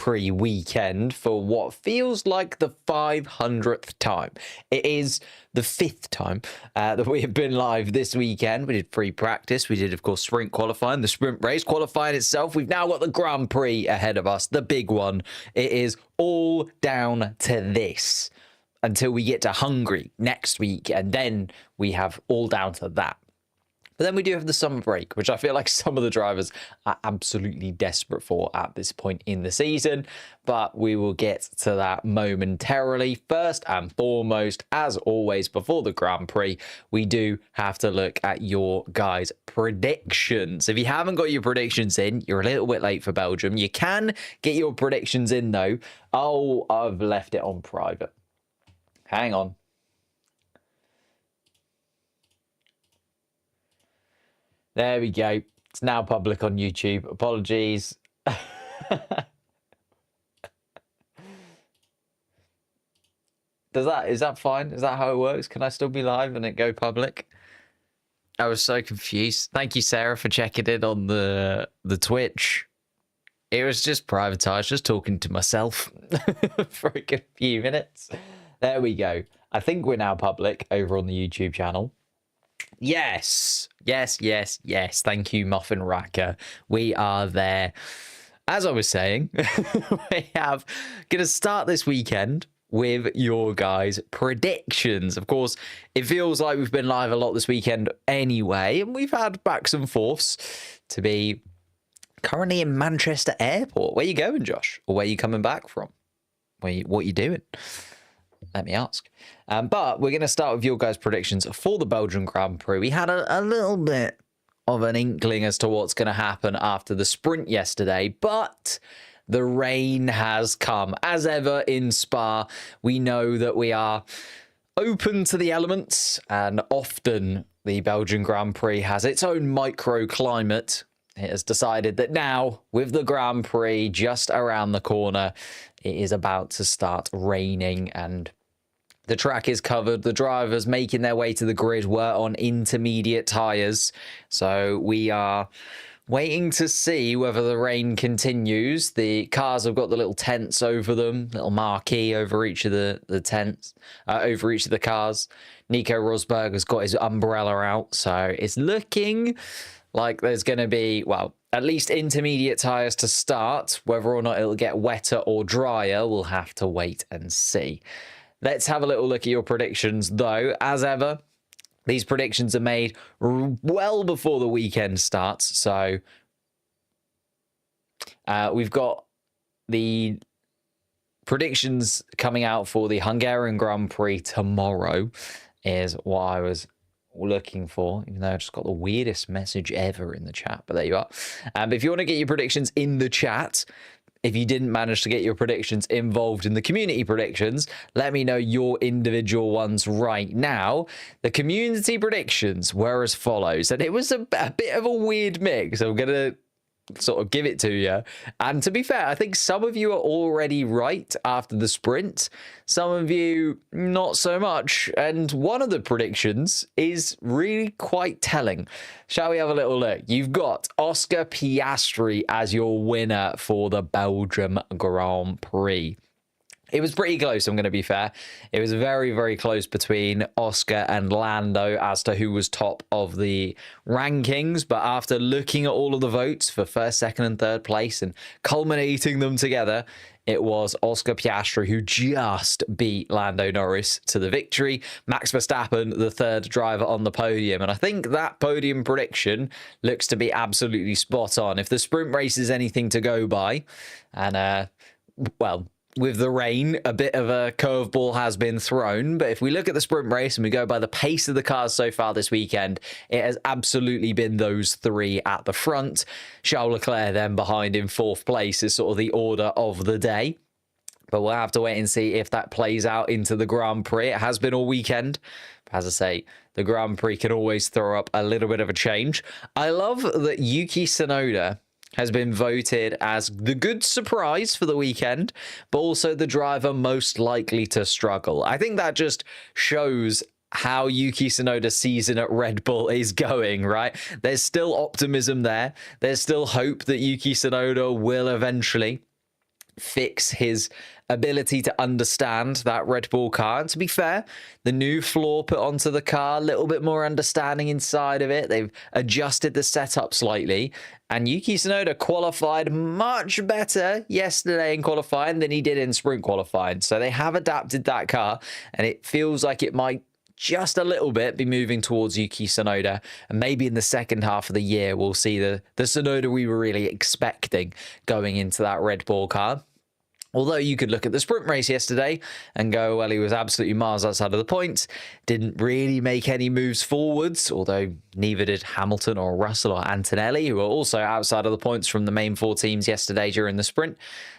Prix weekend for what feels like the 500th time. It is the 5th time that we have been live this weekend. We did free practice. We did, of course, sprint qualifying, the sprint race qualifying itself. We've now got the Grand Prix ahead of us, the big one. It is all down to this until we get to Hungary next week, and then we have all down to that. But then we do have the summer break, which I feel like some of the drivers are absolutely desperate for at this point in the season. But we will get to that momentarily. First and foremost, as always, before the Grand Prix, we do have to look at your guys' predictions. If you haven't got your predictions in, you're a little bit late for Belgium. You can get your predictions in, though. Oh, I've left it on private. Hang on. There we go. It's now public on YouTube. Apologies. Is that fine? Is that how it works? Can I still be live and it go public? I was so confused. Thank you, Sarah, for checking in on the Twitch. It was just privatized, just talking to myself for a good few minutes. There we go. I think we're now public over on the YouTube channel. Yes. Thank you, Muffin Racker. We are there. As I was saying, we have going to start this weekend with your guys' predictions. Of course, it feels like we've been live a lot this weekend anyway, and we've had backs and forths to be currently in Manchester Airport. Where you going, Josh? Or where you coming back from? What you doing? Let me ask. But we're going to start with your guys' predictions for the Belgian Grand Prix. We had a little bit of an inkling as to what's going to happen after the sprint yesterday, but the rain has come. As ever in Spa, we know that we are open to the elements, and often the Belgian Grand Prix has its own microclimate. It has decided that now, with the Grand Prix just around the corner, it is about to start raining and the track is covered. The drivers making their way to the grid were on intermediate tyres. So we are waiting to see whether the rain continues. The cars have got the little tents over them, little marquee over each of the tents, over each of the cars. Nico Rosberg has got his umbrella out. So it's looking like there's going to be, well, at least intermediate tyres to start. Whether or not it'll get wetter or drier, we'll have to wait and see. Let's have a little look at your predictions, though. As ever, these predictions are made well before the weekend starts. So we've got the predictions coming out for the Hungarian Grand Prix tomorrow is what I was looking for, even though I just got the weirdest message ever in the chat, but there you are. But if you want to get your predictions in the chat, if you didn't manage to get your predictions involved in the community predictions, let me know your individual ones right now. The community predictions were as follows, and it was a bit of a weird mix. I'm going to sort of give it to you. And to be fair, I think some of you are already right after the sprint. Some of you not so much. And one of the predictions is really quite telling. Shall we have a little look? You've got Oscar Piastri as your winner for the Belgium Grand Prix. It was pretty close, I'm going to be fair. It was very, very close between Oscar and Lando as to who was top of the rankings. But after looking at all of the votes for first, second, and third place and culminating them together, it was Oscar Piastri who just beat Lando Norris to the victory. Max Verstappen, the third driver on the podium. And I think that podium prediction looks to be absolutely spot on. If the sprint race is anything to go by, and, well, with the rain, a bit of a curveball has been thrown. But if we look at the sprint race and we go by the pace of the cars so far this weekend, it has absolutely been those three at the front. Charles Leclerc then behind in fourth place is sort of the order of the day. But we'll have to wait and see if that plays out into the Grand Prix. It has been all weekend. As I say, the Grand Prix can always throw up a little bit of a change. I love that Yuki Tsunoda has been voted as the good surprise for the weekend, but also the driver most likely to struggle. I think that just shows how Yuki Tsunoda's season at Red Bull is going, right? There's still optimism there. There's still hope that Yuki Tsunoda will eventually fix his ability to understand that Red Bull car. And to be fair, the new floor put onto the car, a little bit more understanding inside of it. They've adjusted the setup slightly. And Yuki Tsunoda qualified much better yesterday in qualifying than he did in sprint qualifying. So they have adapted that car, and it feels like it might just a little bit be moving towards Yuki Tsunoda, and maybe in the second half of the year we'll see the Tsunoda we were really expecting going into that Red Bull car. Although you could look at the sprint race yesterday and go, well, he was absolutely miles outside of the points, didn't really make any moves forwards, although neither did Hamilton or Russell or Antonelli, who were also outside of the points from the main 4 teams yesterday during the sprint.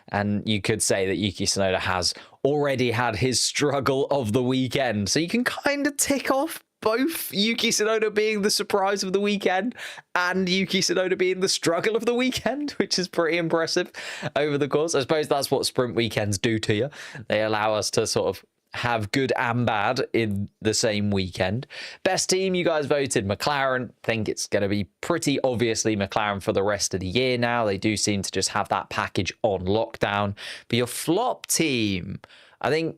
And you could say that Yuki Tsunoda has already had his struggle of the weekend. So you can kind of tick off both Yuki Tsunoda being the surprise of the weekend and Yuki Tsunoda being the struggle of the weekend, which is pretty impressive over the course. I suppose that's what sprint weekends do to you. They allow us to sort of have good and bad in the same weekend. Best team, you guys voted McLaren. Think it's going to be pretty obviously McLaren for the rest of the year now. They do seem to just have that package on lockdown. But your flop team, I think,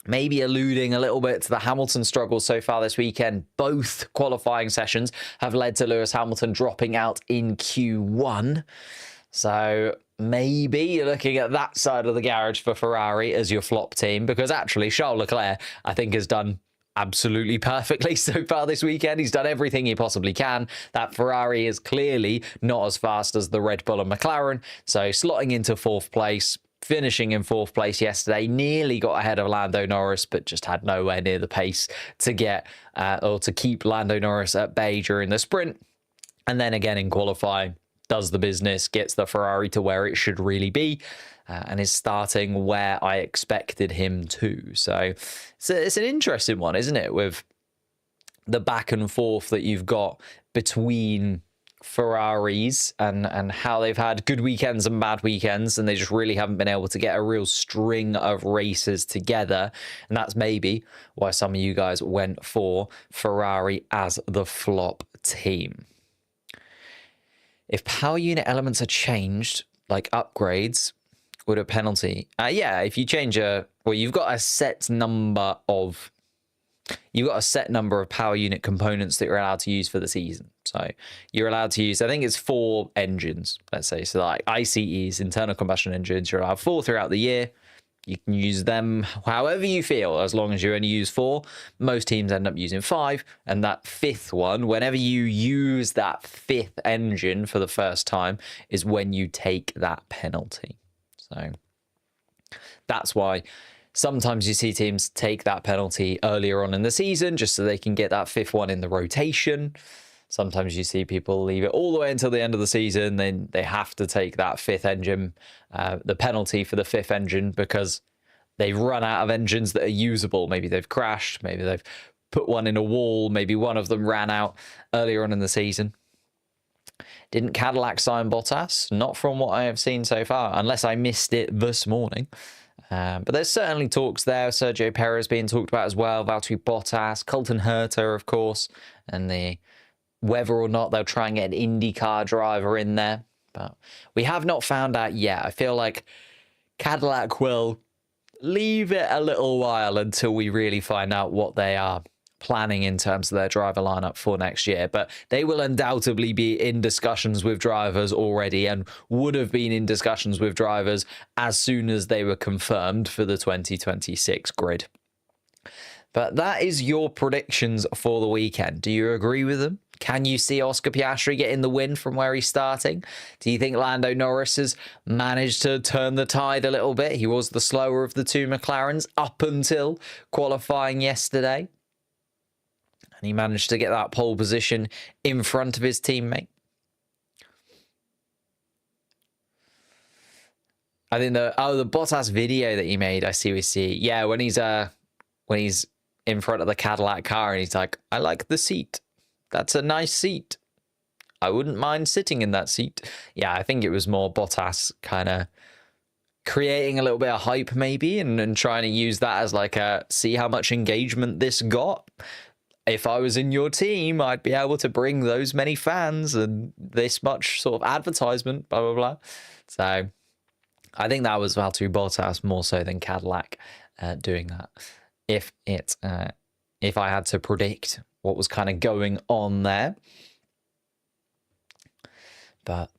maybe alluding a little bit to the Hamilton struggles so far this weekend. Both qualifying sessions have led to Lewis Hamilton dropping out in Q1. So maybe you're looking at that side of the garage for Ferrari as your flop team, because actually Charles Leclerc, I think, has done absolutely perfectly so far this weekend. He's done everything he possibly can. That Ferrari is clearly not as fast as the Red Bull and McLaren. So slotting into 4th place, finishing in 4th place yesterday, nearly got ahead of Lando Norris, but just had nowhere near the pace to get or to keep Lando Norris at bay during the sprint. And then again in qualifying, does the business, gets the Ferrari to where it should really be, and is starting where I expected him to. So it's an interesting one, isn't it, with the back and forth that you've got between Ferraris and how they've had good weekends and bad weekends, and they just really haven't been able to get a real string of races together. And that's maybe why some of you guys went for Ferrari as the flop team. If power unit elements are changed, like upgrades, would a penalty? Yeah, if you change you've got a set number of power unit components that you're allowed to use for the season. So you're allowed to use, I think it's 4 engines, let's say. So like ICEs, internal combustion engines, you're allowed 4 throughout the year. You can use them however you feel, as long as you only use 4. Most teams end up using 5. And that 5th one, whenever you use that 5th engine for the first time, is when you take that penalty. So that's why sometimes you see teams take that penalty earlier on in the season just so they can get that 5th one in the rotation. Sometimes you see people leave it all the way until the end of the season. Then they have to take that 5th engine, the penalty for the 5th engine, because they've run out of engines that are usable. Maybe they've crashed. Maybe they've put one in a wall. Maybe one of them ran out earlier on in the season. Didn't Cadillac sign Bottas? Not from what I have seen so far, unless I missed it this morning. But there's certainly talks there. Sergio Perez being talked about as well. Valtteri Bottas, Colton Herta, of course, and whether or not they'll try and get an IndyCar driver in there. But we have not found out yet. I feel like Cadillac will leave it a little while until we really find out what they are planning in terms of their driver lineup for next year. But they will undoubtedly be in discussions with drivers already, and would have been in discussions with drivers as soon as they were confirmed for the 2026 grid. But that is your predictions for the weekend. Do you agree with them? Can you see Oscar Piastri getting the win from where he's starting? Do you think Lando Norris has managed to turn the tide a little bit? He was the slower of the 2 McLarens up until qualifying yesterday, and he managed to get that pole position in front of his teammate. I think the Bottas video that he made, I see. Yeah, when he's in front of the Cadillac car and he's like, I like the seat. That's a nice seat. I wouldn't mind sitting in that seat. Yeah, I think it was more Bottas kind of creating a little bit of hype maybe, and trying to use that as like see how much engagement this got. If I was in your team, I'd be able to bring those many fans and this much sort of advertisement, blah, blah, blah. So I think that was Valtteri Bottas more so than Cadillac doing that. If I had to predict what was kind of going on there. But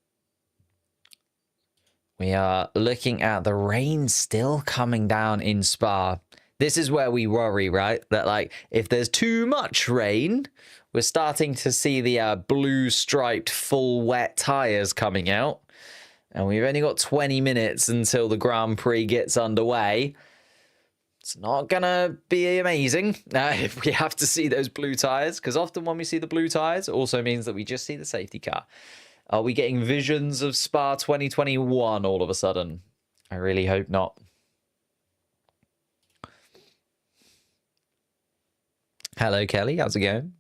we are looking at the rain still coming down in Spa. This is where we worry, right? That, like, if there's too much rain, we're starting to see the blue striped full wet tyres coming out. And we've only got 20 minutes until the Grand Prix gets underway. It's not going to be amazing if we have to see those blue tyres, because often when we see the blue tyres, it also means that we just see the safety car. Are we getting visions of Spa 2021 all of a sudden? I really hope not. Hello, Kelly. How's it going?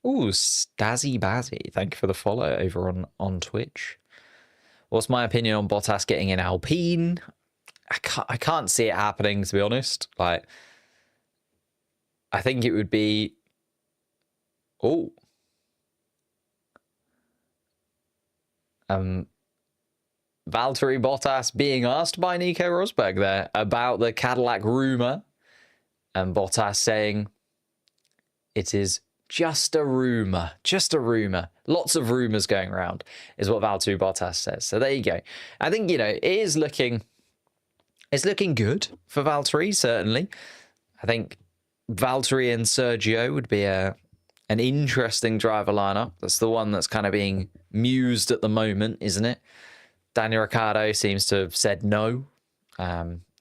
Ooh, Stazzy Bazzy. Thank you for the follow over on Twitch. What's my opinion on Bottas getting an Alpine? I can't see it happening, to be honest. Like, I think it would be... Oh. Valtteri Bottas being asked by Nico Rosberg there about the Cadillac rumour, and Bottas saying it is just a rumour, just a rumour. Lots of rumours going around is what Valtteri Bottas says. So there you go. I think, you know, it's looking good for Valtteri, certainly. I think Valtteri and Sergio would be an interesting driver lineup. That's the one that's kind of being mused at the moment, isn't it? Daniel Ricciardo seems to have said no,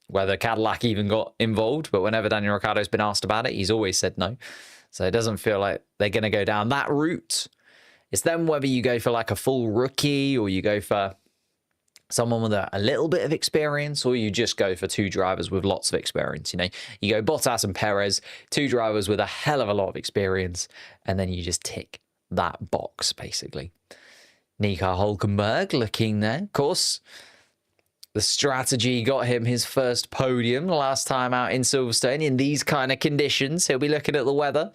whether Cadillac even got involved. But whenever Daniel Ricciardo's been asked about it, he's always said no. So it doesn't feel like they're going to go down that route. It's then whether you go for like a full rookie or you go for someone with a little bit of experience, or you just go for two drivers with lots of experience. You know, you go Bottas and Perez, two drivers with a hell of a lot of experience, and then you just tick that box, basically. Nico Hülkenberg looking there. Of course, the strategy got him his first podium the last time out in Silverstone in these kind of conditions. He'll be looking at the weather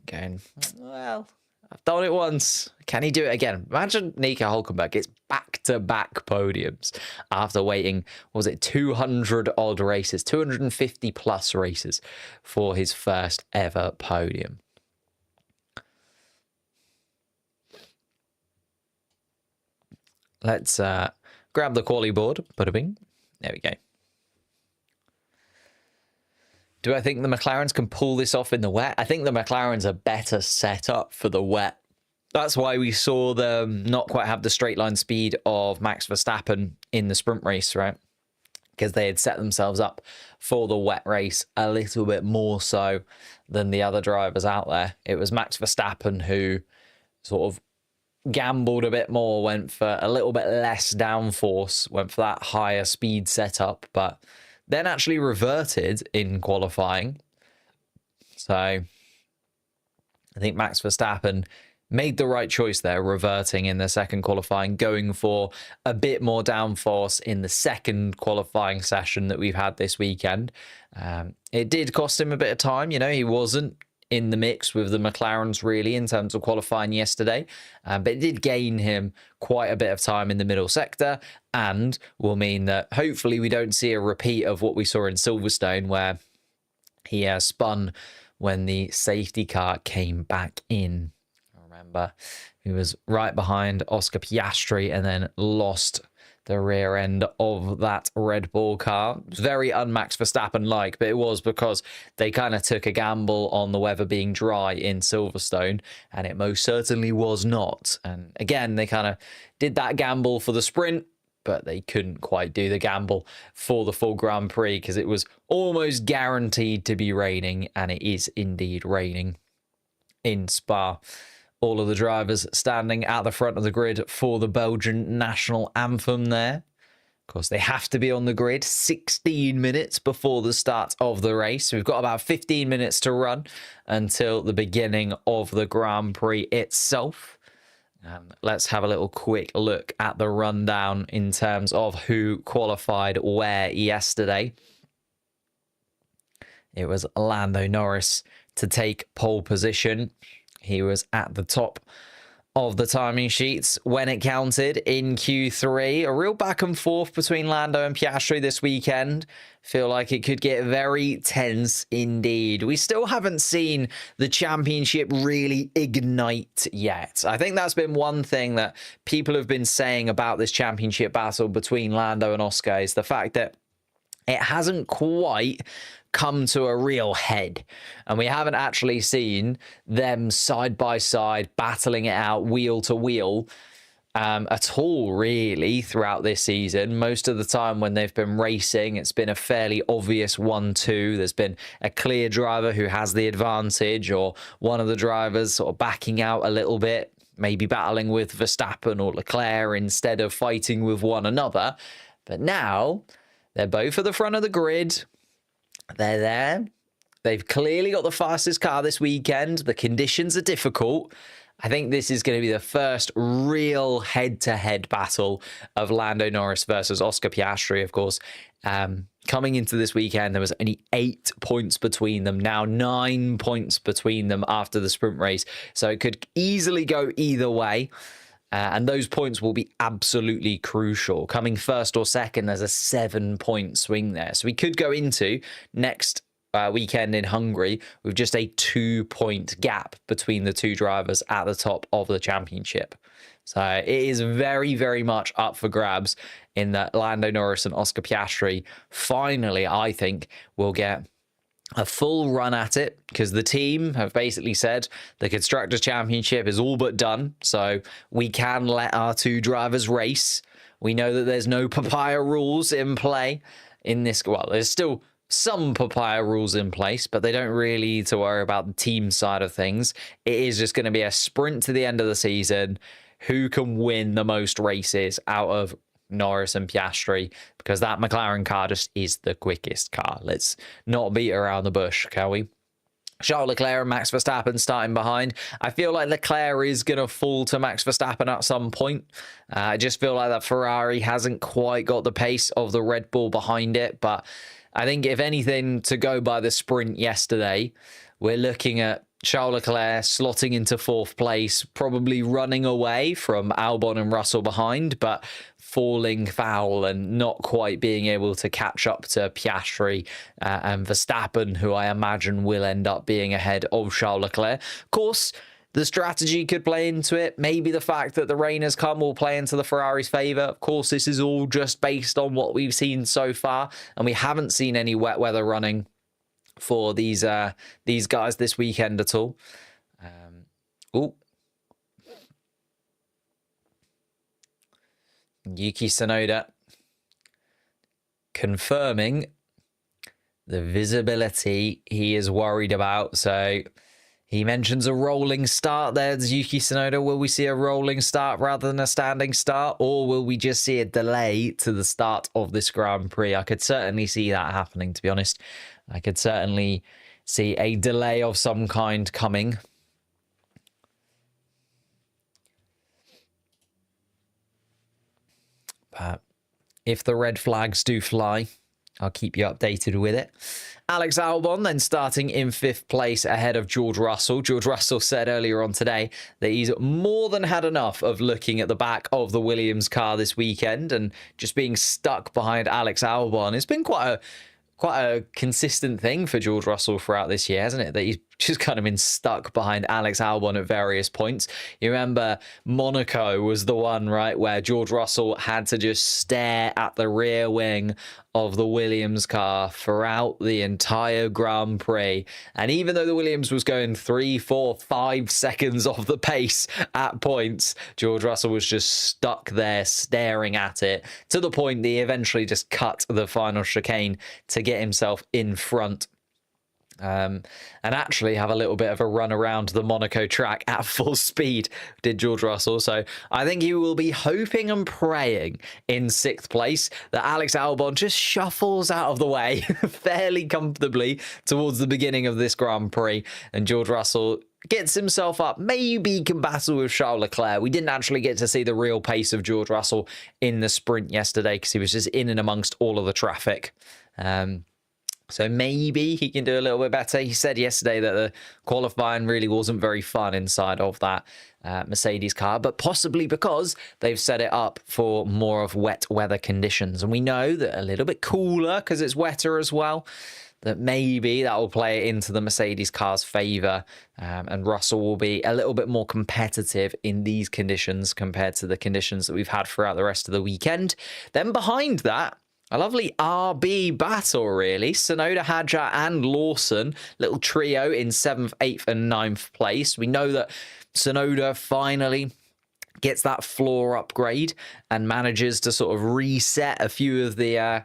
going, well, I've done it once. Can he do it again? Imagine Nico Hülkenberg gets back-to-back podiums after waiting, what was it, 200-odd races, 250-plus races for his first ever podium. Let's grab the quali board. Bada bing. There we go. Do I think the McLarens can pull this off in the wet? I think the McLarens are better set up for the wet. That's why we saw them not quite have the straight line speed of Max Verstappen in the sprint race, right? Because they had set themselves up for the wet race a little bit more so than the other drivers out there. It was Max Verstappen who sort of gambled a bit more, went for a little bit less downforce, went for that higher speed setup, but then actually reverted in qualifying. So I think Max Verstappen made the right choice there, reverting in the second qualifying, going for a bit more downforce in the second qualifying session that we've had this weekend. It did cost him a bit of time. You know, he wasn't in the mix with the McLarens really in terms of qualifying yesterday, but it did gain him quite a bit of time in the middle sector, and will mean that hopefully we don't see a repeat of what we saw in Silverstone where he spun when the safety car came back in. Remember, he was right behind Oscar Piastri and then lost the rear end of that Red Bull car. It was very un-Max Verstappen-like, but it was because they kind of took a gamble on the weather being dry in Silverstone, and it most certainly was not. And again, they kind of did that gamble for the sprint, but they couldn't quite do the gamble for the full Grand Prix because it was almost guaranteed to be raining, and it is indeed raining in Spa. All of the drivers standing at the front of the grid for the Belgian national anthem there. Of course, they have to be on the grid 16 minutes before the start of the race. We've got about 15 minutes to run until the beginning of the Grand Prix itself. Let's have a little quick look at the rundown in terms of who qualified where yesterday. It was Lando Norris to take pole position. He was at the top of the timing sheets when it counted in Q3. A real back and forth between Lando and Piastri this weekend. Feel like it could get very tense indeed. We still haven't seen the championship really ignite yet. I think that's been one thing that people have been saying about this championship battle between Lando and Oscar, is the fact that it hasn't quite come to a real head, and we haven't actually seen them side by side battling it out wheel to wheel at all really throughout this season. Most of the time when they've been racing, it's been a fairly obvious 1-2. There's been a clear driver who has the advantage, or one of the drivers sort of backing out a little bit, maybe battling with Verstappen or Leclerc instead of fighting with one another. But now they're both at the front of the grid. They're there. They've clearly got the fastest car this weekend. The conditions are difficult. I think this is going to be the first real head-to-head battle of Lando Norris versus Oscar Piastri, of course. Coming into this weekend, there was only 8 points between them. Now 9 points between them after the sprint race. So it could easily go either way. And those points will be absolutely crucial. Coming first or second, there's a 7-point swing there. So we could go into next weekend in Hungary with just a 2-point gap between the two drivers at the top of the championship. So it is very, very much up for grabs in that Lando Norris and Oscar Piastri finally, I think, will get a full run at it, because the team have basically said the Constructors' Championship is all but done, so we can let our two drivers race. We know that there's no papaya rules in play in this. Well, there's still some papaya rules in place, but they don't really need to worry about the team side of things. It is just going to be a sprint to the end of the season. Who can win the most races out of Norris and Piastri, because that McLaren car just is the quickest car. Let's not beat around the bush, can we? Charles Leclerc and Max Verstappen starting behind. I feel like Leclerc is going to fall to Max Verstappen at some point. I just feel like that Ferrari hasn't quite got the pace of the Red Bull behind it, but I think if anything, to go by the sprint yesterday, we're looking at Charles Leclerc slotting into 4th place, probably running away from Albon and Russell behind, but falling foul and not quite being able to catch up to Piastri and Verstappen, who I imagine will end up being ahead of Charles Leclerc. Of course, the strategy could play into it. Maybe the fact that the rain has come will play into the Ferrari's favour. Of course, this is all just based on what we've seen so far, and we haven't seen any wet weather running for these guys this weekend at all. Yuki Tsunoda confirming the visibility he is worried about. So he mentions a rolling start there. Yuki Tsunoda, will we see a rolling start rather than a standing start, or will we just see a delay to the start of this Grand Prix? I could certainly see that happening, to be honest. I could certainly see a delay of some kind coming. But if the red flags do fly, I'll keep you updated with it. Alex Albon then starting in 5th place ahead of George Russell. George Russell said earlier on today that he's more than had enough of looking at the back of the Williams car this weekend and just being stuck behind Alex Albon. It's been quite a consistent thing for George Russell throughout this year, hasn't it? That he's just kind of been stuck behind Alex Albon at various points. You remember Monaco was the one, right, where George Russell had to just stare at the rear wing of the Williams car throughout the entire Grand Prix. And even though the Williams was going 3, 4, 5 seconds off the pace at points, George Russell was just stuck there staring at it, to the point that he eventually just cut the final chicane to get himself in front. And actually have a little bit of a run around the Monaco track at full speed, did George Russell. So I think he will be hoping and praying in 6th place that Alex Albon just shuffles out of the way fairly comfortably towards the beginning of this Grand Prix, and George Russell gets himself up, maybe can battle with Charles Leclerc. We didn't actually get to see the real pace of George Russell in the sprint yesterday because he was just in and amongst all of the traffic. So maybe he can do a little bit better. He said yesterday that the qualifying really wasn't very fun inside of that Mercedes car, but possibly because they've set it up for more of wet weather conditions. And we know that a little bit cooler because it's wetter as well, that maybe that will play into the Mercedes car's favour, and Russell will be a little bit more competitive in these conditions compared to the conditions that we've had throughout the rest of the weekend. Then behind that, a lovely RB battle, really. Tsunoda, Hadjar, and Lawson. Little trio in 7th, 8th, and 9th place. We know that Tsunoda finally gets that floor upgrade and manages to sort of reset a few of the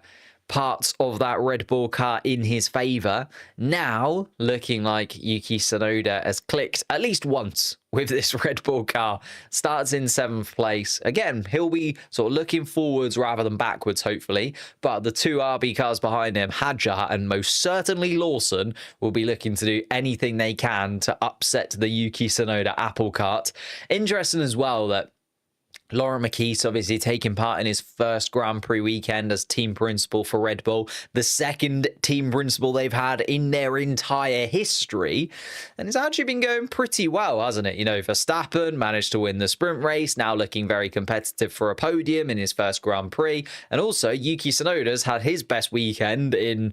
parts of that Red Bull car in his favour. Now, looking like Yuki Tsunoda has clicked at least once with this Red Bull car. Starts in 7th place. Again, he'll be sort of looking forwards rather than backwards, hopefully. But the 2 RB cars behind him, Hadjar and most certainly Lawson, will be looking to do anything they can to upset the Yuki Tsunoda apple cart. Interesting as well that Laurent Mekies obviously taking part in his first Grand Prix weekend as team principal for Red Bull, the second team principal they've had in their entire history. And it's actually been going pretty well, hasn't it? You know, Verstappen managed to win the sprint race, now looking very competitive for a podium in his first Grand Prix. And also, Yuki Tsunoda's had his best weekend in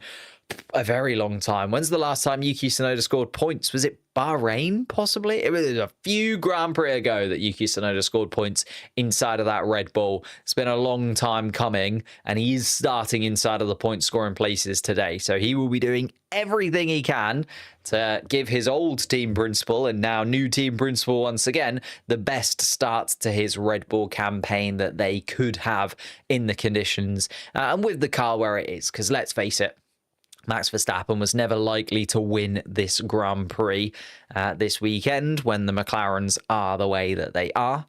a very long time. When's the last time Yuki Tsunoda scored points? Was it Bahrain, possibly? It was a few Grand Prix ago that Yuki Tsunoda scored points inside of that Red Bull. It's been a long time coming, and he's starting inside of the point scoring places today. So he will be doing everything he can to give his old team principal and now new team principal once again the best start to his Red Bull campaign that they could have in the conditions and with the car where it is. Because let's face it, Max Verstappen was never likely to win this Grand Prix this weekend when the McLarens are the way that they are.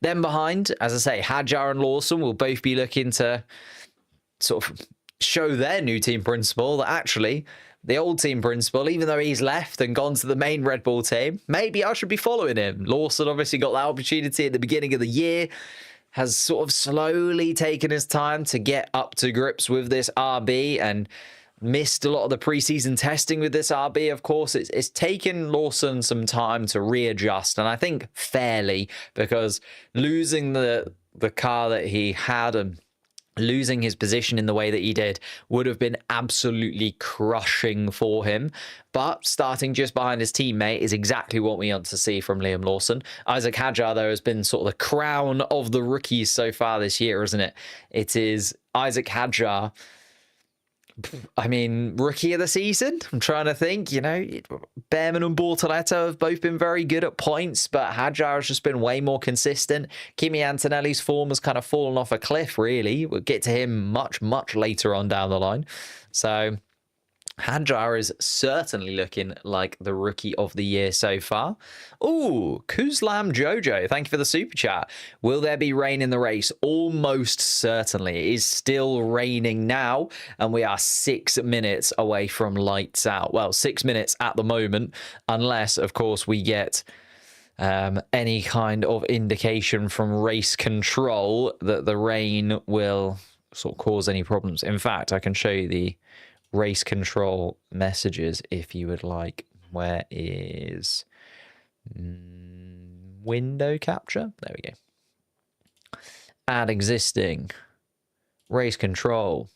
Then behind, as I say, Hadjar and Lawson will both be looking to sort of show their new team principal that actually the old team principal, even though he's left and gone to the main Red Bull team, maybe I should be following him. Lawson obviously got that opportunity at the beginning of the year, has sort of slowly taken his time to get up to grips with this RB and missed a lot of the preseason testing with this RB, of course. It's taken Lawson some time to readjust, and I think fairly, because losing the car that he had and losing his position in the way that he did would have been absolutely crushing for him. But starting just behind his teammate is exactly what we want to see from Liam Lawson. Isaac Hadjar, though, has been sort of the crown of the rookies so far this year, isn't it? It is Isaac Hadjar. I mean, rookie of the season? I'm trying to think, you know, Behrman and Bortoletto have both been very good at points, but Hadjar has just been way more consistent. Kimi Antonelli's form has kind of fallen off a cliff, really. We'll get to him much, much later on down the line. So Hadjar is certainly looking like the rookie of the year so far. Ooh, Kuzlam Jojo, thank you for the super chat. Will there be rain in the race? Almost certainly. It is still raining now, and we are 6 minutes away from lights out. Well, 6 minutes at the moment, unless, of course, we get any kind of indication from race control that the rain will sort of cause any problems. In fact, I can show you the race control messages if you would like. Where is window capture? There we go. Add existing race control.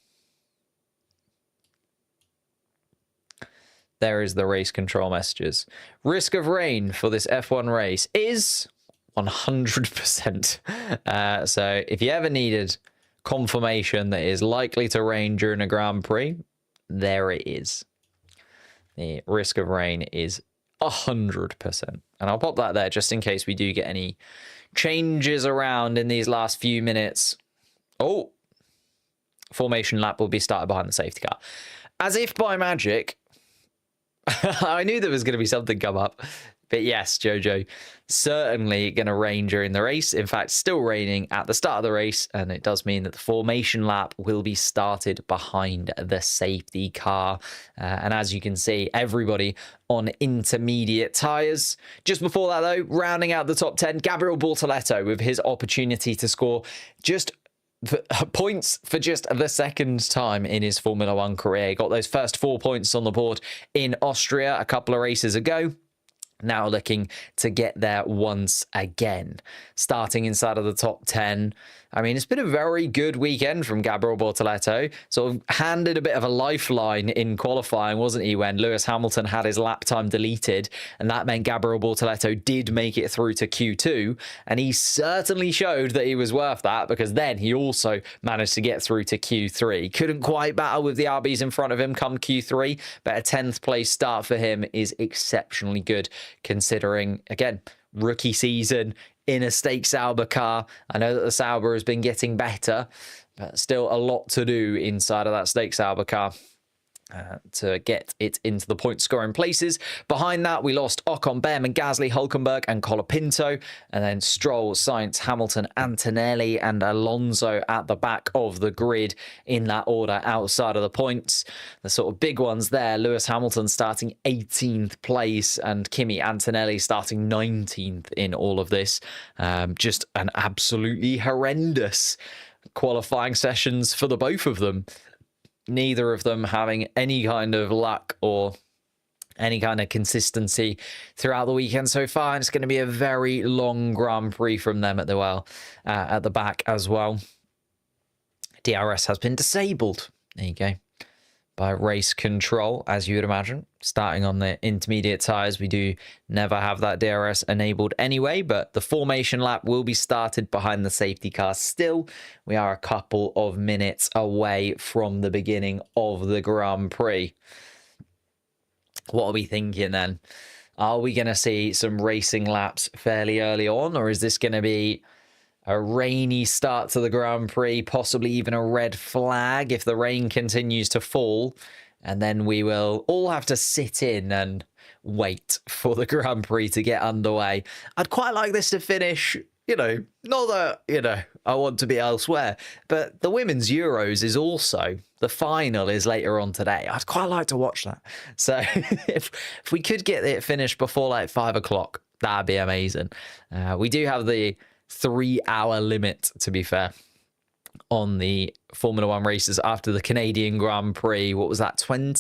There is the race control messages. Risk of rain for this F1 race is 100%. So if you ever needed confirmation that it is likely to rain during a Grand Prix, there it is. The risk of rain is 100%. And I'll pop that there just in case we do get any changes around in these last few minutes. Oh, formation lap will be started behind the safety car. As if by magic, I knew there was going to be something come up. But yes, Jojo, certainly going to rain during the race. In fact, still raining at the start of the race. And it does mean that the formation lap will be started behind the safety car. And as you can see, everybody on intermediate tyres. Just before that, though, rounding out the top 10, Gabriel Bortoletto with his opportunity to score just points for just the second time in his Formula One career. He got those first 4 points on the board in Austria a couple of races ago. Now looking to get there once again. Starting inside of the top 10. I mean, it's been a very good weekend from Gabriel Bortoleto. Sort of handed a bit of a lifeline in qualifying, wasn't he, when Lewis Hamilton had his lap time deleted. And that meant Gabriel Bortoleto did make it through to Q2. And he certainly showed that he was worth that, because then he also managed to get through to Q3. Couldn't quite battle with the RBs in front of him come Q3, but a 10th place start for him is exceptionally good, considering, again, rookie season in a Stake Sauber car. I know that the Sauber has been getting better, but still a lot to do inside of that Stake Sauber car to get it into the point scoring places. Behind that, we lost Ocon, Behrman, Gasly, Hulkenberg, and Colapinto, and then Stroll, Sainz, Hamilton, Antonelli, and Alonso at the back of the grid in that order outside of the points. The sort of big ones there: Lewis Hamilton starting 18th place and Kimi Antonelli starting 19th in all of this. Just an absolutely horrendous qualifying sessions for the both of them. Neither of them having any kind of luck or any kind of consistency throughout the weekend so far. And it's going to be a very long Grand Prix from them at the back as well. DRS has been disabled. There you go. By race control, as you would imagine. Starting on the intermediate tyres, we do never have that DRS enabled anyway, but the formation lap will be started behind the safety car still. We are a couple of minutes away from the beginning of the Grand Prix. What are we thinking then? Are we going to see some racing laps fairly early on, or is this going to be a rainy start to the Grand Prix, possibly even a red flag if the rain continues to fall, and then we will all have to sit in and wait for the Grand Prix to get underway? I'd quite like this to finish, not that, I want to be elsewhere, but the Women's Euros is also, the final is later on today. I'd quite like to watch that. So if we could get it finished before like 5 o'clock, that'd be amazing. We do have the 3-hour limit, to be fair, on the Formula One races after the Canadian Grand Prix. What was that, when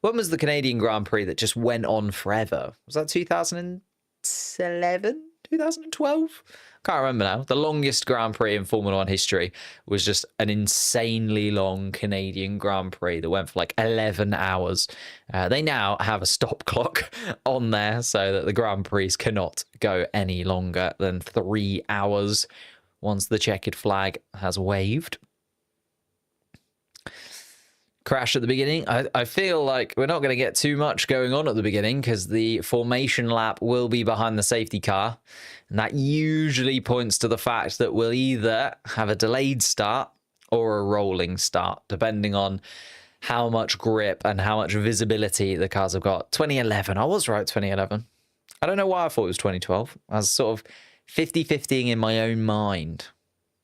was the Canadian Grand Prix that just went on forever? Was that 2011, 2012? Can't remember now. The longest Grand Prix in Formula One history was just an insanely long Canadian Grand Prix that went for like 11 hours. They now have a stop clock on there so that the Grand Prix cannot go any longer than 3 hours once the checkered flag has waved. Crash at the beginning. I feel like we're not going to get too much going on at the beginning because the formation lap will be behind the safety car. And that usually points to the fact that we'll either have a delayed start or a rolling start, depending on how much grip and how much visibility the cars have got. 2011. I was right, 2011. I don't know why I thought it was 2012. I was sort of 50-50ing in my own mind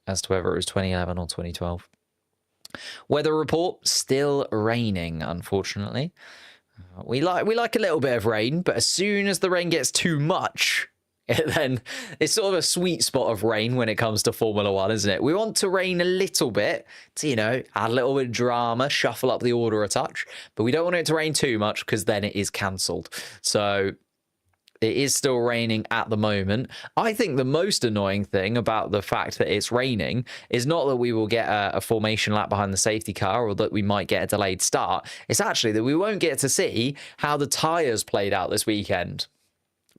as to whether it was 2011 or 2012. Weather report, still raining, unfortunately. We like a little bit of rain, but as soon as the rain gets too much, then it's sort of a sweet spot of rain when it comes to Formula One, isn't it? We want to rain a little bit to, add a little bit of drama, shuffle up the order a touch, but we don't want it to rain too much because then it is cancelled. So it is still raining at the moment. I think the most annoying thing about the fact that it's raining is not that we will get a formation lap behind the safety car or that we might get a delayed start. It's actually that we won't get to see how the tyres played out this weekend.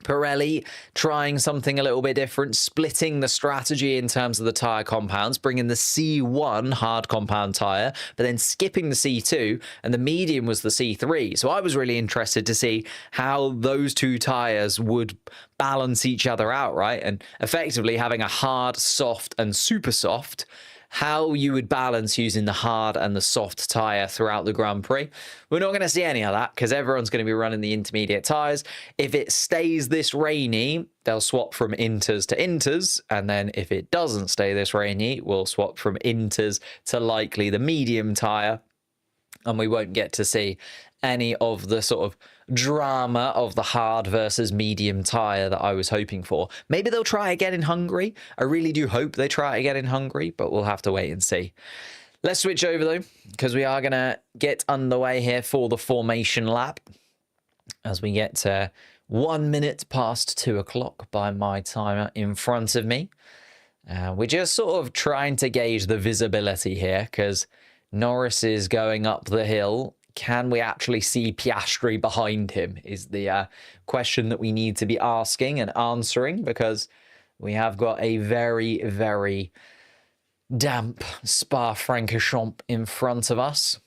Pirelli trying something a little bit different, splitting the strategy in terms of the tyre compounds, bringing the C1 hard compound tyre, but then skipping the C2, and the medium was the C3. So I was really interested to see how those two tyres would balance each other out, right? And effectively having a hard, soft, and super soft, how you would balance using the hard and the soft tyre throughout the Grand Prix. We're not going to see any of that because everyone's going to be running the intermediate tyres. If it stays this rainy, they'll swap from inters to inters. And then if it doesn't stay this rainy, we'll swap from inters to likely the medium tyre. And we won't get to see any of the sort of drama of the hard versus medium tyre that I was hoping for. Maybe they'll try again in Hungary. I really do hope they try again in Hungary, but we'll have to wait and see. Let's switch over, though, because we are going to get underway here for the formation lap as we get to 1 minute past 2 o'clock by my timer in front of me. We're just sort of trying to gauge the visibility here because Norris is going up the hill. Can we actually see Piastri behind him is the question that we need to be asking and answering, because we have got a very, very damp Spa-Francorchamps in front of us.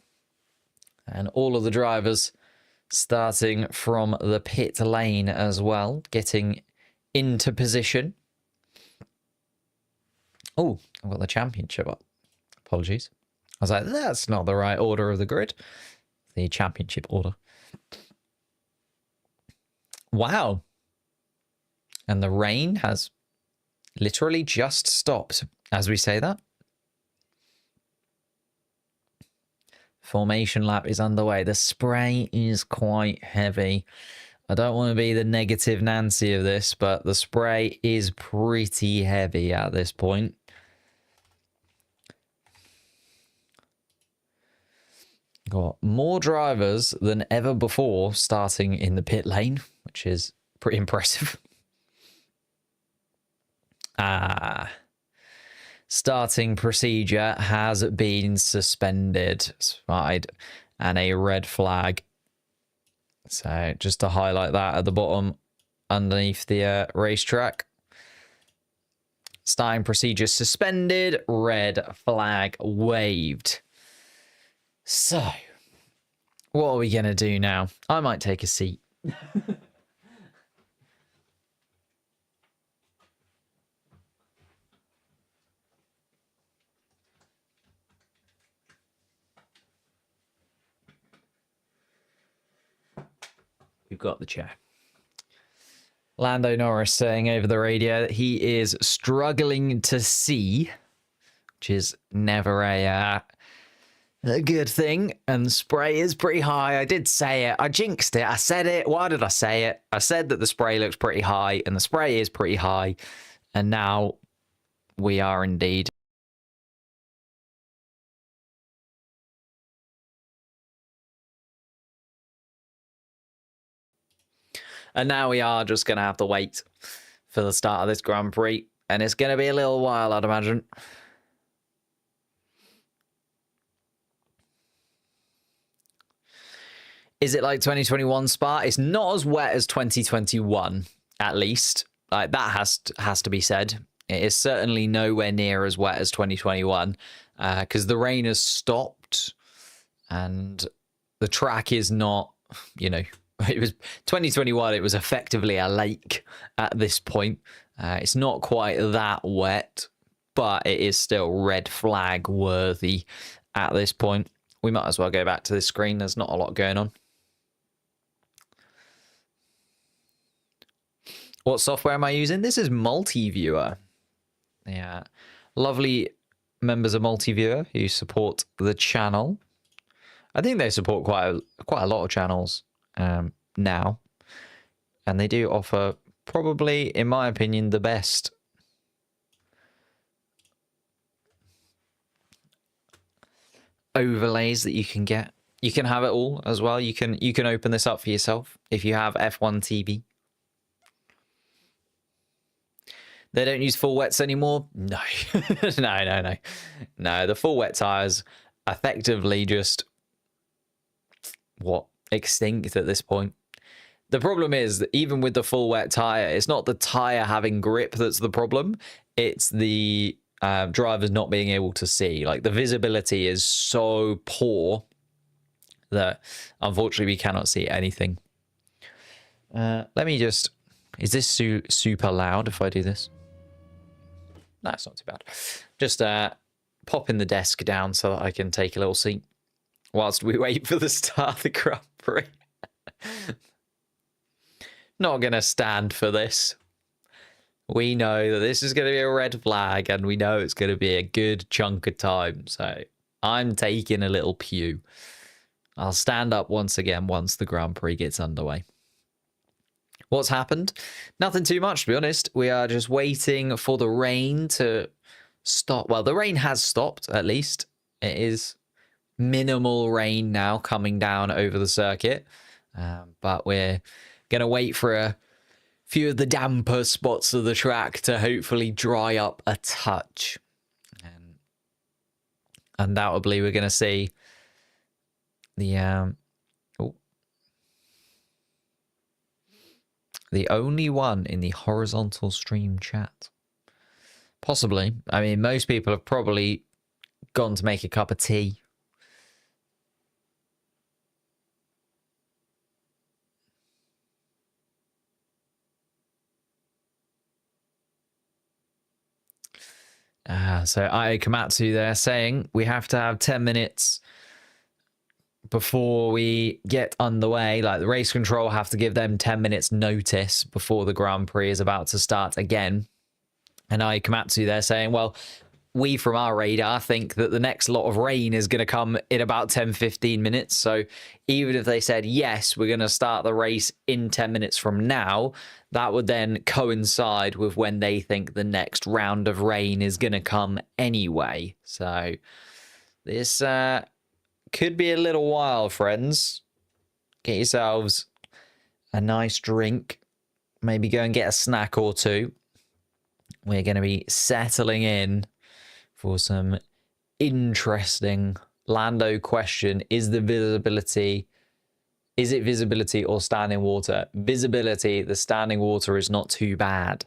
And all of the drivers starting from the pit lane as well, getting into position. Oh, I've got the championship up. Apologies. I was like, that's not the right order of the grid. The championship order. Wow. And the rain has literally just stopped as we say that. Formation lap is underway. The spray is quite heavy. I don't want to be the negative Nancy of this, but the spray is pretty heavy at this point. Got more drivers than ever before starting in the pit lane, which is pretty impressive. Starting procedure has been suspended, right, and a red flag. So just to highlight that at the bottom underneath the racetrack. Starting procedure suspended, red flag waved. So, what are we going to do now? I might take a seat. We've got the chair. Lando Norris saying over the radio that he is struggling to see, which is never a good thing. And the spray is pretty high. I did say it. I jinxed it. I said it. Why did I say it? I said that the spray looks pretty high, and the spray is pretty high. And now we are indeed. And now we are just going to have to wait for the start of this Grand Prix. And it's going to be a little while, I'd imagine. Is it like 2021 Spa? It's not as wet as 2021, at least. Like, that has to be said. It is certainly nowhere near as wet as 2021 because the rain has stopped and the track is not, you know, it was 2021. It was effectively a lake at this point. It's not quite that wet, but it is still red flag worthy at this point. We might as well go back to this screen. There's not a lot going on. What software am I using? This is Multiviewer. Yeah, lovely members of Multiviewer who support the channel. I think they support quite a lot of channels now, and they do offer probably, in my opinion, the best overlays that you can get. You can have it all as well. You can open this up for yourself if you have F1 TV. They don't use full wets anymore? No. No, the full wet tires effectively just extinct at this point. The problem is that even with the full wet tire, it's not the tire having grip that's the problem. It's the drivers not being able to see. Like, the visibility is so poor that unfortunately we cannot see anything. Let me just... Is this super loud if I do this? No, it's not too bad. Just popping the desk down so that I can take a little seat whilst we wait for the start of the Grand Prix. Not going to stand for this. We know that this is going to be a red flag, and we know it's going to be a good chunk of time. So I'm taking a little pew. I'll stand up once again once the Grand Prix gets underway. What's happened? Nothing too much, to be honest. We are just waiting for the rain to stop. Well, the rain has stopped, at least. It is minimal rain now coming down over the circuit. But we're going to wait for a few of the damper spots of the track to hopefully dry up a touch. And undoubtedly, we're going to see the only one in the horizontal stream chat. Possibly. I mean, most people have probably gone to make a cup of tea. So Ai Komatsu there saying we have to have 10 minutes before we get underway. Like, the race control have to give them 10 minutes notice before the Grand Prix is about to start again. And Ai Komatsu there saying, well, we from our radar think that the next lot of rain is going to come in about 10-15 minutes. So even if they said, yes, we're going to start the race in 10 minutes from now, that would then coincide with when they think the next round of rain is going to come anyway. So this could be a little while, friends. Get yourselves a nice drink. Maybe go and get a snack or two. We're going to be settling in for some interesting Lando question. Is it visibility or standing water? Visibility, the standing water is not too bad,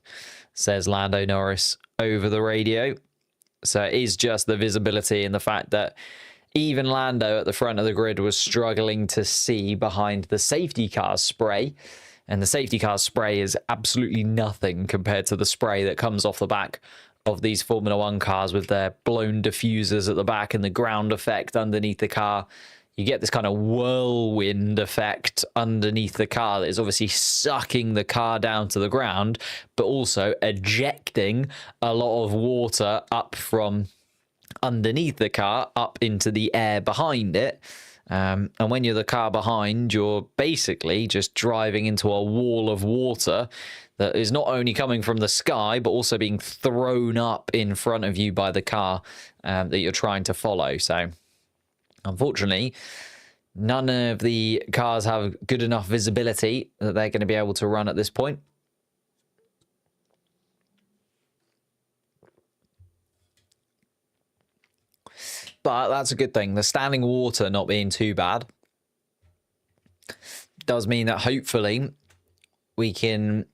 says Lando Norris over the radio. So it is just the visibility and the fact that even Lando at the front of the grid was struggling to see behind the safety car spray. And the safety car spray is absolutely nothing compared to the spray that comes off the back of these Formula One cars with their blown diffusers at the back and the ground effect underneath the car. You get this kind of whirlwind effect underneath the car that is obviously sucking the car down to the ground, but also ejecting a lot of water up from underneath the car up into the air behind it. And when you're the car behind, you're basically just driving into a wall of water that is not only coming from the sky, but also being thrown up in front of you by the car that you're trying to follow. So, unfortunately, none of the cars have good enough visibility that they're going to be able to run at this point. But that's a good thing. The standing water not being too bad does mean that hopefully we can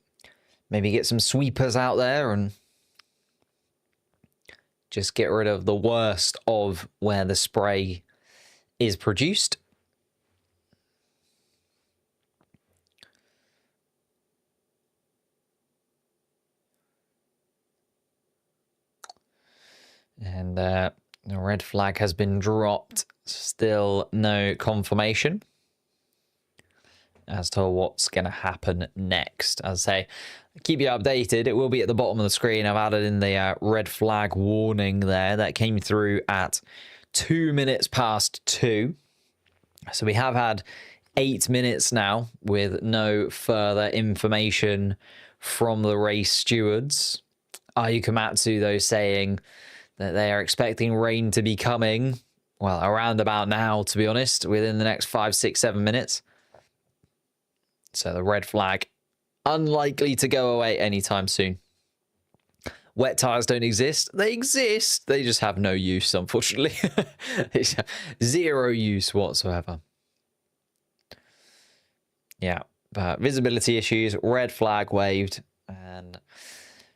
maybe get some sweepers out there and just get rid of the worst of where the spray is produced. And the red flag has been dropped. Still no confirmation as to what's going to happen next. As I say, keep you updated. It will be at the bottom of the screen. I've added in the red flag warning there that came through at 2 minutes past 2. So we have had 8 minutes now with no further information from the race stewards. Ai Komatsu, though, saying that they are expecting rain to be coming, well, around about now, to be honest, within the next 5, 6, 7 minutes. So the red flag, unlikely to go away anytime soon. Wet tires don't exist. They exist. They just have no use, unfortunately. It's zero use whatsoever. Yeah, but visibility issues, red flag waved. And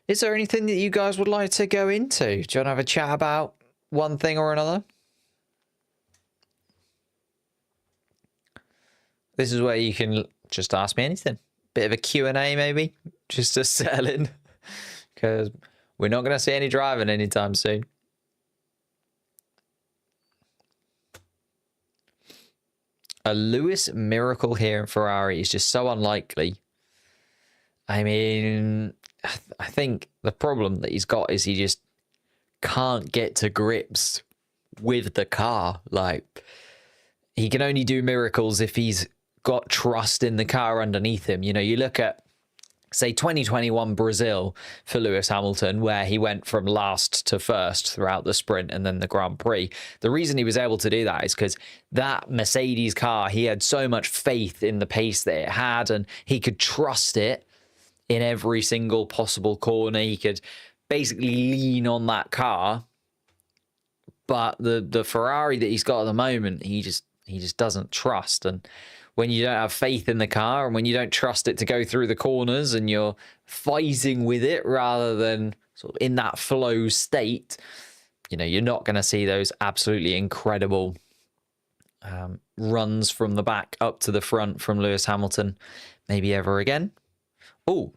is there anything that you guys would like to go into? Do you want to have a chat about one thing or another? This is where you can just ask me anything. Bit of a Q&A maybe, just to settle in. Because we're not going to see any driving anytime soon. A Lewis miracle here in Ferrari is just so unlikely. I mean, I think the problem that he's got is he just can't get to grips with the car. Like, he can only do miracles if he's got trust in the car underneath him. You know, you look at, say, 2021 Brazil for Lewis Hamilton, where he went from last to first throughout the sprint and then the Grand Prix. The reason he was able to do that is because that Mercedes car, he had so much faith in the pace that it had, and he could trust it in every single possible corner. He could basically lean on that car. But the Ferrari that he's got at the moment, he just doesn't trust. And when you don't have faith in the car and when you don't trust it to go through the corners and you're fighting with it rather than sort of in that flow state, you know, you're not going to see those absolutely incredible runs from the back up to the front from Lewis Hamilton maybe ever again. Oh,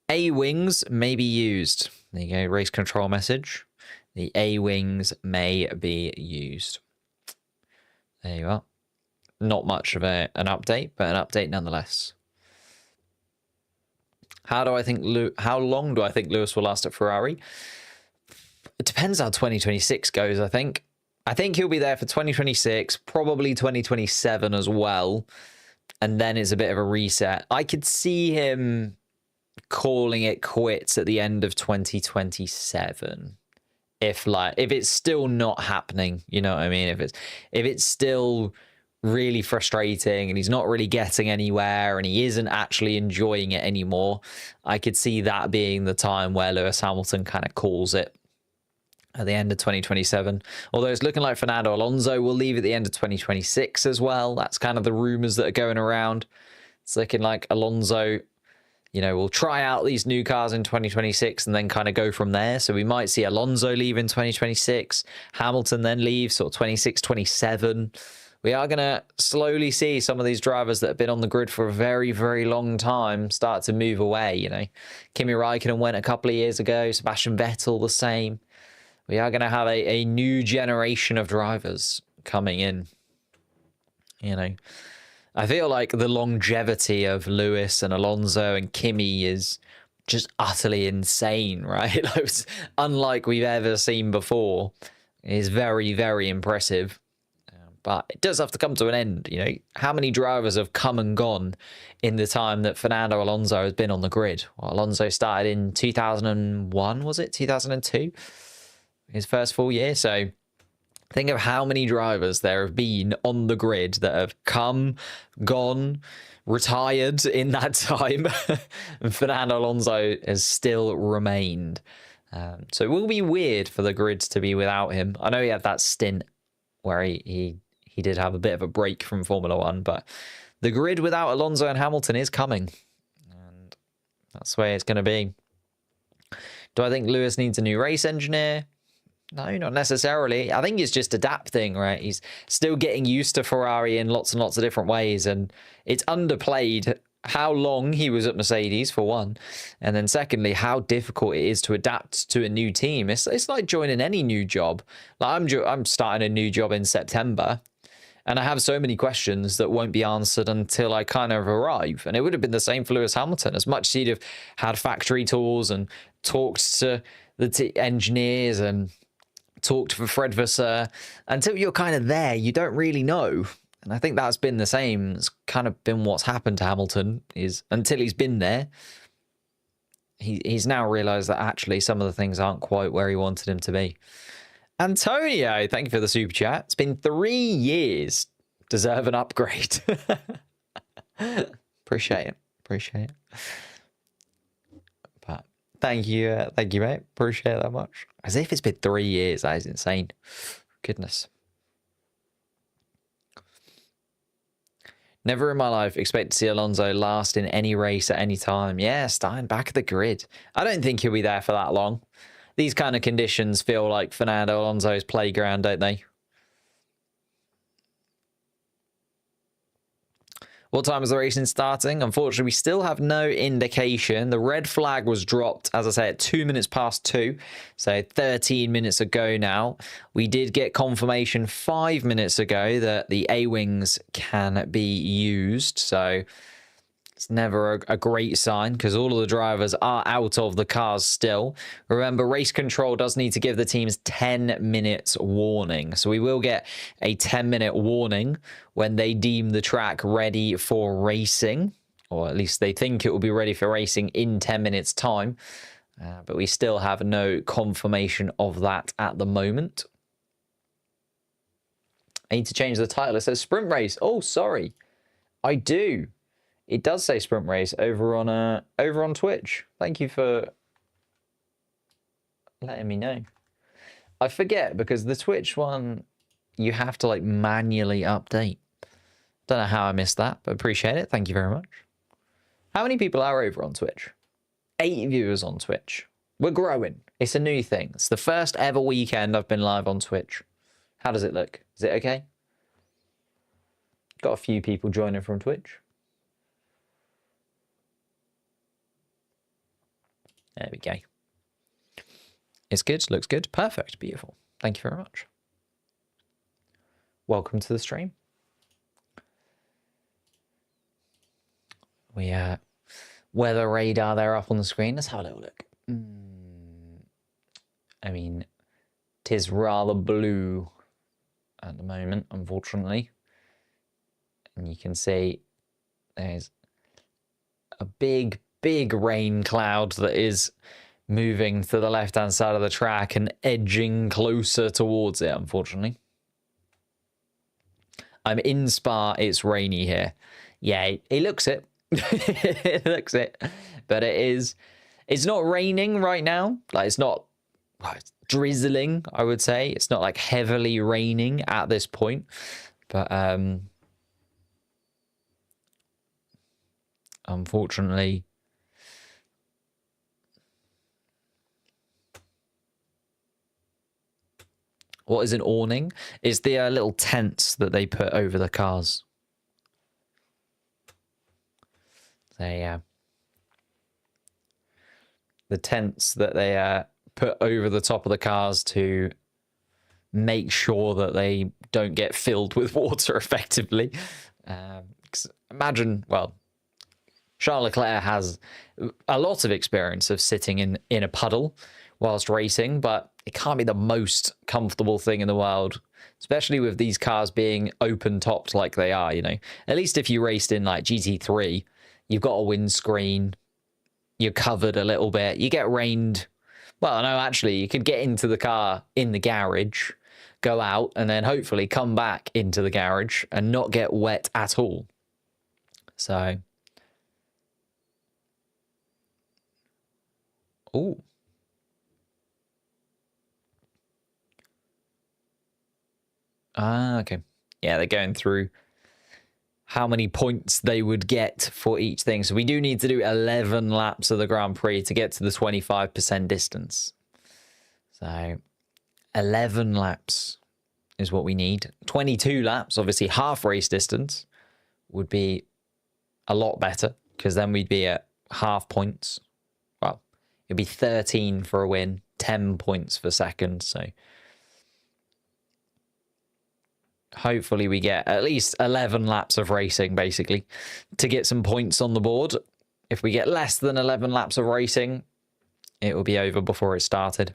A-wings may be used. There you go, race control message. The A-wings may be used. There you are. Not much of an update, but an update nonetheless. How long do I think Lewis will last at Ferrari? It depends how 2026 goes, I think. I think he'll be there for 2026, probably 2027 as well. And then it's a bit of a reset. I could see him calling it quits at the end of 2027. If it's still not happening, you know what I mean? If it's still really frustrating and he's not really getting anywhere and he isn't actually enjoying it anymore, I could see that being the time where Lewis Hamilton kind of calls it at the end of 2027. Although it's looking like Fernando Alonso will leave at the end of 2026 as well. That's kind of the rumors that are going around. It's looking like Alonso, you know, we'll try out these new cars in 2026 and then kind of go from there. So we might see Alonso leave in 2026, Hamilton then leave sort of 26, 27. We are going to slowly see some of these drivers that have been on the grid for a very, very long time start to move away, you know. Kimi Raikkonen went a couple of years ago, Sebastian Vettel the same. We are going to have a new generation of drivers coming in, you know. I feel like the longevity of Lewis and Alonso and Kimi is just utterly insane, right? It's unlike we've ever seen before. It is very, very impressive. But it does have to come to an end, you know. How many drivers have come and gone in the time that Fernando Alonso has been on the grid? Well, Alonso started in 2001, was it? 2002? His first full year. So think of how many drivers there have been on the grid that have come, gone, retired in that time. And Fernando Alonso has still remained. So it will be weird for the grids to be without him. I know he had that stint where he did have a bit of a break from Formula One, but the grid without Alonso and Hamilton is coming. And that's the way it's going to be. Do I think Lewis needs a new race engineer? No, not necessarily. I think he's just adapting, right? He's still getting used to Ferrari in lots and lots of different ways. And it's underplayed how long he was at Mercedes, for one. And then secondly, how difficult it is to adapt to a new team. It's like joining any new job. Like I'm starting a new job in September. And I have so many questions that won't be answered until I kind of arrive. And it would have been the same for Lewis Hamilton. As much as he'd have had factory tours and talked to the engineers and talked for Fred Vasseur, until you're kind of there, you don't really know. And I think that's been the same. It's kind of been what's happened to Hamilton, is until he's been there, he's now realised that actually some of the things aren't quite where he wanted him to be. Antonio, thank you for the super chat. It's been 3 years. Deserve an upgrade. Appreciate it. Appreciate it. But thank you, mate. Appreciate it that much. As if it's been 3 years. That is insane. Goodness. Never in my life expect to see Alonso last in any race at any time. Yeah, starting back at the grid. I don't think he'll be there for that long. These kind of conditions feel like Fernando Alonso's playground, don't they? What time is the racing starting? Unfortunately, we still have no indication. The red flag was dropped, as I say, at 2 minutes past 2. So 13 minutes ago now. We did get confirmation 5 minutes ago that the A-wings can be used. So It's never a great sign because all of the drivers are out of the cars still. Remember, race control does need to give the teams 10 minutes warning. So we will get a 10-minute warning when they deem the track ready for racing, or at least they think it will be ready for racing in 10 minutes time. But we still have no confirmation of that at the moment. I need to change the title. It says sprint race. Oh, sorry. I do. It does say sprint race over on Twitch. Thank you for letting me know. I forget because the Twitch one, you have to like manually update. Don't know how I missed that, but appreciate it. Thank you very much. How many people are over on Twitch? 8 viewers on Twitch. We're growing. It's a new thing. It's the first ever weekend I've been live on Twitch. How does it look? Is it okay? Got a few people joining from Twitch. There we go. It's good. Looks good. Perfect. Beautiful. Thank you very much. Welcome to the stream. We weather radar there up on the screen. Let's have a little look. I mean, 'tis rather blue at the moment, unfortunately. And you can see there's a big rain cloud that is moving to the left-hand side of the track and edging closer towards it, unfortunately. I'm in Spa. It's rainy here. Yeah, it looks it. It looks it. But it's not raining right now. Like, it's not, well, it's drizzling, I would say. It's not like heavily raining at this point. But unfortunately, what is an awning? Is the little tents that they put over the cars. The tents that they put over the top of the cars to make sure that they don't get filled with water effectively. Imagine, well, Charles Leclerc has a lot of experience of sitting in a puddle whilst racing, but it can't be the most comfortable thing in the world, especially with these cars being open-topped like they are, you know. At least if you raced in, like, GT3, you've got a windscreen, you're covered a little bit, you get rained. Well, no, actually, you could get into the car in the garage, go out, and then hopefully come back into the garage and not get wet at all. So, ooh. Ah, okay. Yeah, they're going through how many points they would get for each thing. So we do need to do 11 laps of the Grand Prix to get to the 25% distance. So 11 laps is what we need. 22 laps, obviously half race distance, would be a lot better because then we'd be at half points. Well, it'd be 13 for a win, 10 points for second. So hopefully we get at least 11 laps of racing, basically, to get some points on the board. If we get less than 11 laps of racing, it will be over before it started.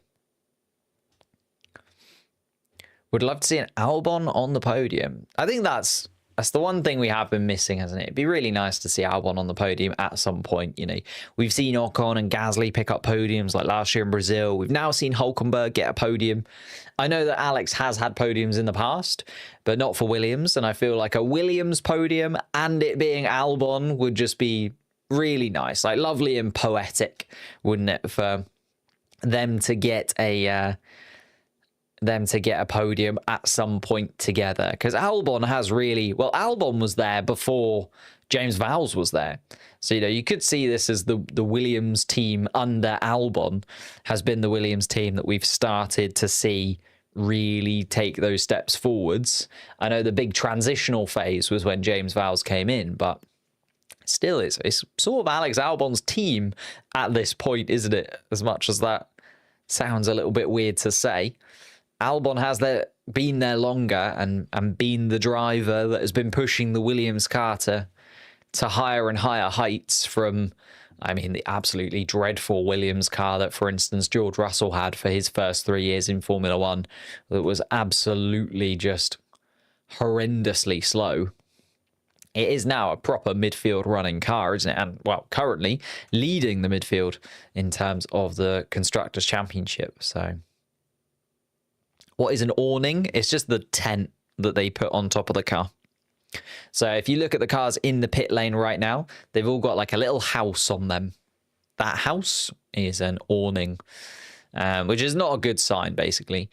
Would love to see an Albon on the podium. I think that's the one thing we have been missing, hasn't it? It'd be really nice to see Albon on the podium at some point, you know. We've seen Ocon and Gasly pick up podiums like last year in Brazil. We've now seen Hülkenberg get a podium. I know that Alex has had podiums in the past, but not for Williams. And I feel like a Williams podium and it being Albon would just be really nice, like lovely and poetic, wouldn't it, for them to get a podium at some point together? Because Albon has really, well, Albon was there before James Vowles was there. So, you know, you could see this as the Williams team under Albon has been the Williams team that we've started to see really take those steps forwards. I know the big transitional phase was when James Vowles came in, but still it's sort of Alex Albon's team at this point, isn't it? As much as that sounds a little bit weird to say. Albon has been there longer and been the driver that has been pushing the Williams car to to higher and higher heights from, I mean, the absolutely dreadful Williams car that, for instance, George Russell had for his first 3 years in Formula One, that was absolutely just horrendously slow. It is now a proper midfield running car, isn't it? And, well, currently leading the midfield in terms of the Constructors' Championship. So, what is an awning? It's just the tent that they put on top of the car. So, if you look at the cars in the pit lane right now, they've all got like a little house on them. That house is an awning, which is not a good sign, basically.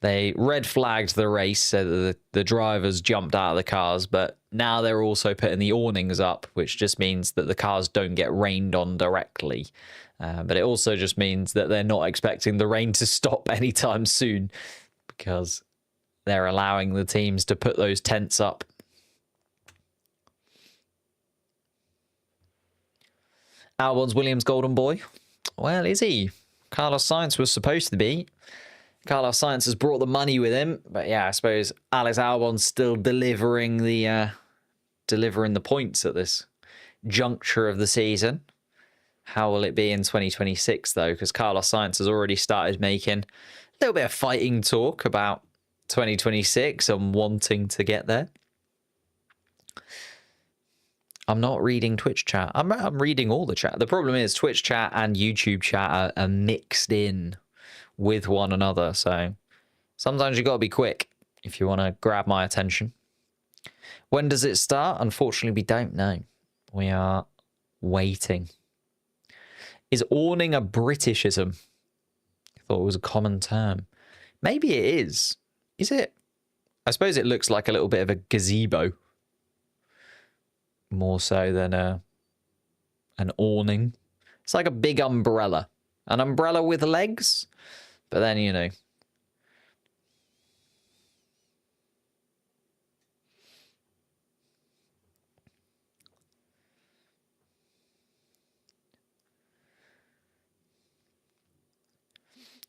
They red flagged the race so that the drivers jumped out of the cars, but now they're also putting the awnings up, which just means that the cars don't get rained on directly. But it also just means that they're not expecting the rain to stop anytime soon because they're allowing the teams to put those tents up. Albon's Williams golden boy. Well, is he? Carlos Sainz was supposed to be. Carlos Sainz has brought the money with him, but yeah, I suppose Alex Albon's still delivering the points at this juncture of the season. How will it be in 2026 though? Because Carlos Sainz has already started making a little bit of fighting talk about 2026 and wanting to get there. I'm not reading Twitch chat. I'm reading all the chat. The problem is Twitch chat and YouTube chat are mixed in with one another, so sometimes you got to be quick if you want to grab my attention. When does it start? Unfortunately, we don't know. We are waiting. Is awning a Britishism? I thought it was a common term. Maybe it is. Is it? I suppose it looks like a little bit of a gazebo, more so than an awning. It's like a big umbrella. An umbrella with legs. But then, you know.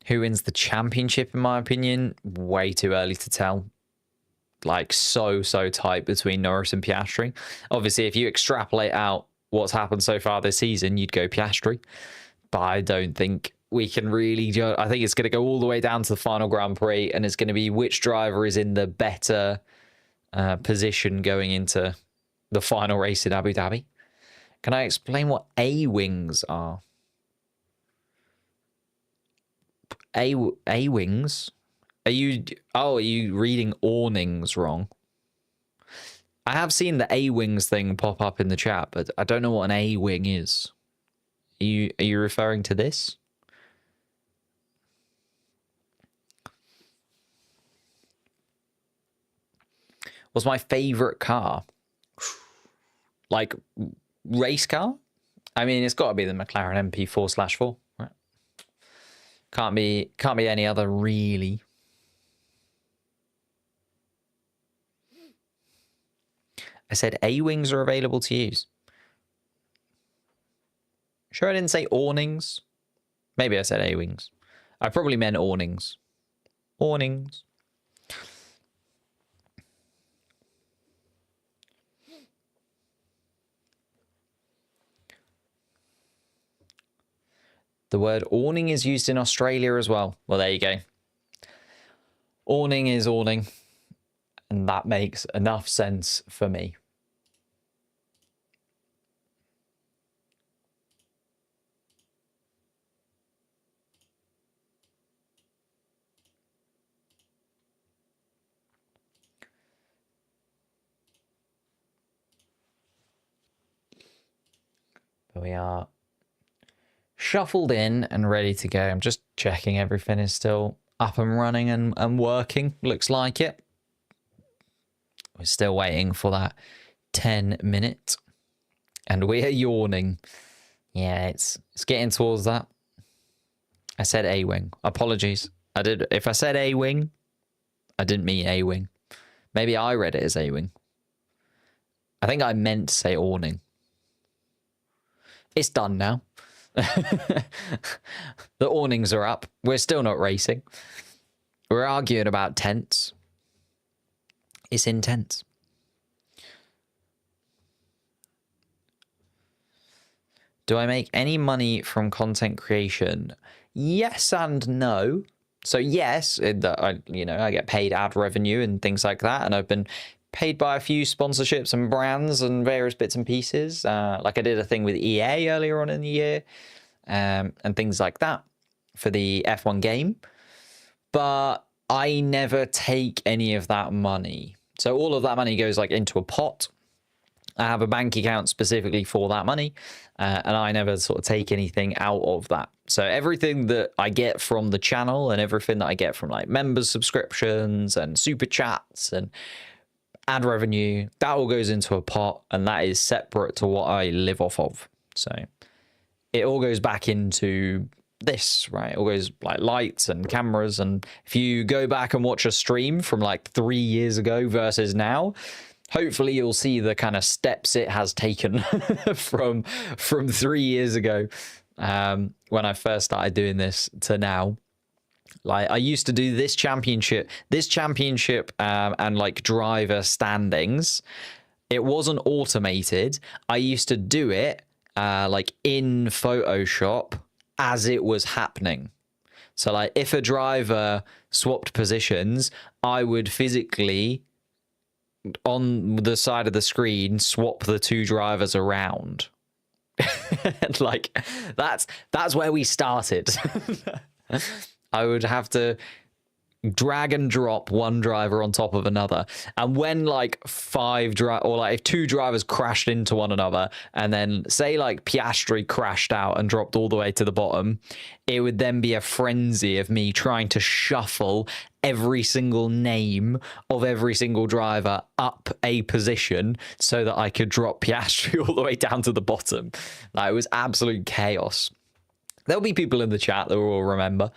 Who wins the championship, in my opinion? Way too early to tell. Like, so tight between Norris and Piastri. Obviously, if you extrapolate out what's happened so far this season, you'd go Piastri. But I don't think we can really judge. I think it's going to go all the way down to the final Grand Prix, and it's going to be which driver is in the better position going into the final race in Abu Dhabi. Can I explain what A-wings are? A-wings? Are you reading awnings wrong? I have seen the A-wings thing pop up in the chat, but I don't know what an A-wing is. Are you referring to this? What's my favorite car? Like race car? I mean, it's got to be the McLaren MP4/4, right? Can't be any other really. I said A-wings are available to use. Sure I didn't say awnings? Maybe I said A-wings. I probably meant awnings. Awnings. The word awning is used in Australia as well. Well, there you go. Awning is awning. And that makes enough sense for me. But we are shuffled in and ready to go. I'm just checking everything is still up and running and working. Looks like it. We're still waiting for that 10 minutes. And we are yawning. Yeah, it's getting towards that. I said A-wing. Apologies. If I said A-wing, I didn't mean A-wing. Maybe I read it as A-wing. I think I meant to say awning. It's done now. The awnings are up. We're still not racing. We're arguing about tents. It's intense. Do I make any money from content creation? Yes and no. So yes, I get paid ad revenue and things like that, and I've been paid by a few sponsorships and brands and various bits and pieces. Like I did a thing with EA earlier on in the year, and things like that for the F1 game. But I never take any of that money. So all of that money goes like into a pot. I have a bank account specifically for that money, and I never sort of take anything out of that. So everything that I get from the channel and everything that I get from like members subscriptions and super chats and ad revenue, that all goes into a pot, and that is separate to what I live off of. So it all goes back into this, right? It all goes like lights and cameras. And if you go back and watch a stream from like 3 years ago versus now, hopefully you'll see the kind of steps it has taken from 3 years ago, when I first started doing this, to now. Like I used to do this championship and like driver standings. It wasn't automated. I used to do it like in Photoshop as it was happening. So like if a driver swapped positions, I would physically on the side of the screen swap the two drivers around. And like that's where we started. I would have to drag and drop one driver on top of another, and when like if two drivers crashed into one another, and then say like Piastri crashed out and dropped all the way to the bottom, it would then be a frenzy of me trying to shuffle every single name of every single driver up a position so that I could drop Piastri all the way down to the bottom. Like, it was absolute chaos. There'll be people in the chat that will remember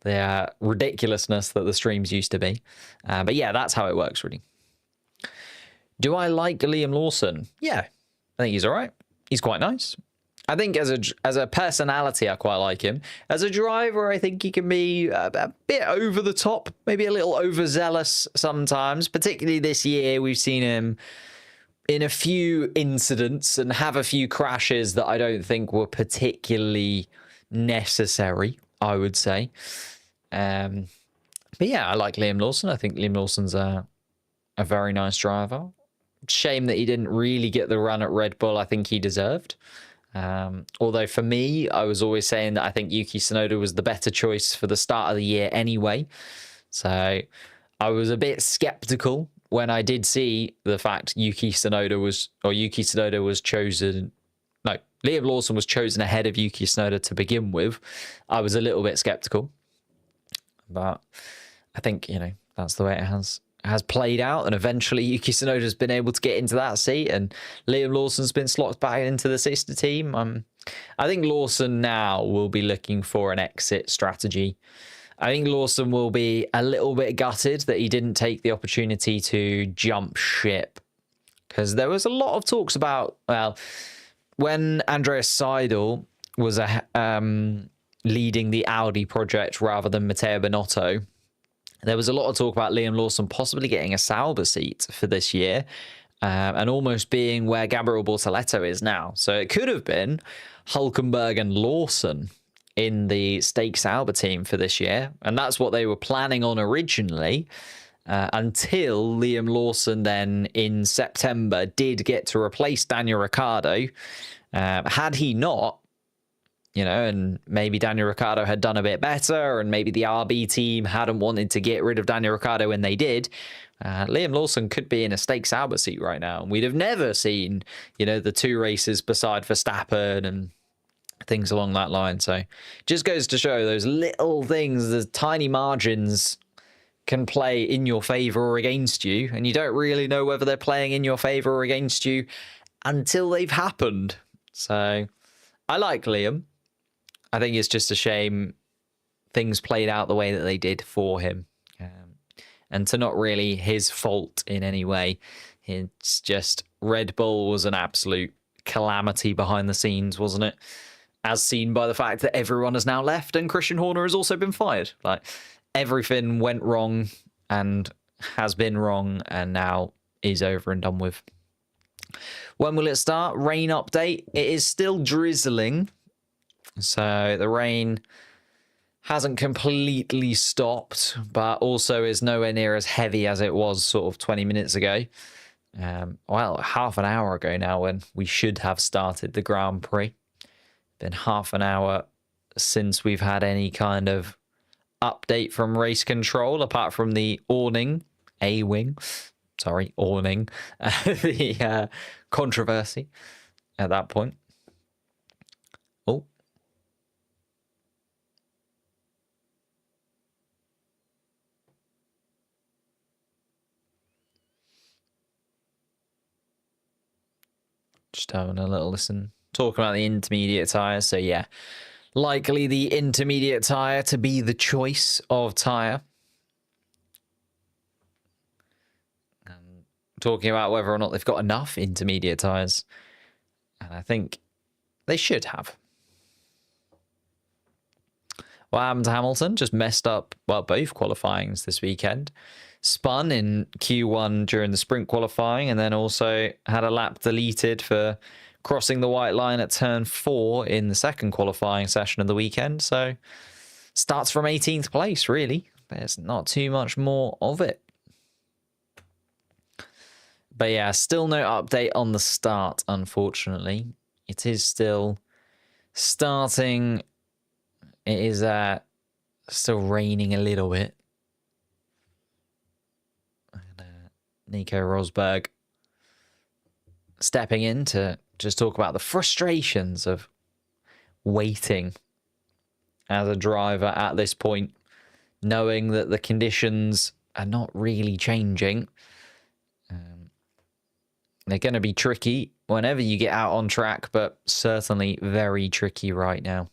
the ridiculousness that the streams used to be. But yeah, that's how it works, really. Do I like Liam Lawson? Yeah, I think he's all right. He's quite nice. I think as a personality, I quite like him. As a driver, I think he can be a bit over the top, maybe a little overzealous sometimes. Particularly this year, we've seen him in a few incidents and have a few crashes that I don't think were particularly necessary, I would say. But yeah, I like Liam Lawson. I think Liam Lawson's a very nice driver. Shame that he didn't really get the run at Red Bull I think he deserved. Although for me, I was always saying that I think Yuki Tsunoda was the better choice for the start of the year anyway. So I was a bit skeptical when I did see the fact Yuki Tsunoda was chosen. No, Liam Lawson was chosen ahead of Yuki Tsunoda to begin with. I was a little bit skeptical, but I think, that's the way it has played out, and eventually Yuki Tsunoda's been able to get into that seat, and Liam Lawson's been slotted back into the sister team. I think Lawson now will be looking for an exit strategy. I think Lawson will be a little bit gutted that he didn't take the opportunity to jump ship, because there was a lot of talks about, well, when Andreas Seidel was leading the Audi project rather than Matteo Binotto, there was a lot of talk about Liam Lawson possibly getting a Sauber seat for this year, and almost being where Gabriel Bortoleto is now. So it could have been Hulkenberg and Lawson in the Stake Sauber team for this year, and that's what they were planning on originally, until Liam Lawson then in September did get to replace Daniel Ricciardo. Had he not, and maybe Daniel Ricciardo had done a bit better, and maybe the RB team hadn't wanted to get rid of Daniel Ricciardo when they did, Liam Lawson could be in a Stake Sauber seat right now. And we'd have never seen, the two races beside Verstappen and things along that line. So just goes to show those little things, the tiny margins can play in your favor or against you, and you don't really know whether they're playing in your favor or against you until they've happened. So I like Liam. I think it's just a shame things played out the way that they did for him, and to not really his fault in any way. It's just Red Bull was an absolute calamity behind the scenes, wasn't it? As seen by the fact that everyone has now left and Christian Horner has also been fired. Like, everything went wrong and has been wrong and now is over and done with. When will it start? Rain update. It is still drizzling. So the rain hasn't completely stopped, but also is nowhere near as heavy as it was sort of 20 minutes ago. Well, half an hour ago now when we should have started the Grand Prix. Been half an hour since we've had any kind of update from race control, apart from the awning, the controversy at that point. Oh. Just having a little listen. Talking about the intermediate tyres. So, yeah, likely the intermediate tyre to be the choice of tyre. Talking about whether or not they've got enough intermediate tyres. And I think they should have. What happened to Hamilton? Just messed up, well, both qualifyings this weekend. Spun in Q1 during the sprint qualifying, and then also had a lap deleted for crossing the white line at turn 4 in the second qualifying session of the weekend. So starts from 18th place, really. There's not too much more of it. But yeah, still no update on the start, unfortunately. It is still starting. It is still raining a little bit. Nico Rosberg stepping in to just talk about the frustrations of waiting as a driver at this point, knowing that the conditions are not really changing. They're going to be tricky whenever you get out on track, but certainly very tricky right now.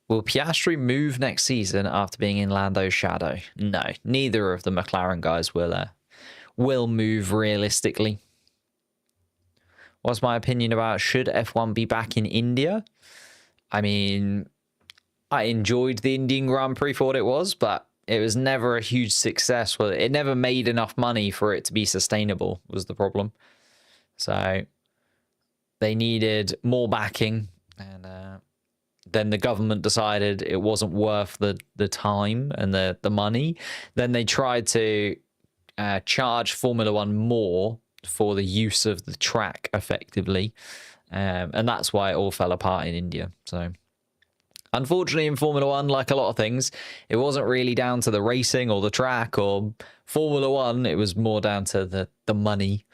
Will Piastri move next season after being in Lando's shadow? No, neither of the McLaren guys will move realistically. What's my opinion about should F1 be back in India? I mean, I enjoyed the Indian Grand Prix for what it was, but it was never a huge success. Well, it never made enough money for it to be sustainable was the problem. So they needed more backing, and then the government decided it wasn't worth the time and the money. Then they tried to charge Formula One more for the use of the track, effectively. And that's why it all fell apart in India. So unfortunately, in Formula One, like a lot of things, it wasn't really down to the racing or the track or Formula One. It was more down to the money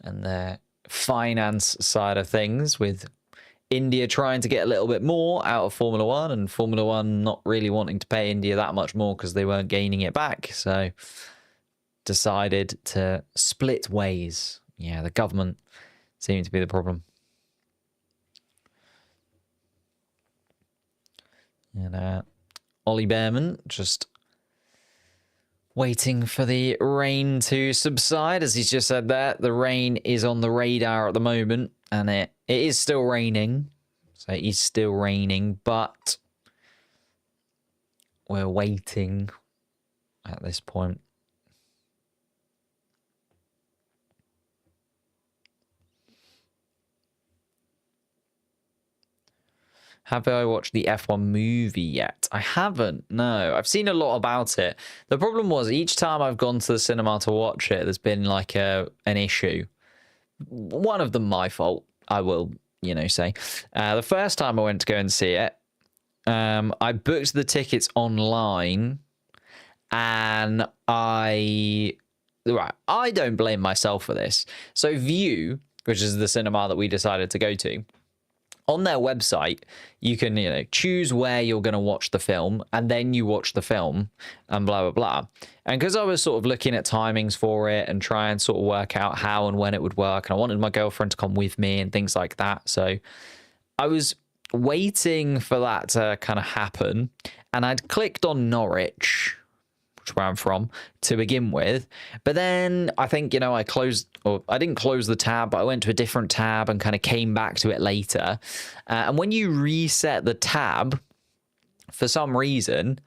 and the finance side of things, with India trying to get a little bit more out of Formula One and Formula One not really wanting to pay India that much more because they weren't gaining it back. So decided to split ways. Yeah, the government seemed to be the problem. And Ollie Behrman just waiting for the rain to subside. As he's just said that, the rain is on the radar at the moment, and it is still raining. So it is still raining, but we're waiting at this point. Have I watched the F1 movie yet? I haven't, no. I've seen a lot about it. The problem was, each time I've gone to the cinema to watch it, there's been like an issue. One of them my fault, I will, say. The first time I went to go and see it, I booked the tickets online, and I don't blame myself for this. So View, which is the cinema that we decided to go to, on their website, you can, choose where you're going to watch the film, and then you watch the film, and blah, blah, blah. And because I was sort of looking at timings for it and try and sort of work out how and when it would work, and I wanted my girlfriend to come with me and things like that. So I was waiting for that to kind of happen, and I'd clicked on Norwich, which is where I'm from, to begin with. But then I think, I didn't close the tab, but I went to a different tab and kind of came back to it later. And when you reset the tab, for some reason,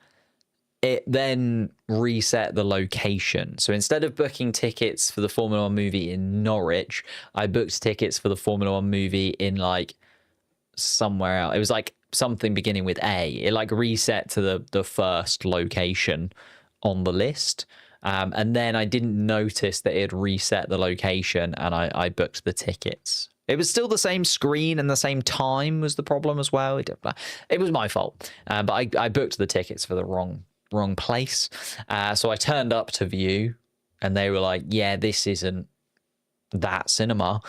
it then reset the location. So instead of booking tickets for the Formula One movie in Norwich, I booked tickets for the Formula One movie in like somewhere else. It was like something beginning with A. It like reset to the first location on the list. And then I didn't notice that it had reset the location, and I booked the tickets. It was still the same screen and the same time was the problem as well. It was my fault. But I booked the tickets for the wrong place. So I turned up to view, and they were like, yeah, this isn't that cinema.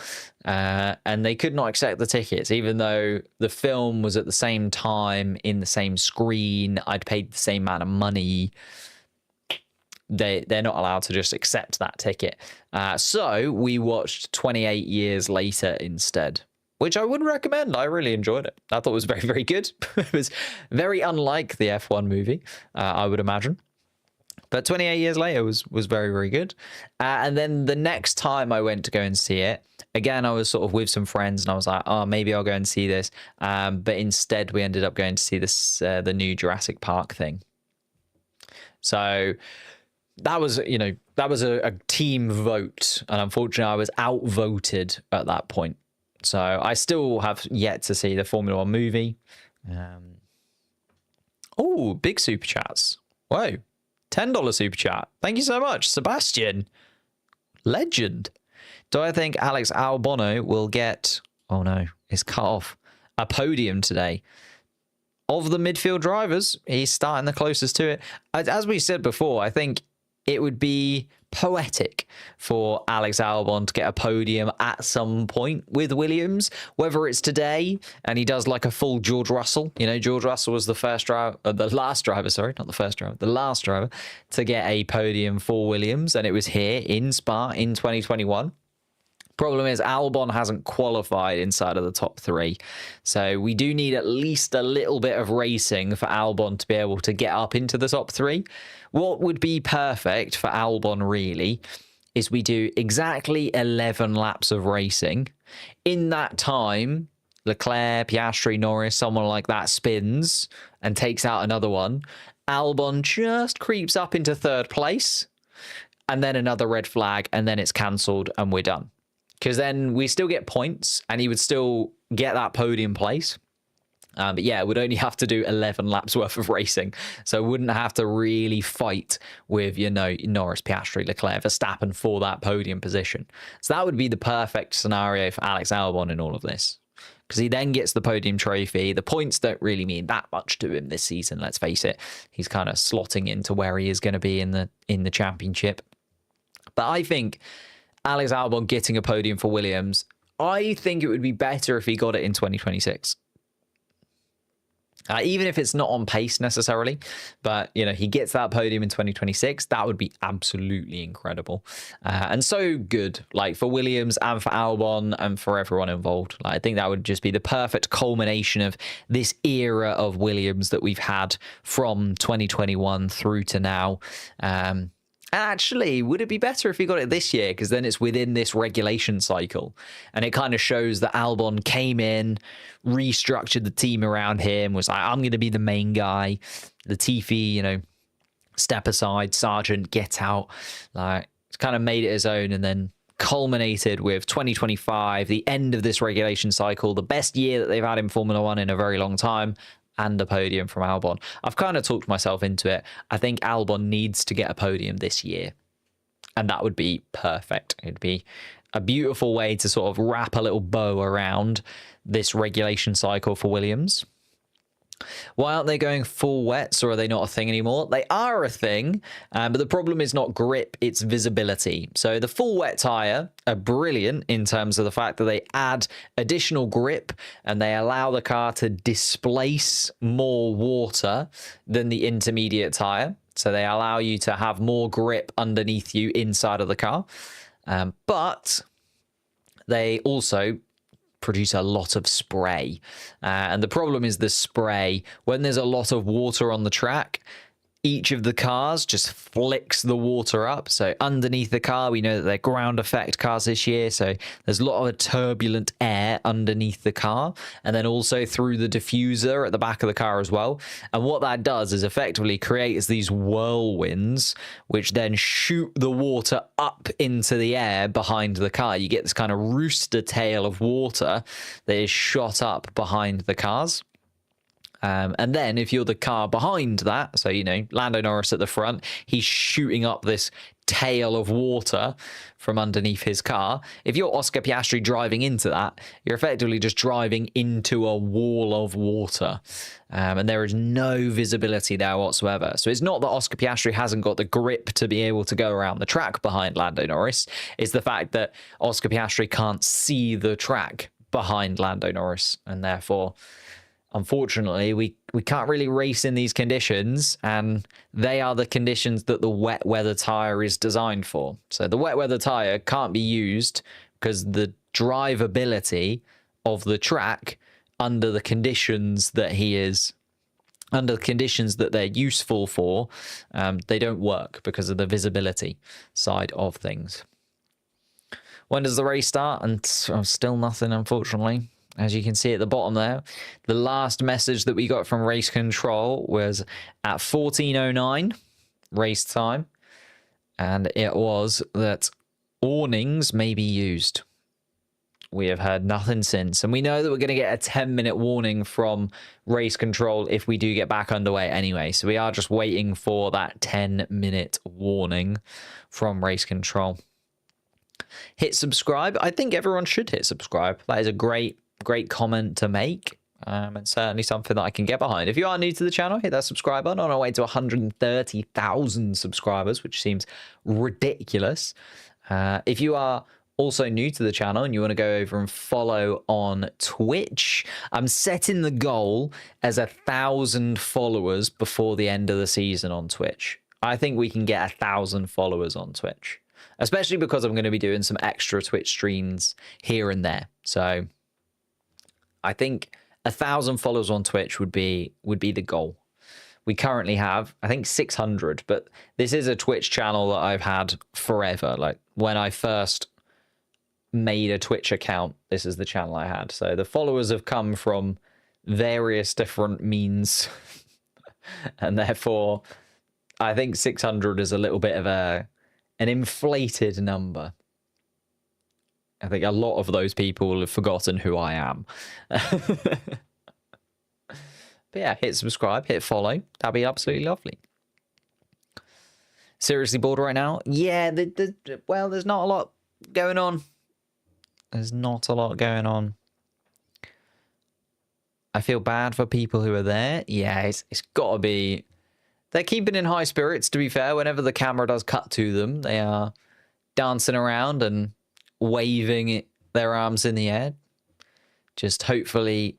And they could not accept the tickets, even though the film was at the same time in the same screen. I'd paid the same amount of money. They're not allowed to just accept that ticket. So we watched 28 Years Later instead, which I would recommend. I really enjoyed it. I thought it was very, very good. It was very unlike the F1 movie, I would imagine. But 28 Years Later was very, very good. And then the next time I went to go and see it, again, I was sort of with some friends, and I was like, oh, maybe I'll go and see this. But instead, we ended up going to see this the new Jurassic Park thing. So that was, a team vote, and unfortunately I was outvoted at that point. So I still have yet to see the Formula One movie. Oh, big super chats. Whoa, $10 super chat. Thank you so much, Sebastian. Legend. Do I think Alex Albon will get, oh no, it's cut off, a podium today? Of the midfield drivers, he's starting the closest to it. As we said before, I think it would be poetic for Alex Albon to get a podium at some point with Williams, whether it's today and he does like a full George Russell. George Russell was the last driver to get a podium for Williams, and it was here in Spa in 2021. Problem is, Albon hasn't qualified inside of the top three. So we do need at least a little bit of racing for Albon to be able to get up into the top three. What would be perfect for Albon, really, is we do exactly 11 laps of racing. In that time, Leclerc, Piastri, Norris, someone like that spins and takes out another one. Albon just creeps up into third place, and then another red flag, and then it's cancelled and we're done. Because then we still get points, and he would still get that podium place. But yeah, it would only have to do 11 laps worth of racing. So wouldn't have to really fight with, Norris, Piastri, Leclerc, Verstappen for that podium position. So that would be the perfect scenario for Alex Albon in all of this. Because he then gets the podium trophy. The points don't really mean that much to him this season, let's face it. He's kind of slotting into where he is going to be in the championship. But I think Alex Albon getting a podium for Williams, I think it would be better if he got it in 2026. Even if it's not on pace necessarily, but, he gets that podium in 2026, that would be absolutely incredible. And so good, like, for Williams and for Albon and for everyone involved. I think that would just be the perfect culmination of this era of Williams that we've had from 2021 through to now. Actually, would it be better if he got it this year? Because then it's within this regulation cycle. And it kind of shows that Albon came in, restructured the team around him, was like, I'm going to be the main guy. Latifi, step aside, Sargent, get out. Like, it's kind of made it his own, and then culminated with 2025, the end of this regulation cycle, the best year that they've had in Formula One in a very long time, and a podium from Albon. I've kind of talked myself into it. I think Albon needs to get a podium this year, and that would be perfect. It'd be a beautiful way to sort of wrap a little bow around this regulation cycle for Williams. Why aren't they going full wets, or are they not a thing anymore? They are a thing, but the problem is not grip, it's visibility. So the full wet tyre are brilliant in terms of the fact that they add additional grip and they allow the car to displace more water than the intermediate tyre. So they allow you to have more grip underneath you inside of the car. But they also produce a lot of spray. And the problem is the spray, when there's a lot of water on the track, each of the cars just flicks the water up. So underneath the car, we know that they're ground effect cars this year. So there's a lot of turbulent air underneath the car, and then also through the diffuser at the back of the car as well. And what that does is effectively creates these whirlwinds, which then shoot the water up into the air behind the car. You get this kind of rooster tail of water that is shot up behind the cars. And then if you're the car behind that, so, you know, Lando Norris at the front, he's shooting up this tail of water from underneath his car. If you're Oscar Piastri driving into that, you're effectively just driving into a wall of water. And there is no visibility there whatsoever. So it's not that Oscar Piastri hasn't got the grip to be able to go around the track behind Lando Norris. It's the fact that Oscar Piastri can't see the track behind Lando Norris, and therefore, unfortunately, we can't really race in these conditions, and they are the conditions that the wet weather tyre is designed for. So the wet weather tyre can't be used because the drivability of the track under the conditions that they're useful for, they don't work because of the visibility side of things. When does the race start? And still nothing, unfortunately. As you can see at the bottom there, the last message that we got from race control was at 14:09 race time, and it was that awnings may be used. We have heard nothing since, and we know that we're going to get a 10-minute warning from race control if we do get back underway anyway. So we are just waiting for that 10-minute warning from race control. Hit subscribe. I think everyone should hit subscribe. That is a great comment to make, and certainly something that I can get behind. If you are new to the channel, hit that subscribe button. On our way to 130,000 subscribers, which seems ridiculous. If you are also new to the channel and you want to go over and follow on Twitch, I'm setting the goal as 1,000 followers before the end of the season on Twitch. I think we can get 1,000 followers on Twitch, especially because I'm going to be doing some extra Twitch streams here and there. So I think 1,000 followers on Twitch would be the goal. We currently have, I think, 600, but this is a Twitch channel that I've had forever. Like when I first made a Twitch account, this is the channel I had. So the followers have come from various different means, and therefore I think 600 is a little bit of an inflated number. I think a lot of those people have forgotten who I am. But yeah, hit subscribe, hit follow. That'd be absolutely lovely. Seriously bored right now? Yeah, well, there's not a lot going on. There's not a lot going on. I feel bad for people who are there. Yeah, it's got to be... They're keeping in high spirits, to be fair. Whenever the camera does cut to them, they are dancing around and waving their arms in the air. Just hopefully,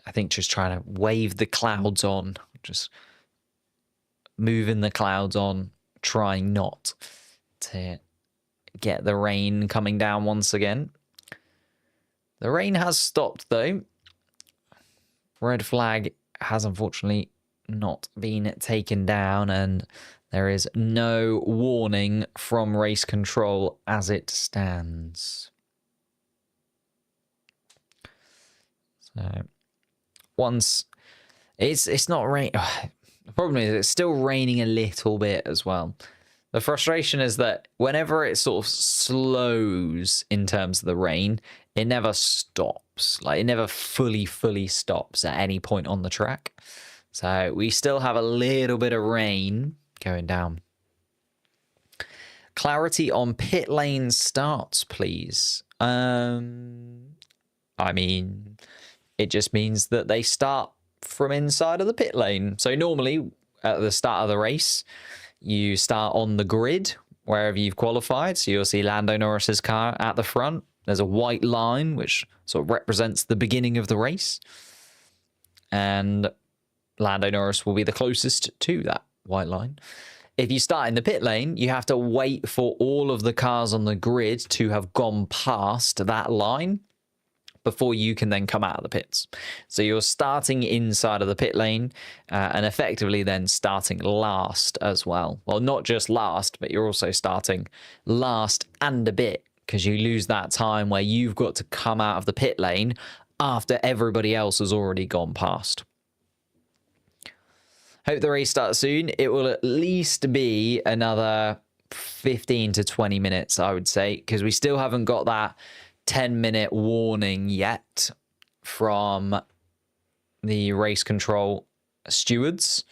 I think just trying to wave the clouds on. Just moving the clouds on, trying not to get the rain coming down once again. The rain has stopped, though. Red flag has unfortunately not been taken down, and there is no warning from race control as it stands. So once it's not rain, the problem is it's still raining a little bit as well. The frustration is that whenever it sort of slows in terms of the rain, it never stops. Like, it never fully stops at any point on the track. So we still have a little bit of rain going down. Clarity on pit lane starts, please. I mean, it just means that they start from inside of the pit lane. So normally at the start of the race, you start on the grid wherever you've qualified. So you'll see Lando Norris's car at the front. There's a white line which sort of represents the beginning of the race. And Lando Norris will be the closest to that white line. If you start in the pit lane, you have to wait for all of the cars on the grid to have gone past that line before you can then come out of the pits. So you're starting inside of the pit lane and effectively then starting last as well. Well, not just last, but you're also starting last and a bit, because you lose that time where you've got to come out of the pit lane after everybody else has already gone past. Hope the race starts soon. It will at least be another 15 to 20 minutes, I would say, because we still haven't got that 10-minute warning yet from the race control stewards.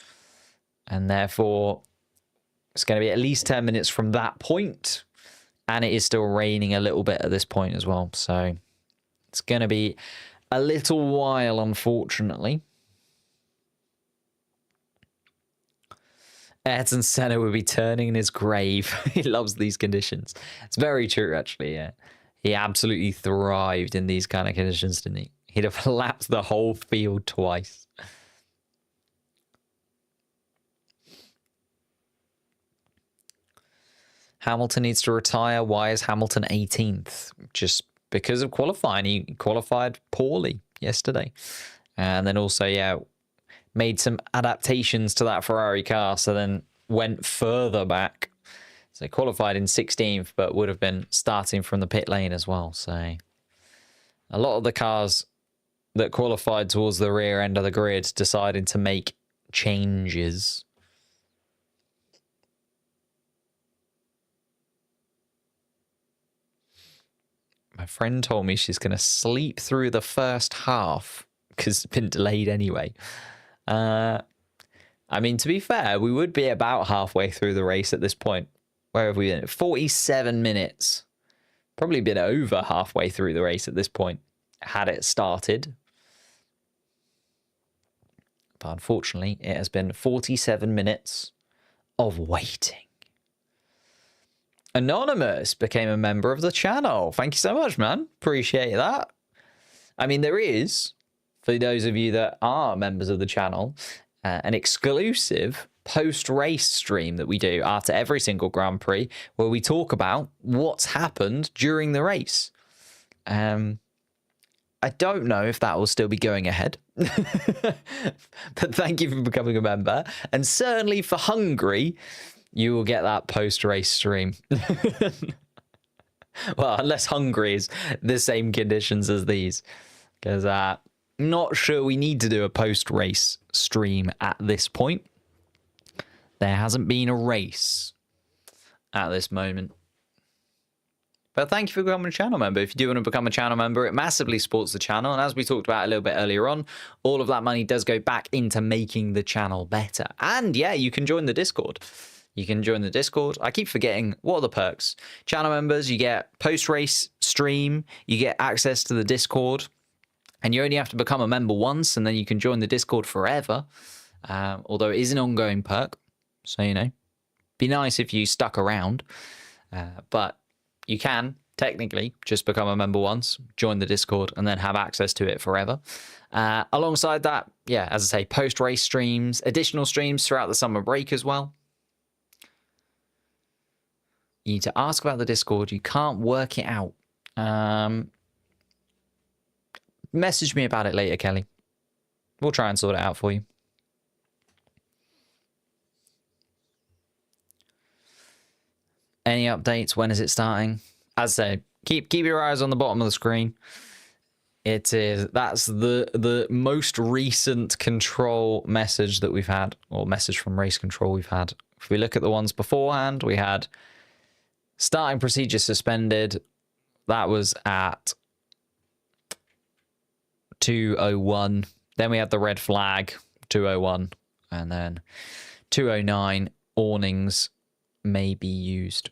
And therefore, it's going to be at least 10 minutes from that point. And it is still raining a little bit at this point as well. So it's going to be a little while, unfortunately. Ayrton Senna would be turning in his grave. He loves these conditions. It's very true, actually, yeah. He absolutely thrived in these kind of conditions, didn't he? He'd have lapped the whole field twice. Hamilton needs to retire. Why is Hamilton 18th? Just because of qualifying. He qualified poorly yesterday. And then also, yeah, made some adaptations to that Ferrari car, so then went further back. So qualified in 16th, but would have been starting from the pit lane as well. So a lot of the cars that qualified towards the rear end of the grid decided to make changes. My friend told me she's going to sleep through the first half because it's been delayed anyway. I mean, to be fair, we would be about halfway through the race at this point. Where have we been? 47 minutes. Probably been over halfway through the race at this point, had it started. But unfortunately, it has been 47 minutes of waiting. Anonymous became a member of the channel. Thank you so much, man. Appreciate that. I mean, there is, for those of you that are members of the channel, an exclusive post-race stream that we do after every single Grand Prix, where we talk about what's happened during the race. I don't know if that will still be going ahead, but thank you for becoming a member. And certainly for Hungary, you will get that post-race stream. Well, unless Hungary is the same conditions as these, because not sure we need to do a post-race stream at this point. There hasn't been a race at this moment. But thank you for becoming a channel member. If you do want to become a channel member, it massively supports the channel. And as we talked about a little bit earlier on, all of that money does go back into making the channel better. And yeah, you can join the Discord. You can join the Discord. I keep forgetting, what are the perks? Channel members, you get post-race stream, you get access to the Discord, and you only have to become a member once, and then you can join the Discord forever. Although it is an ongoing perk. So, you know, be nice if you stuck around. But you can, technically, just become a member once, join the Discord, and then have access to it forever. Alongside that, yeah, as I say, post-race streams, additional streams throughout the summer break as well. You need to ask about the Discord. You can't work it out. Message me about it later, Kelly. We'll try and sort it out for you. Any updates? When is it starting? As I say, keep your eyes on the bottom of the screen. That's the most recent control message that we've had, or message from race control we've had. If we look at the ones beforehand, we had starting procedure suspended. That was at 2:01. Then we had the red flag, 2:01, and then 2:09. Awnings may be used.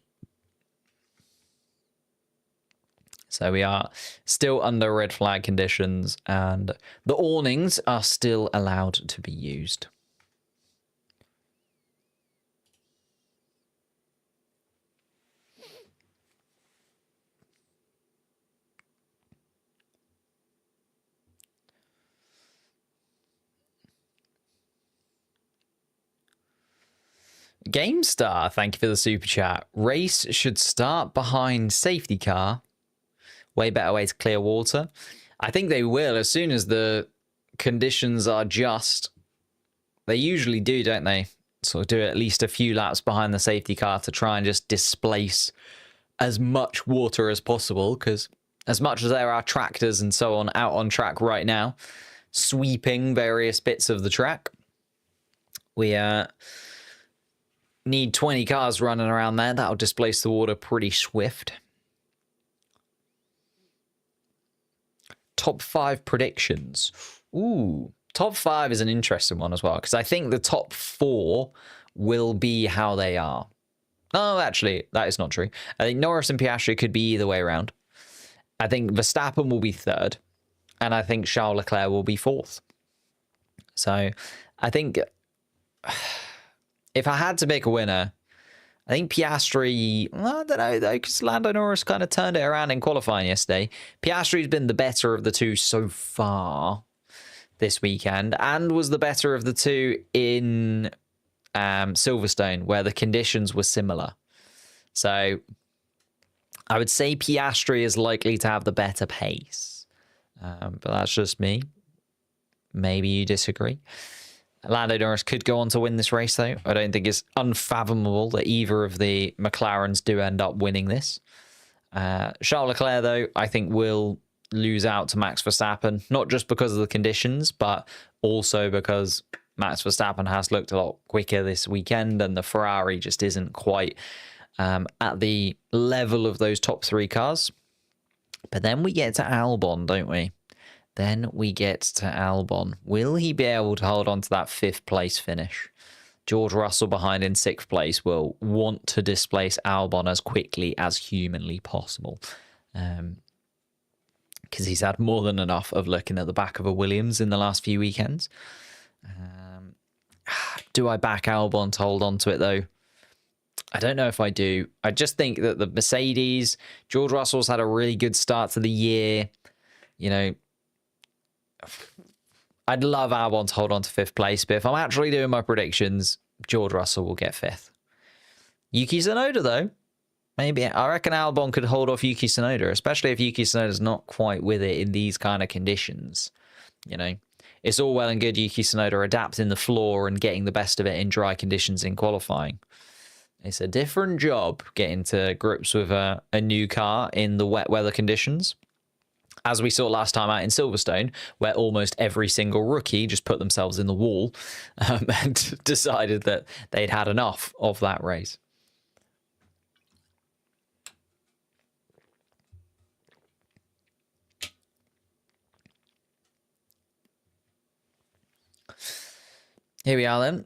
So we are still under red flag conditions, and the awnings are still allowed to be used. GameStar, thank you for the super chat. Race should start behind safety car. Way better way to clear water. I think they will as soon as the conditions are just. They usually do, don't they? Sort of do at least a few laps behind the safety car to try and just displace as much water as possible, because as much as there are tractors and so on out on track right now, sweeping various bits of the track, we need 20 cars running around there. That'll displace the water pretty swift. Top 5 predictions. Ooh, top 5 is an interesting one as well, because I think the top 4 will be how they are. Oh, actually, that is not true. I think Norris and Piastri could be either way around. I think Verstappen will be 3rd, and I think Charles Leclerc will be 4th. So I think if I had to pick a winner, I think Piastri, well, I don't know though, because Lando Norris kind of turned it around in qualifying yesterday. Piastri's been the better of the two so far this weekend, and was the better of the two in Silverstone, where the conditions were similar. So I would say Piastri is likely to have the better pace. But that's just me. Maybe you disagree. Lando Norris could go on to win this race, though. I don't think it's unfathomable that either of the McLarens do end up winning this. Charles Leclerc, though, I think will lose out to Max Verstappen, not just because of the conditions, but also because Max Verstappen has looked a lot quicker this weekend, and the Ferrari just isn't quite at the level of those top 3 cars. But then we get to Albon, don't we? Then we get to Albon. Will he be able to hold on to that 5th place finish? George Russell behind in 6th place will want to displace Albon as quickly as humanly possible. Because he's had more than enough of looking at the back of a Williams in the last few weekends. Do I back Albon to hold on to it, though? I don't know if I do. I just think that the Mercedes, George Russell's had a really good start to the year. You know, I'd love Albon to hold on to 5th place, but if I'm actually doing my predictions, George Russell will get 5th. Yuki Tsunoda, though, maybe. I reckon Albon could hold off Yuki Tsunoda, especially if Yuki Tsunoda's not quite with it in these kind of conditions. You know, it's all well and good Yuki Tsunoda adapting the floor and getting the best of it in dry conditions in qualifying. It's a different job getting to grips with a new car in the wet weather conditions. As we saw last time out in Silverstone, where almost every single rookie just put themselves in the wall and decided that they'd had enough of that race. Here we are then.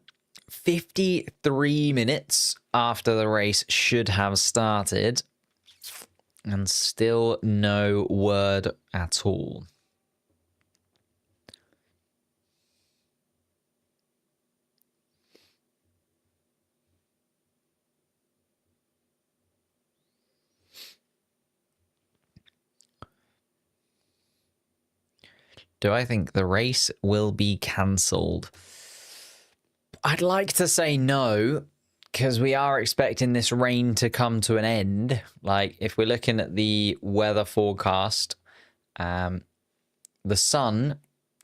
53 minutes after the race should have started, and still no word at all. Do I think the race will be cancelled? I'd like to say no, because we are expecting this rain to come to an end. Like, if we're looking at the weather forecast, the sun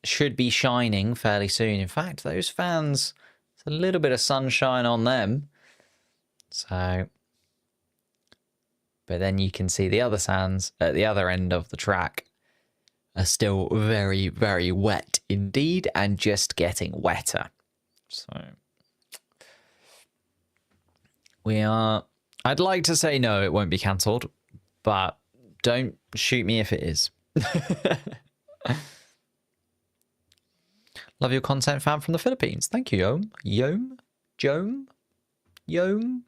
should be shining fairly soon. In fact, those fans, it's a little bit of sunshine on them. So, but then you can see the other sands at the other end of the track are still very, very wet indeed, and just getting wetter. So we are, I'd like to say no, it won't be cancelled, but don't shoot me if it is. Love your content, fan from the Philippines. Thank you, Yom. Yom? Jom? Yom?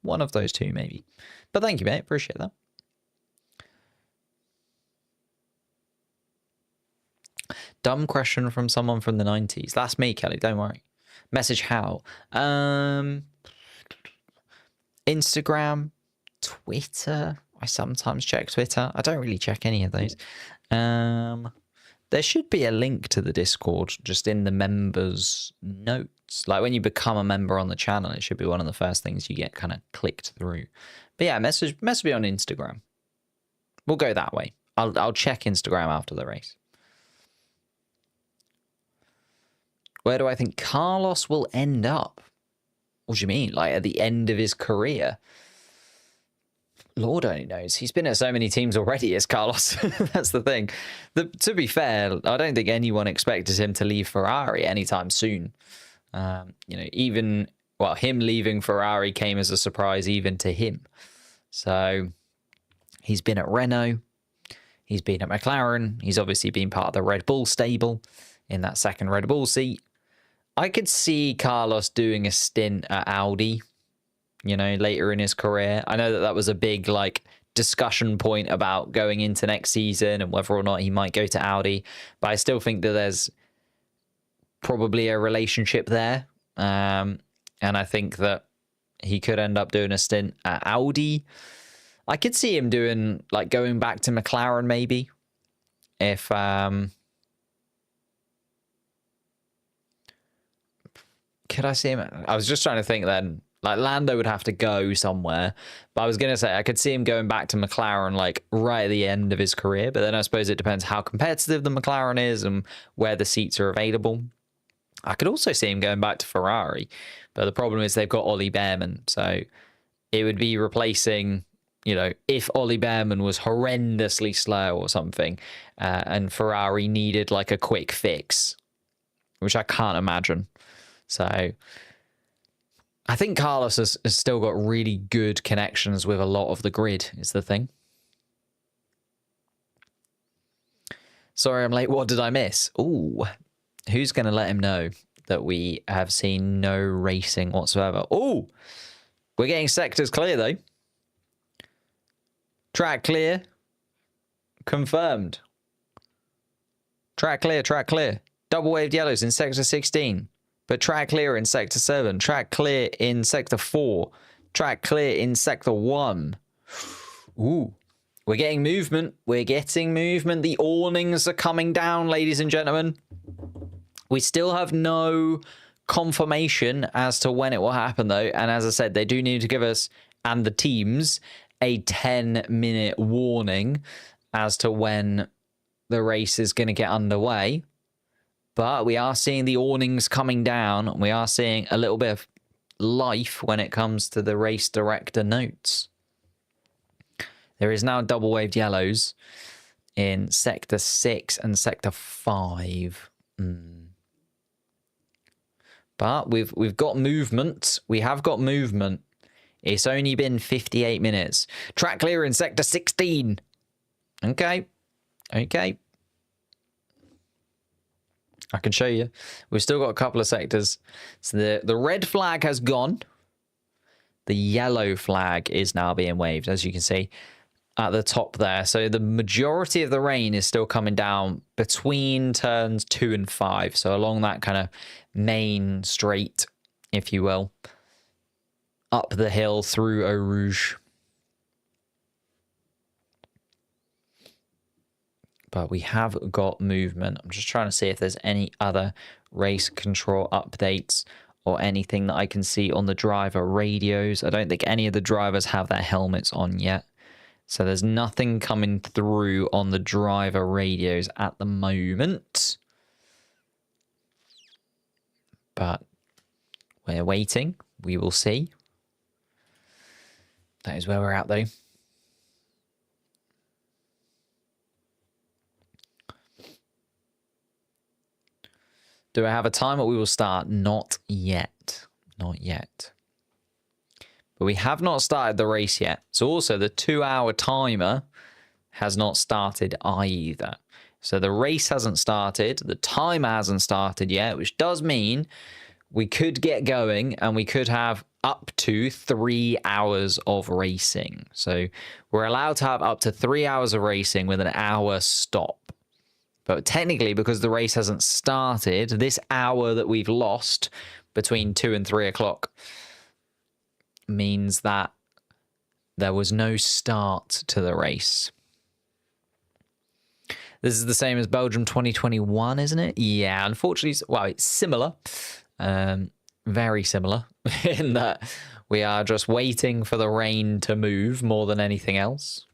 One of those two, maybe. But thank you, mate. Appreciate that. Dumb question from someone from the 90s. That's me, Kelly. Don't worry. Message how? Instagram, Twitter. I sometimes check Twitter. I don't really check any of those. There should be a link to the Discord just in the members' notes. Like when you become a member on the channel, it should be one of the first things you get kind of clicked through. But yeah, message me on Instagram. We'll go that way. I'll check Instagram after the race. Where do I think Carlos will end up? What do you mean? Like at the end of his career? Lord only knows. He's been at so many teams already as Carlos. That's the thing. To be fair, I don't think anyone expected him to leave Ferrari anytime soon. Even him leaving Ferrari came as a surprise even to him. So he's been at Renault. He's been at McLaren. He's obviously been part of the Red Bull stable in that second Red Bull seat. I could see Carlos doing a stint at Audi, later in his career. I know that was a big, discussion point about going into next season and whether or not he might go to Audi. But I still think that there's probably a relationship there. And I think that he could end up doing a stint at Audi. I could see him doing, going back to McLaren maybe. If, could I see him? I was just trying to think then. Lando would have to go somewhere. But I was going to say, I could see him going back to McLaren, right at the end of his career. But then I suppose it depends how competitive the McLaren is and where the seats are available. I could also see him going back to Ferrari. But the problem is they've got Ollie Behrman. So it would be replacing, if Ollie Behrman was horrendously slow or something, and Ferrari needed a quick fix, which I can't imagine. So I think Carlos has still got really good connections with a lot of the grid, is the thing. Sorry, I'm late. What did I miss? Ooh, who's going to let him know that we have seen no racing whatsoever? Ooh, we're getting sectors clear, though. Track clear. Confirmed. Track clear, track clear. Double waved yellows in sector 16. But track clear in sector 7. Track clear in sector 4. Track clear in sector 1. Ooh. We're getting movement. We're getting movement. The awnings are coming down, ladies and gentlemen. We still have no confirmation as to when it will happen, though. And as I said, they do need to give us, and the teams, a 10-minute warning as to when the race is going to get underway. But we are seeing the awnings coming down. We are seeing a little bit of life when it comes to the race director notes. There is now double waved yellows in sector 6 and sector 5. But we've got movement. We have got movement. It's only been 58 minutes. Track clear in sector 16. Okay. I can show you. We've still got a couple of sectors. So the red flag has gone. The yellow flag is now being waved, as you can see at the top there. So the majority of the rain is still coming down between turns 2 and 5. So along that kind of main straight, if you will, up the hill through Eau Rouge. But we have got movement. I'm just trying to see if there's any other race control updates or anything that I can see on the driver radios. I don't think any of the drivers have their helmets on yet. So there's nothing coming through on the driver radios at the moment. But we're waiting. We will see. That is where we're at, though. Do I have a time that we will start? Not yet. Not yet. But we have not started the race yet. So also the 2-hour timer has not started either. So the race hasn't started. The timer hasn't started yet, which does mean we could get going and we could have up to 3 hours of racing. So we're allowed to have up to 3 hours of racing with an hour stop. But technically, because the race hasn't started, this hour that we've lost between 2 and 3 o'clock means that there was no start to the race. This is the same as Belgium 2021, isn't it? Yeah, unfortunately, well, it's similar. Very similar in that we are just waiting for the rain to move more than anything else.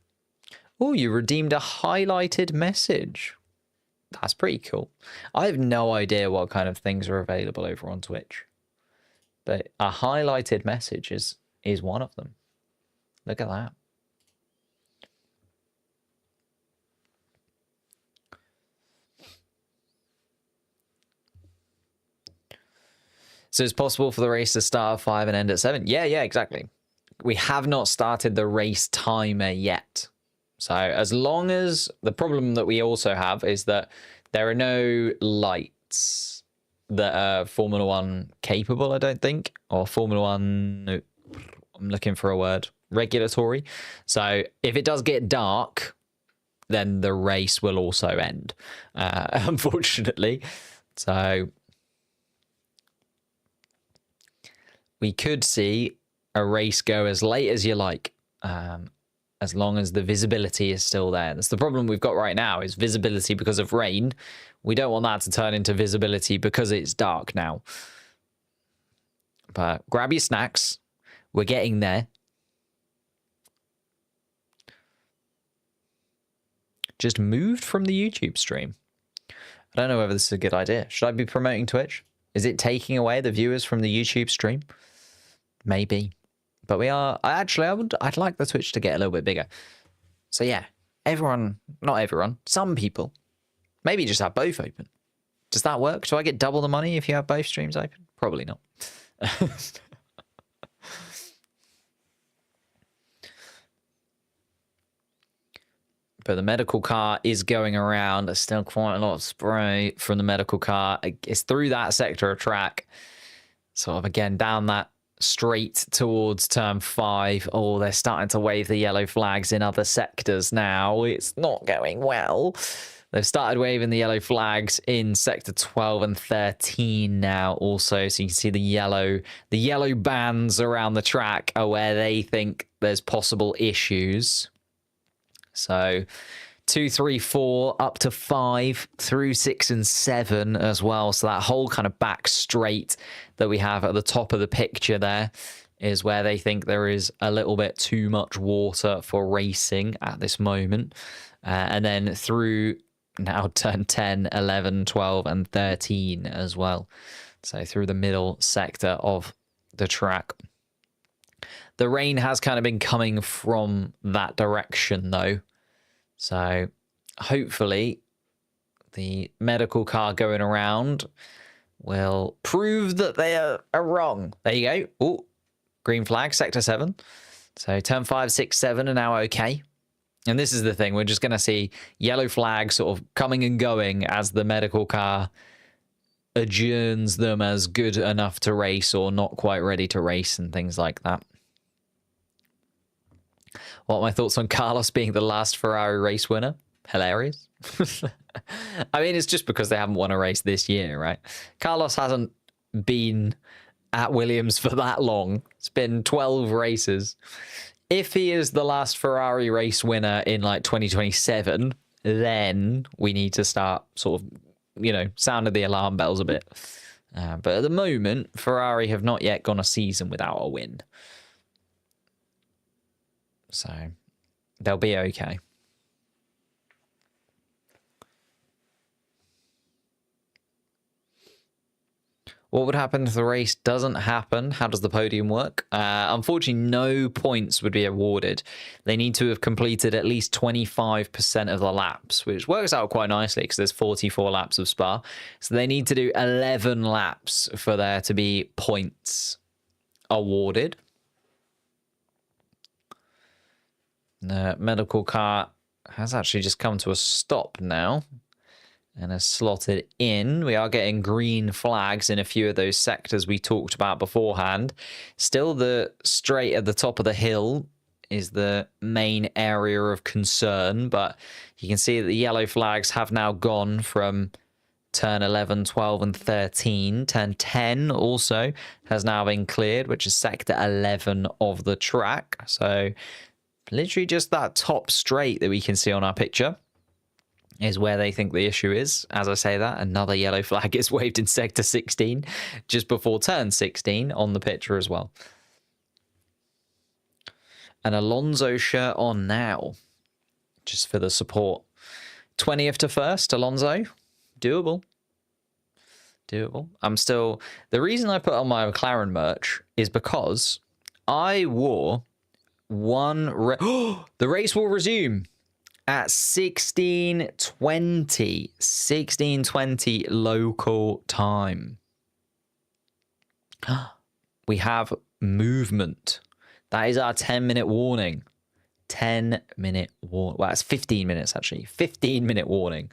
Oh, you redeemed a highlighted message. That's pretty cool. I have no idea what kind of things are available over on Twitch, but a highlighted message is one of them. Look at that. So it's possible for the race to start at 5 and end at 7? Yeah, exactly. We have not started the race timer yet. So as long as the problem that we also have is that there are no lights that are Formula One capable, I don't think, or Formula One, no, I'm looking for a word, regulatory. So if it does get dark, then the race will also end, unfortunately. So we could see a race go as late as you like, as long as the visibility is still there. That's the problem we've got right now, is visibility because of rain. We don't want that to turn into visibility because it's dark now. But grab your snacks. We're getting there. Just moved from the YouTube stream. I don't know whether this is a good idea. Should I be promoting Twitch? Is it taking away the viewers from the YouTube stream? Maybe. But we are... I'd like the Twitch to get a little bit bigger. So yeah, everyone... Not everyone. Some people. Maybe just have both open. Does that work? Do I get double the money if you have both streams open? Probably not. But the medical car is going around. There's still quite a lot of spray from the medical car. It's through that sector of track. Sort of, again, down that straight towards turn 5. Oh, they're starting to wave the yellow flags in other sectors now. It's not going well. They've started waving the yellow flags in sector 12 and 13 now also. So you can see the yellow bands around the track are where they think there's possible issues. So 2, 3, 4 up to 5 through 6 and 7 as well. So that whole kind of back straight that we have at the top of the picture there is where they think there is a little bit too much water for racing at this moment. And then through now turn 10, 11, 12 and 13 as well. So through the middle sector of the track. The rain has kind of been coming from that direction, though. So hopefully the medical car going around will prove that they are wrong. There you go. Oh, green flag, sector 7. So turn 5, 6, 7 are now okay. And this is the thing. We're just going to see yellow flags sort of coming and going as the medical car adjourns them as good enough to race or not quite ready to race and things like that. What are my thoughts on Carlos being the last Ferrari race winner? Hilarious. I mean, it's just because they haven't won a race this year, right? Carlos hasn't been at Williams for that long. It's been 12 races. If he is the last Ferrari race winner in like 2027, then we need to start sort of, you know, sounding the alarm bells a bit. But at the moment, Ferrari have not yet gone a season without a win. So they'll be okay. What would happen if the race doesn't happen? How does the podium work? Unfortunately, no points would be awarded. They need to have completed at least 25% of the laps, which works out quite nicely because there's 44 laps of Spa. So they need to do 11 laps for there to be points awarded. The medical car has actually just come to a stop now and has slotted in. We are getting green flags in a few of those sectors we talked about beforehand. Still, the straight at the top of the hill is the main area of concern, but you can see that the yellow flags have now gone from turn 11, 12 and 13. Turn 10 also has now been cleared, which is sector 11 of the track. So literally just that top straight that we can see on our picture is where they think the issue is. As I say that, another yellow flag is waved in sector 16 just before turn 16 on the picture as well. An Alonso shirt on now. just for the support. 20th to 1st, Alonso. Doable. I'm still... The reason I put on my McLaren merch is because I wore one... The race will resume at 16:20 local time. We have movement. That is our 10-minute warning. 10-minute warning. Well, it's 15 minutes, actually. 15-minute warning.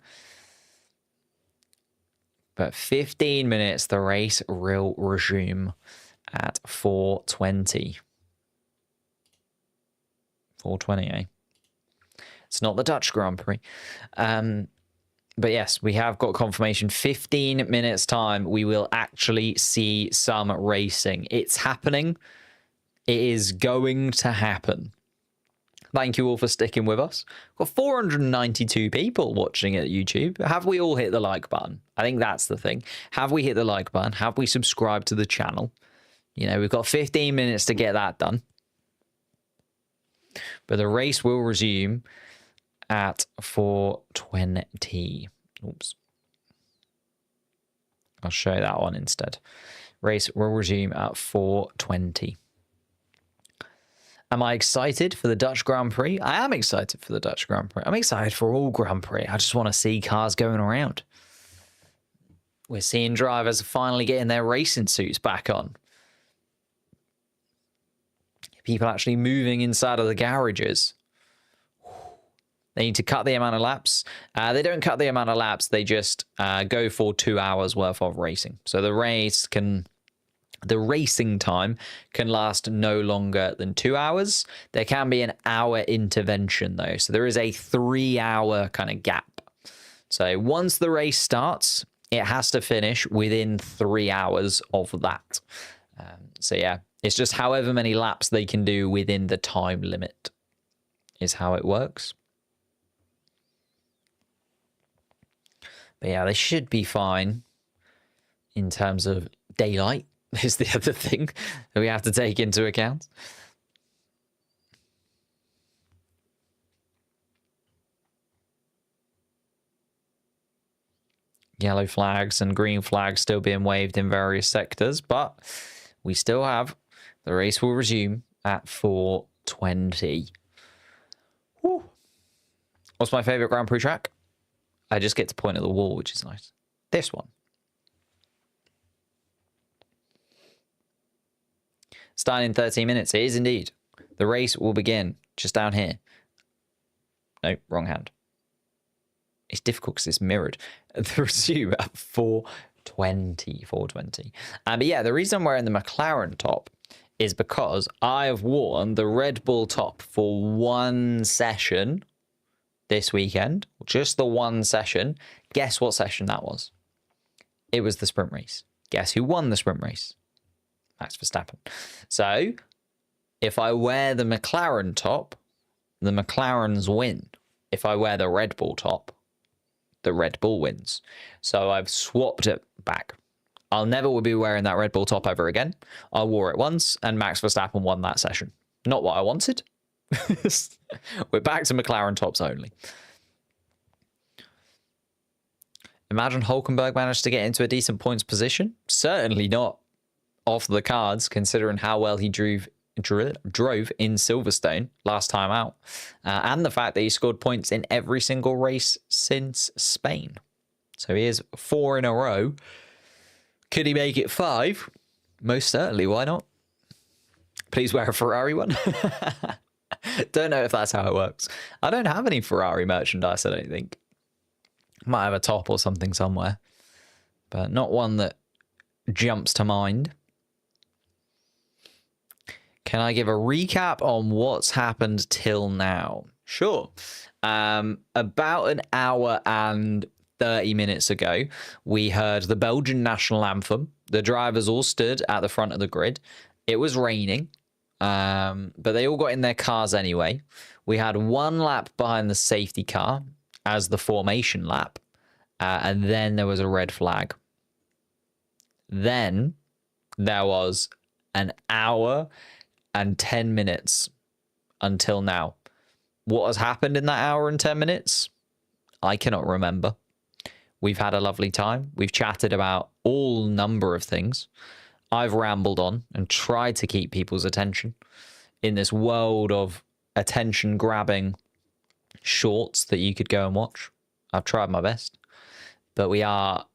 But 15 minutes, the race will resume at 4:20. 4:20, eh? It's not the Dutch Grand Prix. But yes, we have got confirmation. 15 minutes time, we will actually see some racing. It's happening. It is going to happen. Thank you all for sticking with us. We've got 492 people watching at YouTube. Have we all hit the like button? I think that's the thing. Have we hit the like button? Have we subscribed to the channel? You know, we've got 15 minutes to get that done. But the race will resume at 4:20. Oops. I'll show you that one instead. Race will resume at 4:20. Am I excited for the Dutch Grand Prix? I am excited for the Dutch Grand Prix. I'm excited for all Grand Prix. I just want to see cars going around. We're seeing drivers finally getting their racing suits back on. People actually moving inside of the garages. They need to cut the amount of laps. They don't cut the amount of laps. They just go for 2 hours worth of racing. So the racing time can last no longer than 2 hours. There can be an hour intervention though. So there is a 3-hour kind of gap. So once the race starts, it has to finish within 3 hours of that. So yeah, it's just however many laps they can do within the time limit is how it works. But yeah, they should be fine in terms of daylight. Is the other thing that we have to take into account. Yellow flags and green flags still being waved in various sectors, but we still have the race will resume at 4:20. Woo. What's my favorite Grand Prix track? I just get to point at the wall, which is nice. This one. Starting in 13 minutes. It is indeed. The race will begin just down here. No, wrong hand. It's difficult because it's mirrored. The resume at 4:20. 4:20. But yeah, the reason I'm wearing the McLaren top is because I have worn the Red Bull top for one session this weekend. Just the one session. Guess what session that was? It was the sprint race. Guess who won the sprint race? Max Verstappen. So, if I wear the McLaren top, the McLarens win. If I wear the Red Bull top, the Red Bull wins. So I've swapped it back. I'll never be wearing that Red Bull top ever again. I wore it once, and Max Verstappen won that session. Not what I wanted. We're back to McLaren tops only. Imagine Hulkenberg managed to get into a decent points position. Certainly not off the cards, considering how well he drove in Silverstone last time out, and the fact that he scored points in every single race since Spain. So he is 4 in a row. Could he make it 5? Most certainly. Why not? Please wear a Ferrari one. Don't know if that's how it works. I don't have any Ferrari merchandise, I don't think. Might have a top or something somewhere, but not one that jumps to mind. Can I give a recap on what's happened till now? Sure. About an hour and 30 minutes ago, we heard the Belgian national anthem. The drivers all stood at the front of the grid. It was raining, but they all got in their cars anyway. We had one lap behind the safety car as the formation lap, and then there was a red flag. Then there was an hour and 10 minutes until now. What has happened in that hour and 10 minutes? I cannot remember. We've had a lovely time. We've chatted about all number of things. I've rambled on and tried to keep people's attention in this world of attention-grabbing shorts that you could go and watch. I've tried my best. But we are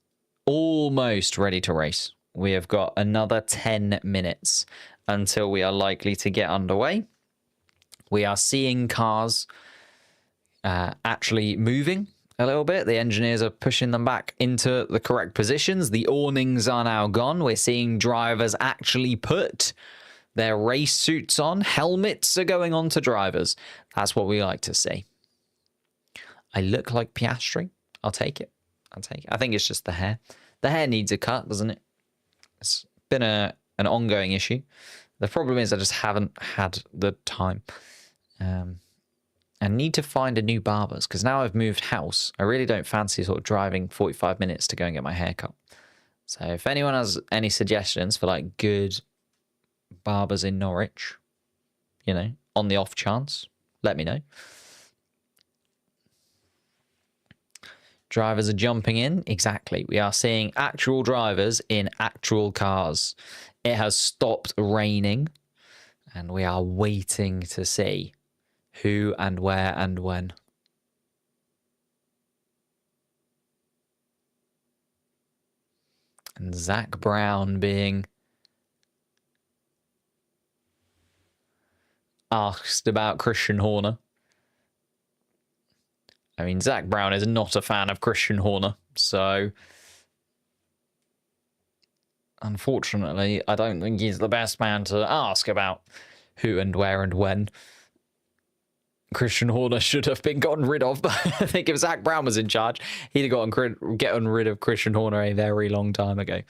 almost ready to race. We have got another 10 minutes until we are likely to get underway. We are seeing cars actually moving a little bit. The engineers are pushing them back into the correct positions. The awnings are now gone. We're seeing drivers actually put their race suits on. Helmets are going on to drivers. That's what we like to see. I look like Piastri. I'll take it. I think it's just the hair. The hair needs a cut, doesn't it? It's been an ongoing issue. The problem is I just haven't had the time. I need to find a new barber's because now I've moved house. I really don't fancy sort of driving 45 minutes to go and get my hair cut. So if anyone has any suggestions for like good barbers in Norwich, you know, on the off chance, let me know. Drivers are jumping in. Exactly. We are seeing actual drivers in actual cars. It has stopped raining and we are waiting to see who and where and when. And Zach Brown being asked about Christian Horner. I mean, Zach Brown is not a fan of Christian Horner, so unfortunately, I don't think he's the best man to ask about who and where and when. Christian Horner should have been gotten rid of, but I think if Zach Brown was in charge, he'd have gotten rid of Christian Horner a very long time ago.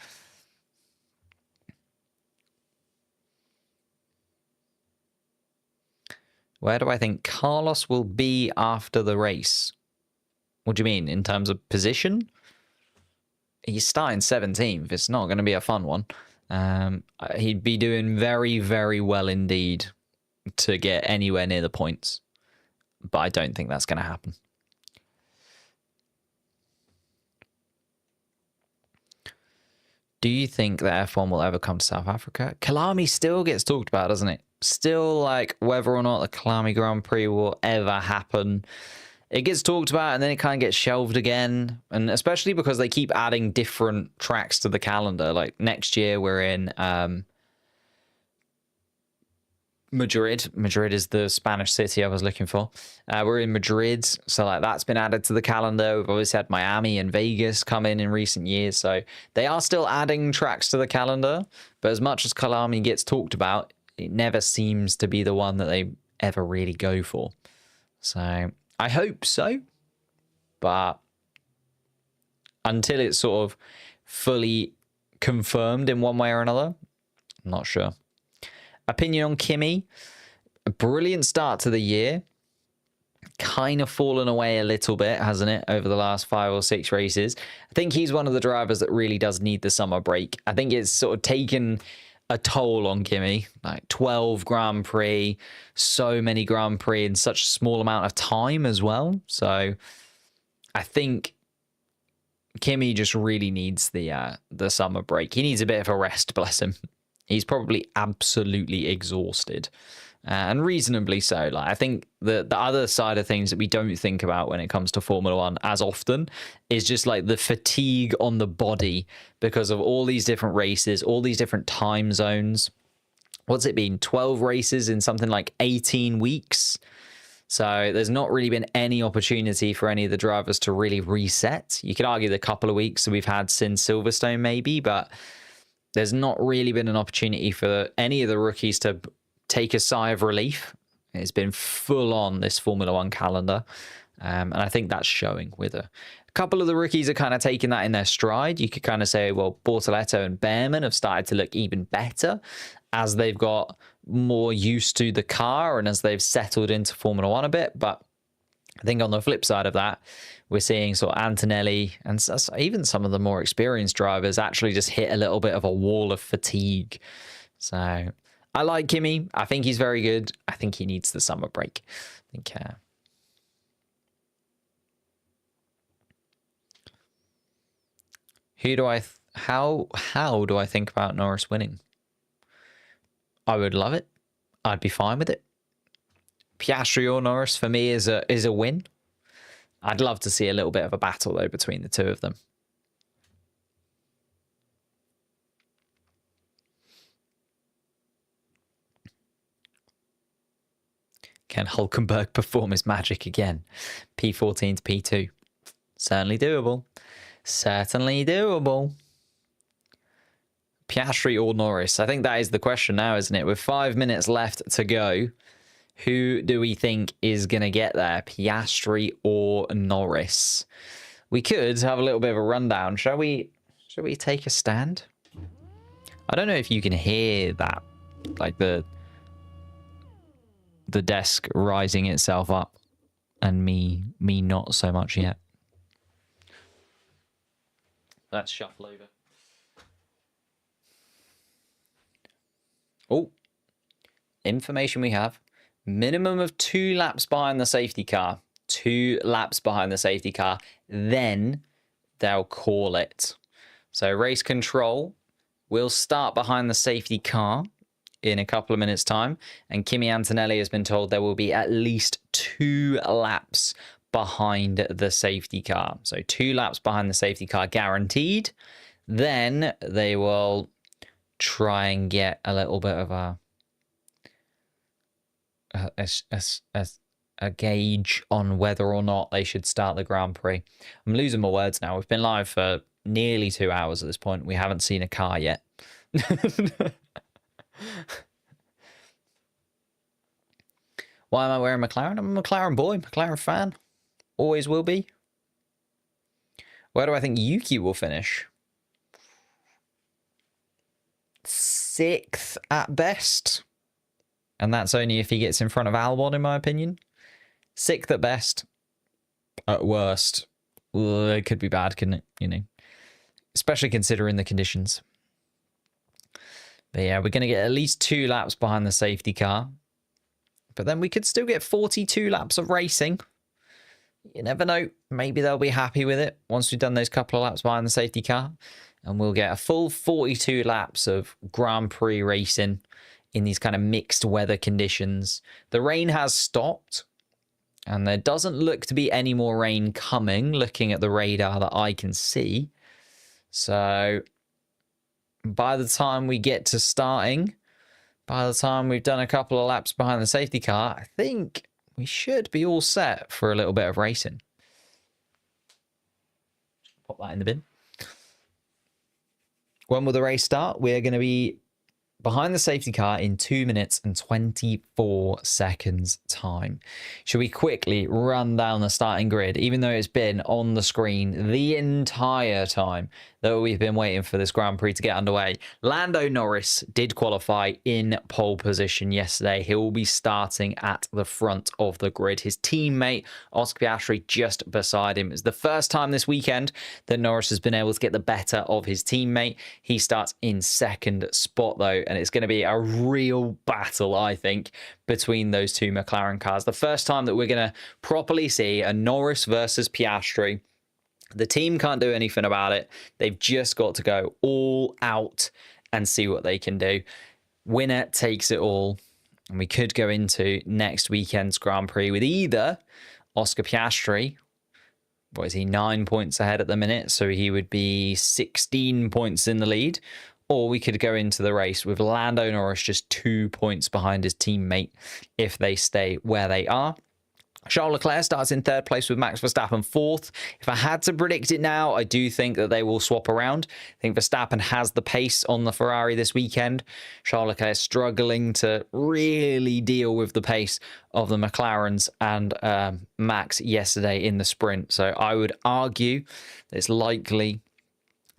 Where do I think Carlos will be after the race? What do you mean, in terms of position? He's starting 17th. It's not going to be a fun one. He'd be doing very, very well indeed to get anywhere near the points. But I don't think that's going to happen. Do you think that F1 will ever come to South Africa? Kalami still gets talked about, doesn't it? Still, like, whether or not the Kalami Grand Prix will ever happen. It gets talked about and then it kind of gets shelved again. And especially because they keep adding different tracks to the calendar. Like, next year we're in Madrid. Madrid is the Spanish city I was looking for. We're in Madrid, so like that's been added to the calendar. We've always had Miami and Vegas come in recent years, so they are still adding tracks to the calendar. But as much as Kalami gets talked about, it never seems to be the one that they ever really go for. So I hope so, but until it's sort of fully confirmed in one way or another, I'm not sure. Opinion on Kimi, a brilliant start to the year. Kind of fallen away a little bit, hasn't it, over the last 5 or 6 races. I think he's one of the drivers that really does need the summer break. I think it's sort of taken a toll on Kimi, like 12 Grand Prix, so many Grand Prix in such a small amount of time as well. So I think Kimi just really needs the summer break. He needs a bit of a rest, bless him. He's probably absolutely exhausted, and reasonably so. Like, I think the other side of things that we don't think about when it comes to Formula One as often is just like the fatigue on the body because of all these different races, all these different time zones. What's it been? 12 races in something like 18 weeks. So there's not really been any opportunity for any of the drivers to really reset. You could argue the couple of weeks that we've had since Silverstone maybe, but there's not really been an opportunity for any of the rookies to take a sigh of relief. It's been full on this Formula One calendar. And I think that's showing with a couple of the rookies are kind of taking that in their stride. You could kind of say, well, Bortoleto and Behrman have started to look even better as they've got more used to the car and as they've settled into Formula One a bit. But I think on the flip side of that, we're seeing sort of Antonelli and even some of the more experienced drivers actually just hit a little bit of a wall of fatigue. So I like Kimi. I think he's very good. I think he needs the summer break. I think How do I think about Norris winning? I would love it. I'd be fine with it. Piastri or Norris for me is a win. I'd love to see a little bit of a battle though between the two of them. Can Hulkenberg perform his magic again? P14 to P2. Certainly doable. Certainly doable. Piastri or Norris? I think that is the question now, isn't it? With 5 minutes left to go, who do we think is going to get there? Piastri or Norris? We could have a little bit of a rundown. Shall we take a stand? I don't know if you can hear that. Like the desk rising itself up and me not so much yet. Let's shuffle over. Oh, information we have. Minimum of 2 laps behind the safety car. 2 laps behind the safety car. Then they'll call it. So race control will start behind the safety car in a couple of minutes' time. And Kimi Antonelli has been told there will be at least 2 laps behind the safety car. So 2 laps behind the safety car guaranteed. Then they will try and get a little bit of a gauge on whether or not they should start the Grand Prix. I'm losing my words now. We've been live for nearly 2 hours at this point. We haven't seen a car yet. Why am I wearing McLaren? I'm a McLaren boy, McLaren fan. Always will be. Where do I think Yuki will finish? 6th at best. And that's only if he gets in front of Albon, in my opinion. 6th at best. At worst. It could be bad, couldn't it? You know. Especially considering the conditions. But yeah, we're going to get at least 2 laps behind the safety car. But then we could still get 42 laps of racing. You never know. Maybe they'll be happy with it once we've done those couple of laps behind the safety car. And we'll get a full 42 laps of Grand Prix racing in these kind of mixed weather conditions. The rain has stopped. And there doesn't look to be any more rain coming, looking at the radar that I can see. So by the time we get to starting, by the time we've done a couple of laps behind the safety car, I think we should be all set for a little bit of racing. Pop that in the bin. When will the race start? We're going to be behind the safety car in 2 minutes and 24 seconds time. Should we quickly run down the starting grid, even though it's been on the screen the entire time that we've been waiting for this Grand Prix to get underway? Lando Norris did qualify in pole position yesterday. He will be starting at the front of the grid. His teammate, Oscar Piastri, just beside him. It's the first time this weekend that Norris has been able to get the better of his teammate. He starts in 2nd spot, though, and it's going to be a real battle, I think, between those 2 McLaren cars. The first time that we're going to properly see a Norris versus Piastri. The team can't do anything about it. They've just got to go all out and see what they can do. Winner takes it all. And we could go into next weekend's Grand Prix with either Oscar Piastri. What is he? 9 points ahead at the minute. So he would be 16 points in the lead. Or we could go into the race with Lando Norris just 2 points behind his teammate if they stay where they are. Charles Leclerc starts in 3rd place with Max Verstappen 4th. If I had to predict it now, I do think that they will swap around. I think Verstappen has the pace on the Ferrari this weekend. Charles Leclerc is struggling to really deal with the pace of the McLarens and Max yesterday in the sprint. So I would argue that it's likely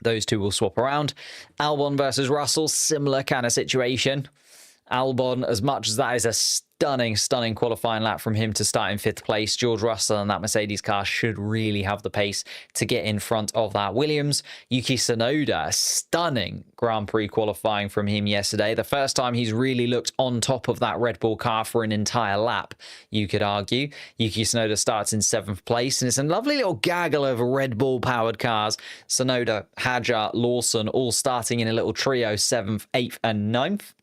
those two will swap around. Albon versus Russell, similar kind of situation. Albon, as much as that is a stunning qualifying lap from him to start in 5th place. George Russell and that Mercedes car should really have the pace to get in front of that Williams. Yuki Tsunoda, stunning Grand Prix qualifying from him yesterday. The first time he's really looked on top of that Red Bull car for an entire lap, you could argue. Yuki Tsunoda starts in 7th place, and it's a lovely little gaggle of Red Bull powered cars. Tsunoda, Hadjar, Lawson all starting in a little trio, 7th, 8th and 9th.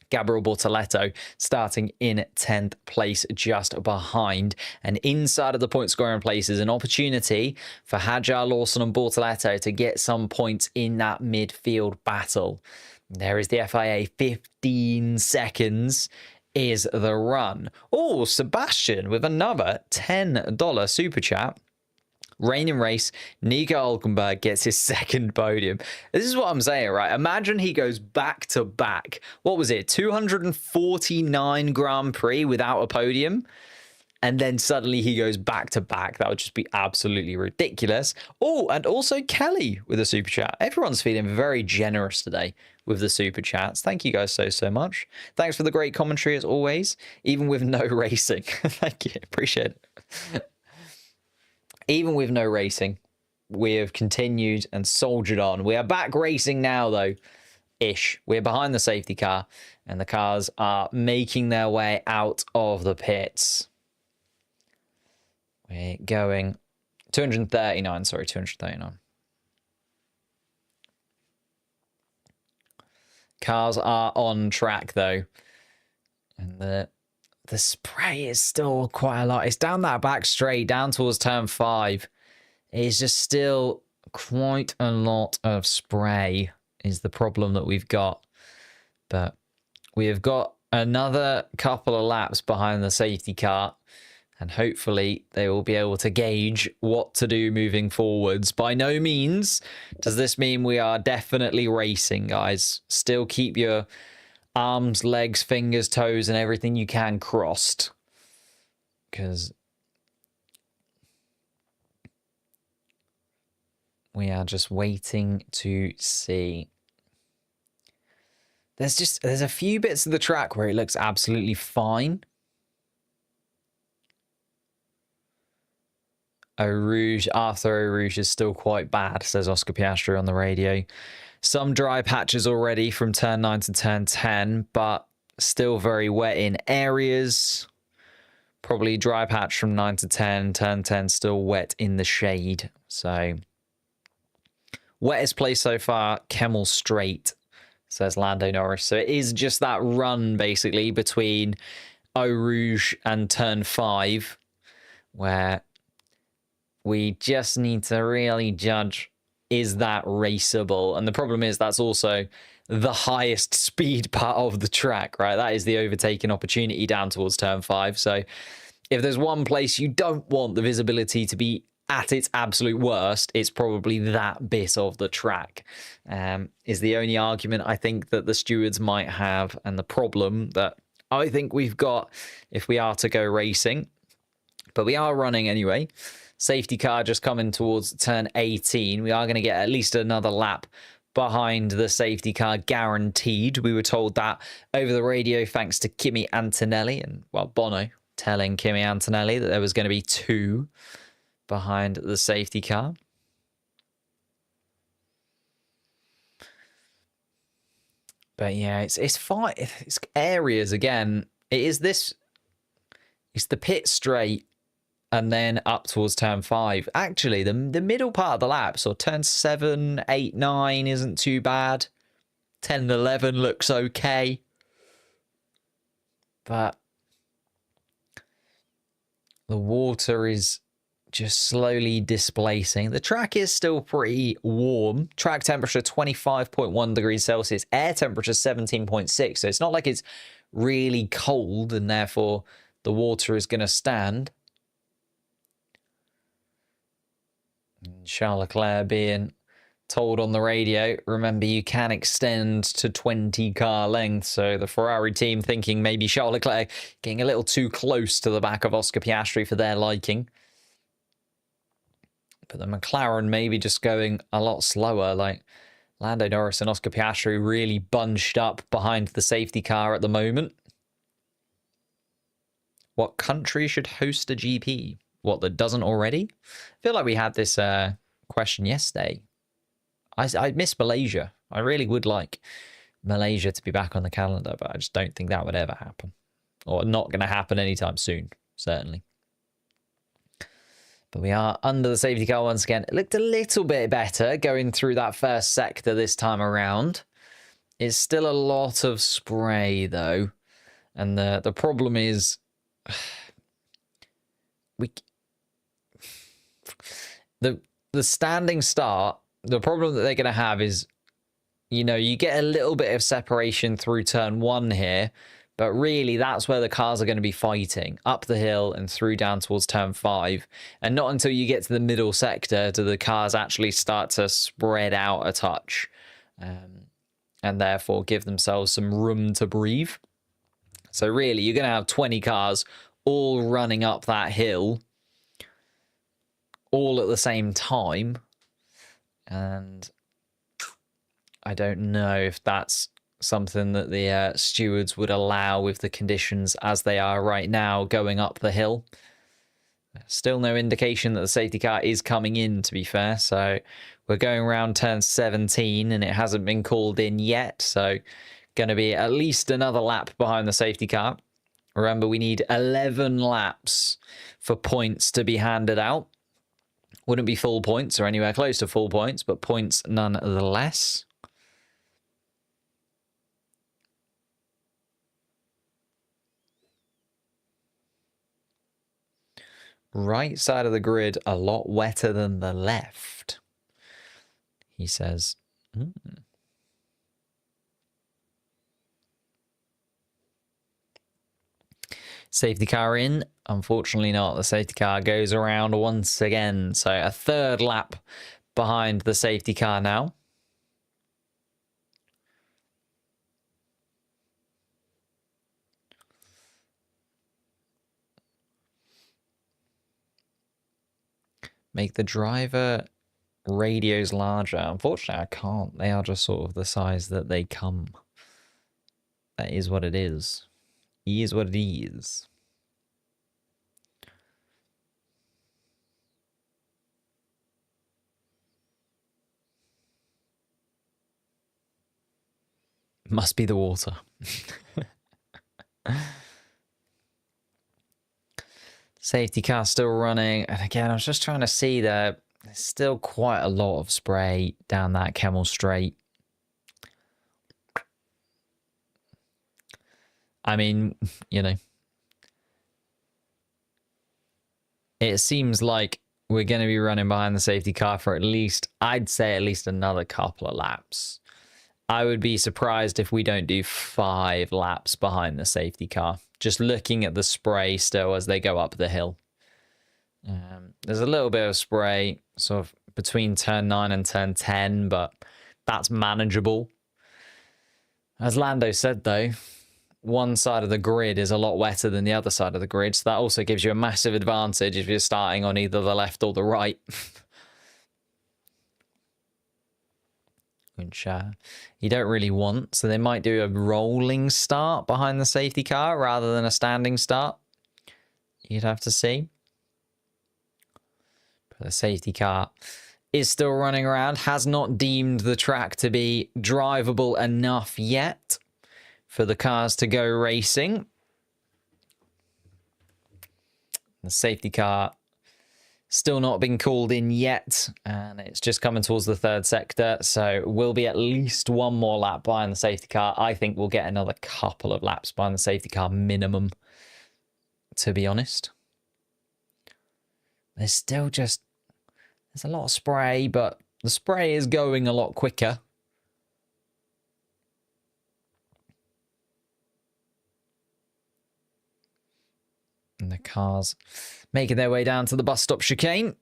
Gabriel Bortoleto starting in 10th place just behind. And inside of the point scoring places, an opportunity for Hadjar, Lawson and Bortoleto to get some points in that midfield battle. There is the FIA, 15 seconds is the run. Oh, Sebastian with another $10 super chat. Reigning race, Nico Hülkenberg gets his 2nd podium. This is what I'm saying, right? Imagine he goes back to back. What was it? 249 Grand Prix without a podium. And then suddenly he goes back to back. That would just be absolutely ridiculous. Oh, and also Kelly with a super chat. Everyone's feeling very generous today with the super chats. Thank you guys so much. Thanks for the great commentary as always, even with no racing. Thank you. Appreciate it. Even with no racing, we have continued and soldiered on. We are back racing now, though, ish. We're behind the safety car, and the cars are making their way out of the pits. We're going 239. Cars are on track, though. And the spray is still quite a lot. It's down that back straight, down towards turn 5. It's just still quite a lot of spray is the problem that we've got. But we have got another couple of laps behind the safety car. And hopefully they will be able to gauge what to do moving forwards. By no means does this mean we are definitely racing, guys. Still keep your arms, legs, fingers, toes, and everything you can crossed. Because we are just waiting to see. There's a few bits of the track where it looks absolutely fine. Eau Rouge, after Eau Rouge is still quite bad, says Oscar Piastri on the radio. Some dry patches already from turn 9 to turn 10, but still very wet in areas. Probably dry patch from 9 to 10, turn 10 still wet in the shade. So, wettest place so far, Kemmel Straight, says Lando Norris. So it is just that run, basically, between Eau Rouge and turn 5, where we just need to really judge, is that raceable? And the problem is that's also the highest speed part of the track, right? That is the overtaking opportunity down towards turn 5. So if there's one place you don't want the visibility to be at its absolute worst, it's probably that bit of the track. Is the only argument I think that the stewards might have, and the problem that I think we've got if we are to go racing. But we are running anyway. Safety car just coming towards turn 18. We are going to get at least another lap behind the safety car, guaranteed. We were told that over the radio thanks to Kimi Antonelli, and, well, Bono telling Kimi Antonelli that there was going to be 2 behind the safety car. But yeah, it's fine. It's areas again. It's the pit straight and then up towards turn 5. Actually, the middle part of the lap, so turn 7, 8, 9 isn't too bad. 10 and 11 looks okay. But the water is just slowly displacing. The track is still pretty warm. Track temperature 25.1 degrees Celsius. Air temperature 17.6. So it's not like it's really cold and therefore the water is going to stand. Charles Leclerc being told on the radio, remember you can extend to 20 car lengths. So the Ferrari team thinking maybe Charles Leclerc getting a little too close to the back of Oscar Piastri for their liking. But the McLaren maybe just going a lot slower, like Lando Norris and Oscar Piastri really bunched up behind the safety car at the moment. What country should host a GP? What, that doesn't already? I feel like we had this question yesterday. I miss Malaysia. I really would like Malaysia to be back on the calendar, but I just don't think that would ever happen. Or not going to happen anytime soon, certainly. But we are under the safety car once again. It looked a little bit better going through that first sector this time around. It's still a lot of spray, though. And the problem is... The standing start, the problem that they're going to have is, you know, you get a little bit of separation through turn 1 here, but really that's where the cars are going to be fighting, up the hill and through down towards turn 5. And not until you get to the middle sector do the cars actually start to spread out a touch, and therefore give themselves some room to breathe. So really, you're going to have 20 cars all running up that hill all at the same time, and I don't know if that's something that the stewards would allow with the conditions as they are right now going up the hill. Still no indication that the safety car is coming in, to be fair, so we're going around turn 17 and it hasn't been called in yet, so going to be at least another lap behind the safety car. Remember, we need 11 laps for points to be handed out. Wouldn't be full points or anywhere close to full points, but points nonetheless. Right side of the grid, a lot wetter than the left, he says. Safety car in. Unfortunately not. The safety car goes around once again. So a third lap behind the safety car now. Make the driver radios larger. Unfortunately, I can't. They are just sort of the size that they come. That is what it is. It is what it is. Must be the water. Safety car still running. And again, I was just trying to see that there's still quite a lot of spray down that Kemmel Straight. I mean, you know, it seems like we're going to be running behind the safety car for at least, I'd say at least another couple of laps. I would be surprised if we don't do 5 laps behind the safety car. Just looking at the spray still as they go up the hill. There's a little bit of spray sort of between turn 9 and turn 10, but that's manageable. As Lando said, though, one side of the grid is a lot wetter than the other side of the grid, so that also gives you a massive advantage if you're starting on either the left or the right. Which you don't really want, so they might do a rolling start behind the safety car rather than a standing start. You'd have to see. But the safety car is still running around, has not deemed the track to be drivable enough yet for the cars to go racing. The safety car still not been called in yet, and it's just coming towards the third sector, so we'll be at least one more lap behind the safety car. I think we'll get another couple of laps behind the safety car minimum, to be honest. There's still just, there's a lot of spray, but the spray is going a lot quicker. And the cars making their way down to the bus stop chicane.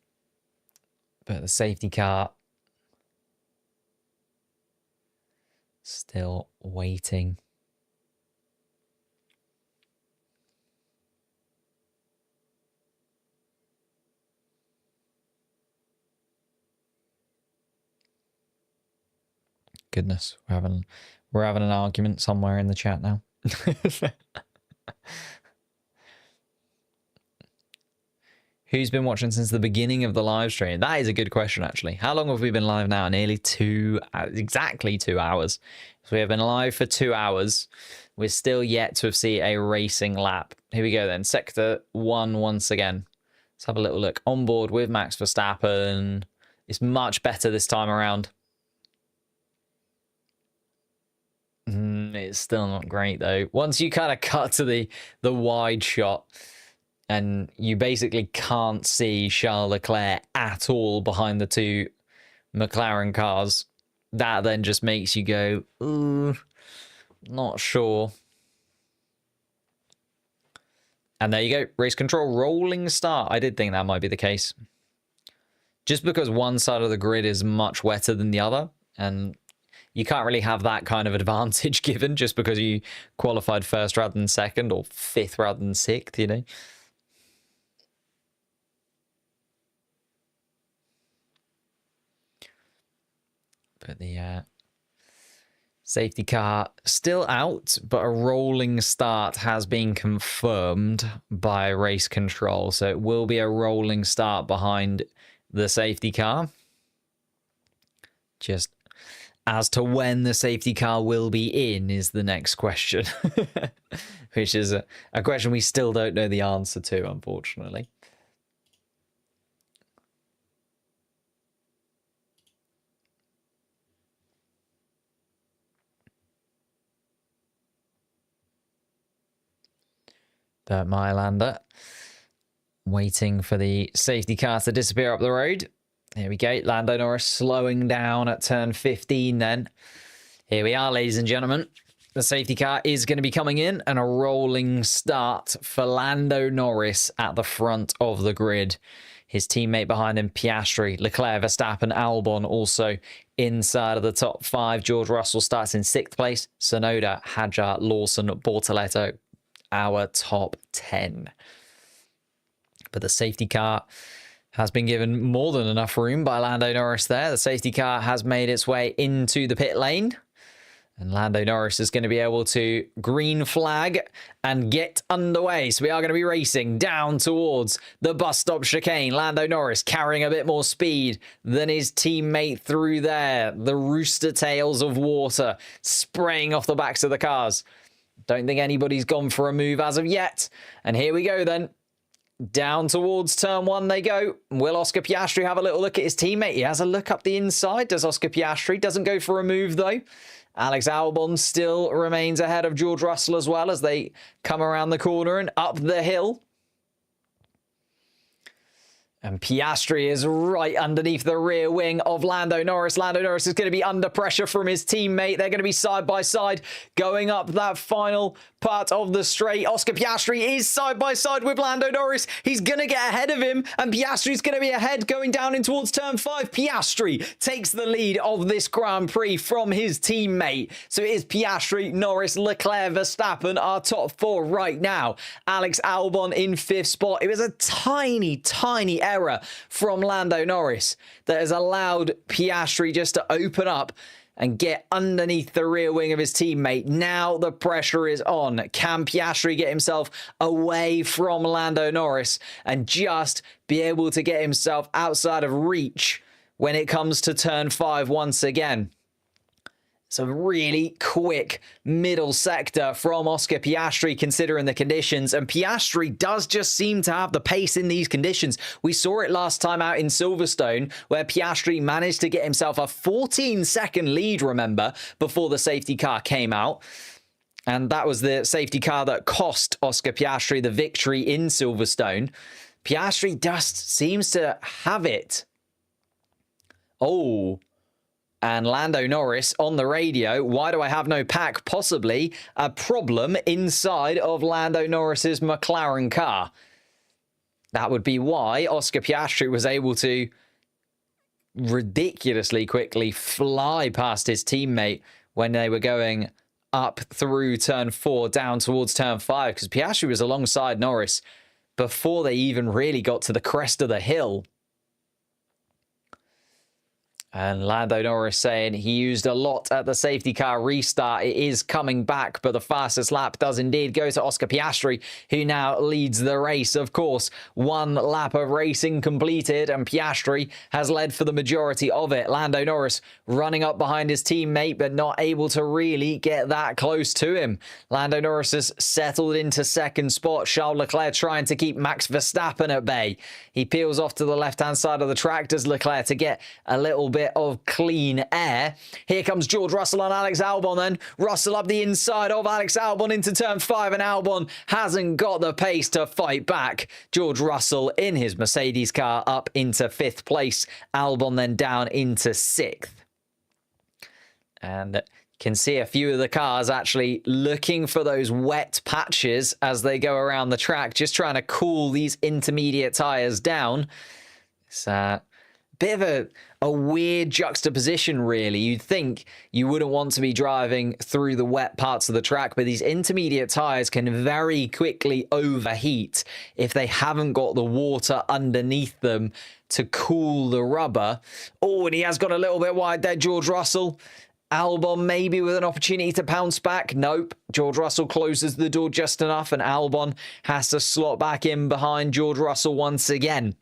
But the safety car still waiting. Goodness, we're having an argument somewhere in the chat now. Who's been watching since the beginning of the live stream? That is a good question, actually. How long have we been live now? Nearly exactly 2 hours. So we have been live for 2 hours. We're still yet to see a racing lap. Here we go then. Sector 1 once again. Let's have a little look. On board with Max Verstappen. It's much better this time around. It's still not great, though. Once you kind of cut to the wide shot, and you basically can't see Charles Leclerc at all behind the two McLaren cars, that then just makes you go, ooh, not sure. And there you go. Race control, rolling start. I did think that might be the case. Just because one side of the grid is much wetter than the other, and you can't really have that kind of advantage given just because you qualified first rather than second, or fifth rather than sixth, you know. But the safety car still out, but a rolling start has been confirmed by race control. So it will be a rolling start behind the safety car. Just as to when the safety car will be in is the next question, which is a question we still don't know the answer to, unfortunately. But Mylander waiting for the safety car to disappear up the road. Here we go. Lando Norris slowing down at turn 15 then. Here we are, ladies and gentlemen. The safety car is going to be coming in, and a rolling start for Lando Norris at the front of the grid. His teammate behind him, Piastri, Leclerc, Verstappen, Albon also inside of the top 5. George Russell starts in 6th place. Tsunoda, Hadjar, Lawson, Bortoletto, our top 10. But the safety car has been given more than enough room by Lando Norris there. The safety car has made its way into the pit lane. And Lando Norris is going to be able to green flag and get underway. So we are going to be racing down towards the bus stop chicane. Lando Norris carrying a bit more speed than his teammate through there. The rooster tails of water spraying off the backs of the cars. Don't think anybody's gone for a move as of yet. And here we go then. Down towards turn 1 they go. Will Oscar Piastri have a little look at his teammate? He has a look up the inside. Does Oscar Piastri? Doesn't go for a move though. Alex Albon still remains ahead of George Russell as well as they come around the corner and up the hill. And Piastri is right underneath the rear wing of Lando Norris. Lando Norris is going to be under pressure from his teammate. They're going to be side by side going up that final part of the straight. Oscar Piastri is side by side with Lando Norris. He's going to get ahead of him, and Piastri's going to be ahead going down in towards turn 5. Piastri takes the lead of this Grand Prix from his teammate. So it is Piastri, Norris, Leclerc, Verstappen, our top 4 right now. Alex Albon in 5th spot. It was a tiny error from Lando Norris that has allowed Piastri just to open up and get underneath the rear wing of his teammate. Now the pressure is on. Can Piastri get himself away from Lando Norris and just be able to get himself outside of reach when it comes to turn 5 once again? It's a really quick middle sector from Oscar Piastri considering the conditions, and Piastri does just seem to have the pace in these conditions. We saw it last time out in Silverstone where Piastri managed to get himself a 14-second lead, remember, before the safety car came out. And that was the safety car that cost Oscar Piastri the victory in Silverstone. Piastri just seems to have it. Oh, and Lando Norris on the radio. Why do I have no pack? Possibly a problem inside of Lando Norris's McLaren car. That would be why Oscar Piastri was able to ridiculously quickly fly past his teammate when they were going up through turn 4 down towards turn 5, because Piastri was alongside Norris before they even really got to the crest of the hill. And Lando Norris saying he used a lot at the safety car restart. It is coming back, but the fastest lap does indeed go to Oscar Piastri, who now leads the race. Of course, one lap of racing completed, and Piastri has led for the majority of it. Lando Norris running up behind his teammate, but not able to really get that close to him. Lando Norris has settled into second spot. Charles Leclerc trying to keep Max Verstappen at bay. He peels off to the left-hand side of the track, does Leclerc, to get a little bit of clean air. Here comes George Russell and Alex Albon then. Russell up the inside of Alex Albon into turn 5, and Albon hasn't got the pace to fight back. George Russell in his Mercedes car up into 5th place. Albon then down into 6th. And you can see a few of the cars actually looking for those wet patches as they go around the track, just trying to cool these intermediate tyres down. It's bit of a weird juxtaposition, really. You'd think you wouldn't want to be driving through the wet parts of the track, but these intermediate tyres can very quickly overheat if they haven't got the water underneath them to cool the rubber. Oh, and he has got a little bit wide there, George Russell. Albon maybe with an opportunity to pounce back. Nope. George Russell closes the door just enough, and Albon has to slot back in behind George Russell once again.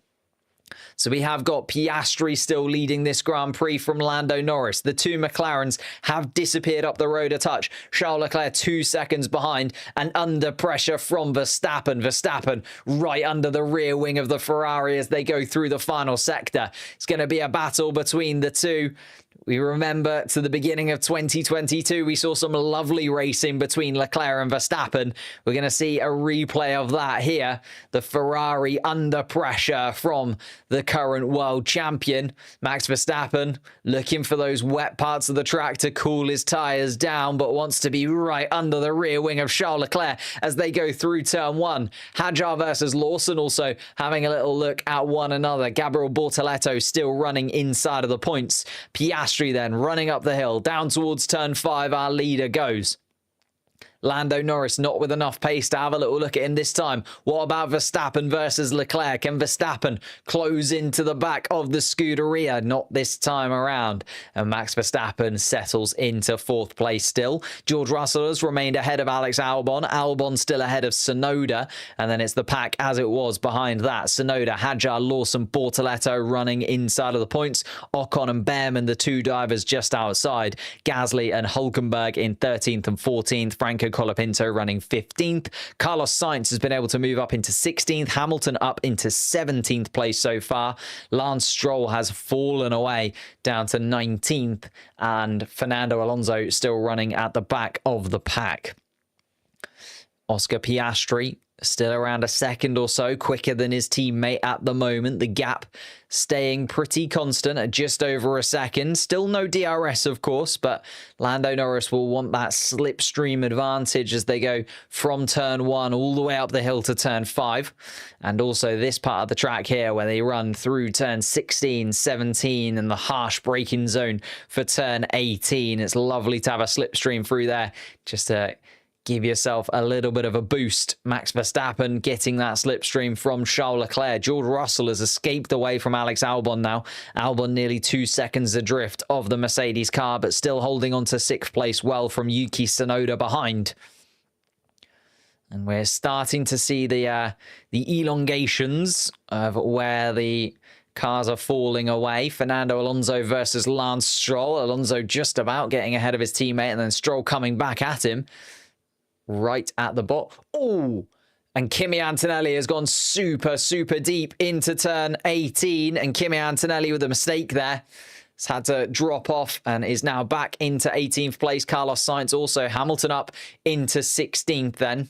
So we have got Piastri still leading this Grand Prix from Lando Norris. The two McLarens have disappeared up the road a touch. Charles Leclerc 2 seconds behind and under pressure from Verstappen. Verstappen right under the rear wing of the Ferrari as they go through the final sector. It's going to be a battle between the two. We remember to the beginning of 2022, we saw some lovely racing between Leclerc and Verstappen. We're going to see a replay of that here. The Ferrari under pressure from the current world champion. Max Verstappen looking for those wet parts of the track to cool his tyres down, but wants to be right under the rear wing of Charles Leclerc as they go through turn 1. Hadjar versus Lawson also having a little look at one another. Gabriel Bortoleto still running inside of the points. Piastri then running up the hill down towards turn 5. Our leader goes. Lando Norris not with enough pace to have a little look at him this time. What about Verstappen versus Leclerc? Can Verstappen close into the back of the Scuderia? Not this time around. And Max Verstappen settles into 4th place still. George Russell has remained ahead of Alex Albon. Albon still ahead of Tsunoda. And then it's the pack as it was behind that. Tsunoda, Hadjar, Lawson, Bortoleto running inside of the points. Ocon and Behrman, the two divers just outside. Gasly and Hulkenberg in 13th and 14th. Franco Colapinto running 15th. Carlos Sainz has been able to move up into 16th. Hamilton up into 17th place so far. Lance Stroll has fallen away down to 19th. And Fernando Alonso still running at the back of the pack. Oscar Piastri still around a second or so quicker than his teammate at the moment. The gap staying pretty constant at just over a second. Still no DRS, of course, but Lando Norris will want that slipstream advantage as they go from turn 1 all the way up the hill to turn 5. And also this part of the track here where they run through turn 16, 17 and the harsh braking zone for turn 18. It's lovely to have a slipstream through there just to give yourself a little bit of a boost. Max Verstappen getting that slipstream from Charles Leclerc. George Russell has escaped away from Alex Albon now. Albon nearly 2 seconds adrift of the Mercedes car, but still holding on to 6th place well from Yuki Tsunoda behind. And we're starting to see the elongations of where the cars are falling away. Fernando Alonso versus Lance Stroll. Alonso just about getting ahead of his teammate, and then Stroll coming back at him. Right at the bottom. Oh, and Kimi Antonelli has gone super deep into turn 18. And Kimi Antonelli with a mistake there has had to drop off and is now back into 18th place. Carlos Sainz also. Hamilton up into 16th then.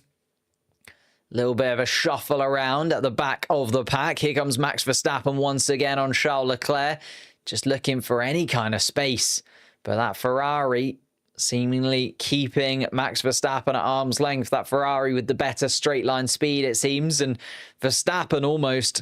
Little bit of a shuffle around at the back of the pack. Here comes Max Verstappen once again on Charles Leclerc. Just looking for any kind of space. But that Ferrari seemingly keeping Max Verstappen at arm's length. That Ferrari with the better straight line speed, it seems. And Verstappen almost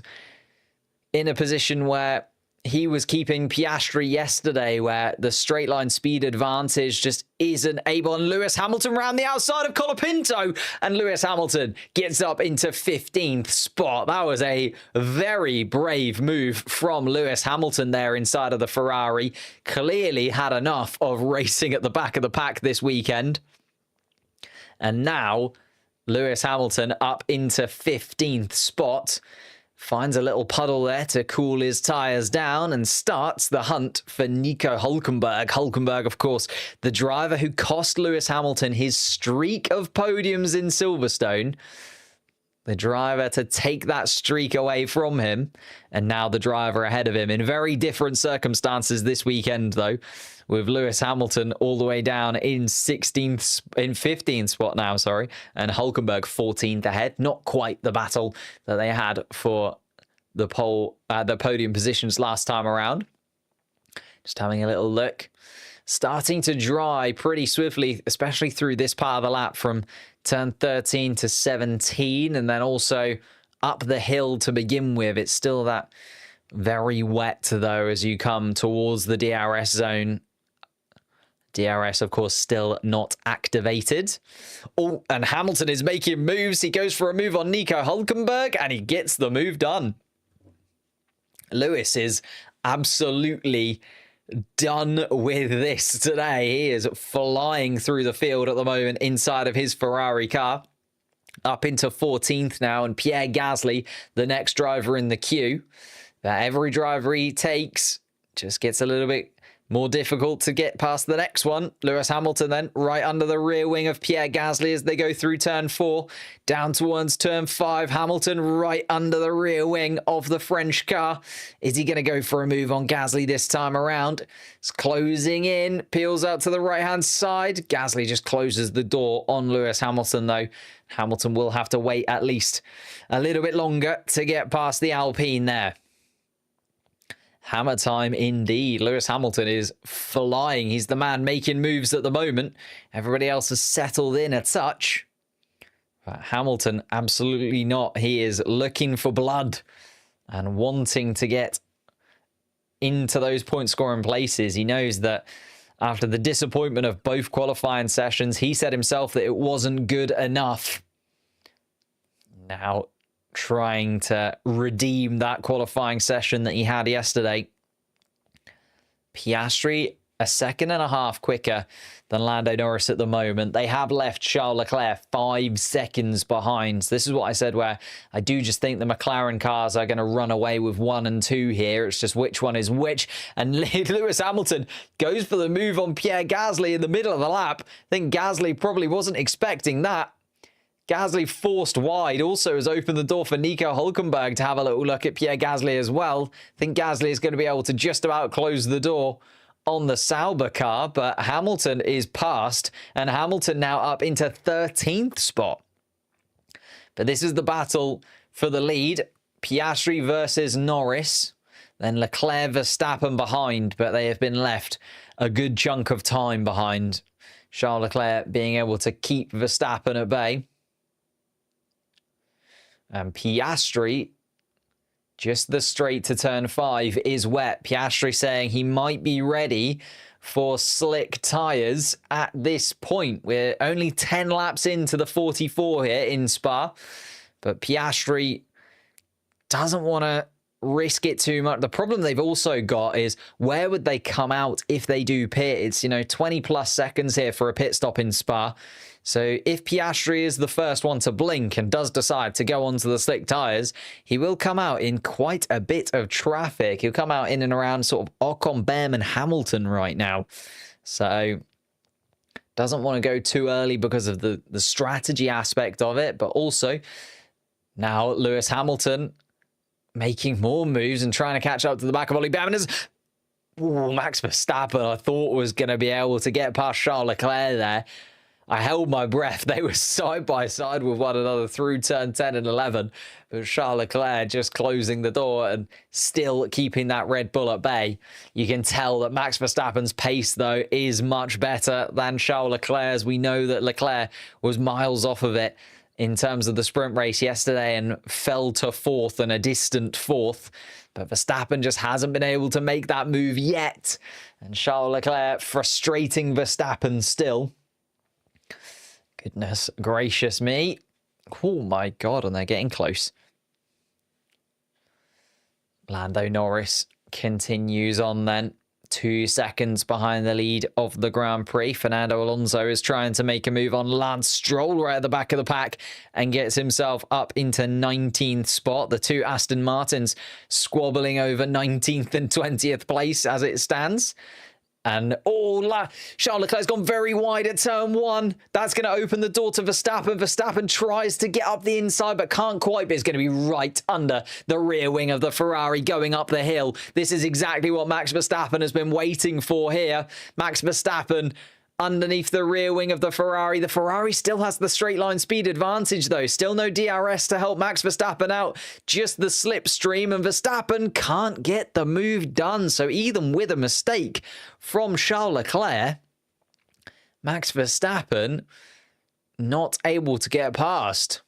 in a position where he was keeping Piastri yesterday, where the straight line speed advantage just isn't able. And Lewis Hamilton round the outside of Colapinto, and Lewis Hamilton gets up into 15th spot. That was a very brave move from Lewis Hamilton there inside of the Ferrari. Clearly had enough of racing at the back of the pack this weekend. And now Lewis Hamilton up into 15th spot. Finds a little puddle there to cool his tyres down and starts the hunt for Nico Hülkenberg. Hülkenberg, of course, the driver who cost Lewis Hamilton his streak of podiums in Silverstone. The driver to take that streak away from him. And now the driver ahead of him in very different circumstances this weekend, though, with Lewis Hamilton all the way down in 15th spot now, and Hülkenberg 14th ahead. Not quite the battle that they had for the podium positions last time around. Just having a little look. Starting to dry pretty swiftly, especially through this part of the lap from turn 13 to 17, and then also up the hill to begin with. It's still that very wet, though, as you come towards the DRS zone. DRS, of course, still not activated. Oh, and Hamilton is making moves. He goes for a move on Nico Hülkenberg, and he gets the move done. Lewis is absolutely done with this today. He is flying through the field at the moment inside of his Ferrari car. Up into 14th now, and Pierre Gasly, the next driver in the queue. That every driver he takes just gets a little bit more difficult to get past the next one. Lewis Hamilton then right under the rear wing of Pierre Gasly as they go through turn 4 down towards turn 5. Hamilton right under the rear wing of the French car. Is he going to go for a move on Gasly this time around? It's closing in, peels out to the right hand side. Gasly just closes the door on Lewis Hamilton, though. Hamilton will have to wait at least a little bit longer to get past the Alpine there. Hammer time indeed. Lewis Hamilton is flying. He's the man making moves at the moment. Everybody else has settled in a touch. But Hamilton, absolutely not. He is looking for blood and wanting to get into those point scoring places. He knows that after the disappointment of both qualifying sessions, he said himself that it wasn't good enough. Now, trying to redeem that qualifying session that he had yesterday. Piastri, a second and a half quicker than Lando Norris at the moment. They have left Charles Leclerc 5 seconds behind. So this is what I said, where I do just think the McLaren cars are going to run away with 1 and 2 here. It's just which one is which. And Lewis Hamilton goes for the move on Pierre Gasly in the middle of the lap. I think Gasly probably wasn't expecting that. Gasly forced wide also has opened the door for Nico Hülkenberg to have a little look at Pierre Gasly as well. I think Gasly is going to be able to just about close the door on the Sauber car, but Hamilton is past, and Hamilton now up into 13th spot. But this is the battle for the lead. Piastri versus Norris. Then Leclerc, Verstappen behind, but they have been left a good chunk of time behind. Charles Leclerc being able to keep Verstappen at bay. And Piastri, just the straight to turn 5 is wet. Piastri saying he might be ready for slick tyres at this point. We're only 10 laps into the 44 here in Spa. But Piastri doesn't want to risk it too much. The problem they've also got is, where would they come out if they do pit? It's, 20 plus seconds here for a pit stop in Spa. So if Piastri is the first one to blink and does decide to go onto the slick tyres, he will come out in quite a bit of traffic. He'll come out in and around sort of Ocon, Behrman, Hamilton right now. So doesn't want to go too early because of the strategy aspect of it. But also now Lewis Hamilton making more moves and trying to catch up to the back of Ollie Behrman. Max Verstappen, I thought, was going to be able to get past Charles Leclerc there. I held my breath. They were side by side with one another through turn 10 and 11. But Charles Leclerc just closing the door and still keeping that Red Bull at bay. You can tell that Max Verstappen's pace, though, is much better than Charles Leclerc's. We know that Leclerc was miles off of it in terms of the sprint race yesterday and fell to 4th and a distant 4th. But Verstappen just hasn't been able to make that move yet. And Charles Leclerc frustrating Verstappen still. Goodness gracious me. Oh my God, and they're getting close. Lando Norris continues on then. 2 seconds behind the lead of the Grand Prix. Fernando Alonso is trying to make a move on Lance Stroll right at the back of the pack and gets himself up into 19th spot. The two Aston Martins squabbling over 19th and 20th place as it stands. And Charles Leclerc's gone very wide at turn 1. That's going to open the door to Verstappen. Verstappen tries to get up the inside, but can't quite. But it's going to be right under the rear wing of the Ferrari going up the hill. This is exactly what Max Verstappen has been waiting for here. Max Verstappen underneath the rear wing of the Ferrari. The Ferrari still has the straight line speed advantage, though. Still no DRS to help Max Verstappen out. Just the slipstream, and Verstappen can't get the move done. So even with a mistake from Charles Leclerc, Max Verstappen not able to get past.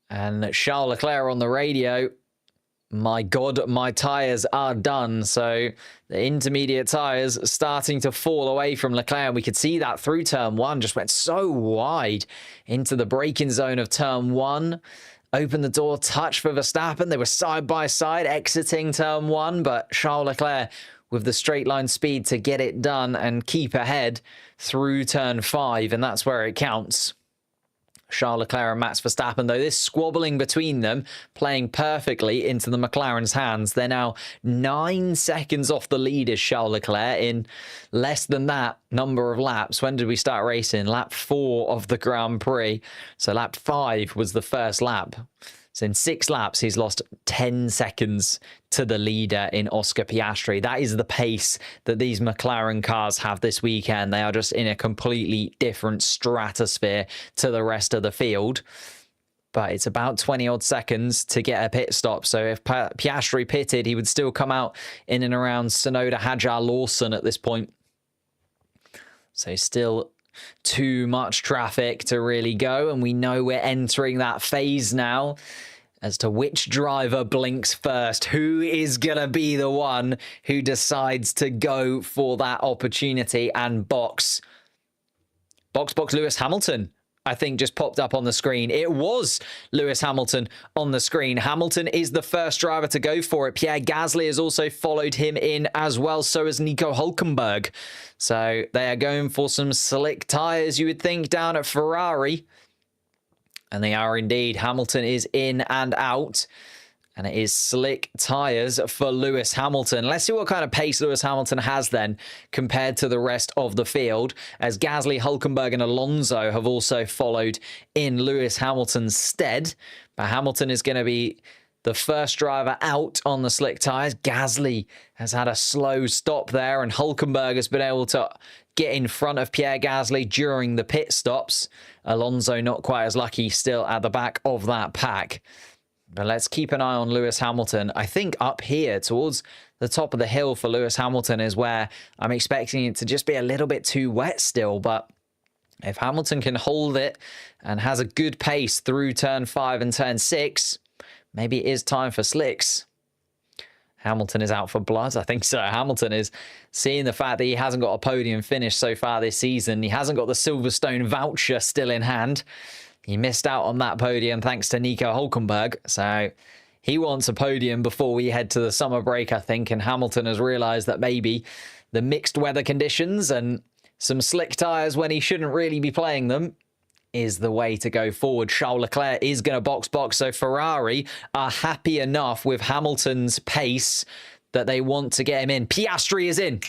And Charles Leclerc on the radio, my God, my tyres are done. So the intermediate tyres starting to fall away from Leclerc. We could see that through turn 1. Just went so wide into the braking zone of turn 1. Opened the door, touch for Verstappen. They were side by side exiting turn 1. But Charles Leclerc with the straight line speed to get it done and keep ahead through turn 5. And that's where it counts. Charles Leclerc and Max Verstappen, though, this squabbling between them playing perfectly into the McLaren's hands. They're now 9 seconds off the lead as Charles Leclerc in less than that number of laps. When did we start racing? Lap 4 of the Grand Prix. So lap 5 was the first lap. So in 6 laps, he's lost 10 seconds to the leader in Oscar Piastri. That is the pace that these McLaren cars have this weekend. They are just in a completely different stratosphere to the rest of the field. But it's about 20-odd seconds to get a pit stop. So if Piastri pitted, he would still come out in and around Tsunoda, Hadjar, Lawson at this point. So still too much traffic to really go, and we know we're entering that phase now as to which driver blinks first. Who is gonna be the one who decides to go for that opportunity and box Lewis Hamilton? I think just popped up on the screen. It was Lewis Hamilton on the screen. Hamilton is the first driver to go for it. Pierre Gasly has also followed him in as well. So has Nico Hülkenberg. So they are going for some slick tyres, you would think, down at Ferrari. And they are indeed. Hamilton is in and out. And it is slick tyres for Lewis Hamilton. Let's see what kind of pace Lewis Hamilton has then compared to the rest of the field, as Gasly, Hülkenberg and Alonso have also followed in Lewis Hamilton's stead. But Hamilton is going to be the first driver out on the slick tyres. Gasly has had a slow stop there, and Hülkenberg has been able to get in front of Pierre Gasly during the pit stops. Alonso not quite as lucky, still at the back of that pack. But let's keep an eye on Lewis Hamilton. I think up here towards the top of the hill for Lewis Hamilton is where I'm expecting it to just be a little bit too wet still. But if Hamilton can hold it and has a good pace through turn 5 and turn 6, maybe it is time for slicks. Hamilton is out for blood. I think so. Hamilton is seeing the fact that he hasn't got a podium finish so far this season. He hasn't got the Silverstone voucher still in hand. He missed out on that podium thanks to Nico Hülkenberg. So he wants a podium before we head to the summer break, I think. And Hamilton has realised that maybe the mixed weather conditions and some slick tyres when he shouldn't really be playing them is the way to go forward. Charles Leclerc is going to box. So Ferrari are happy enough with Hamilton's pace that they want to get him in. Piastri is in.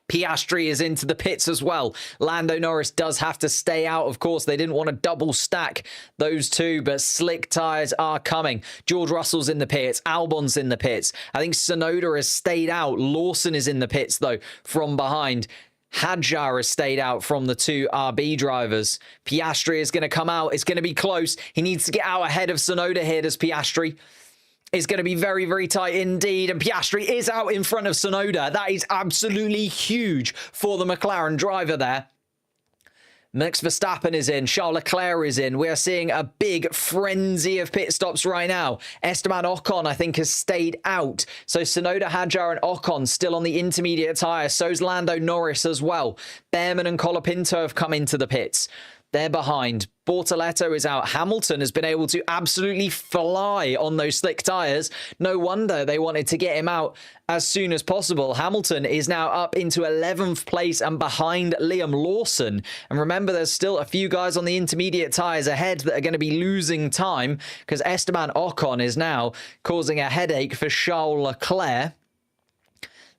Piastri is into the pits as well. Lando Norris does have to stay out. Of course, they didn't want to double stack those two, but slick tyres are coming. George Russell's in the pits. Albon's in the pits. I think Tsunoda has stayed out. Lawson is in the pits, though, from behind. Hadjar has stayed out from the two RB drivers. Piastri is going to come out. It's going to be close. He needs to get out ahead of Tsunoda here, does Piastri. Is going to be very, very tight indeed. And Piastri is out in front of Tsunoda. That is absolutely huge for the McLaren driver there. Max Verstappen is in. Charles Leclerc is in. We are seeing a big frenzy of pit stops right now. Esteban Ocon, I think, has stayed out. So Tsunoda, Hadjar, and Ocon still on the intermediate tyre. So's Lando Norris as well. Behrman and Colapinto have come into the pits. They're behind. Bortoletto is out. Hamilton has been able to absolutely fly on those slick tyres. No wonder they wanted to get him out as soon as possible. Hamilton is now up into 11th place and behind Liam Lawson. And remember, there's still a few guys on the intermediate tyres ahead that are going to be losing time because Esteban Ocon is now causing a headache for Charles Leclerc.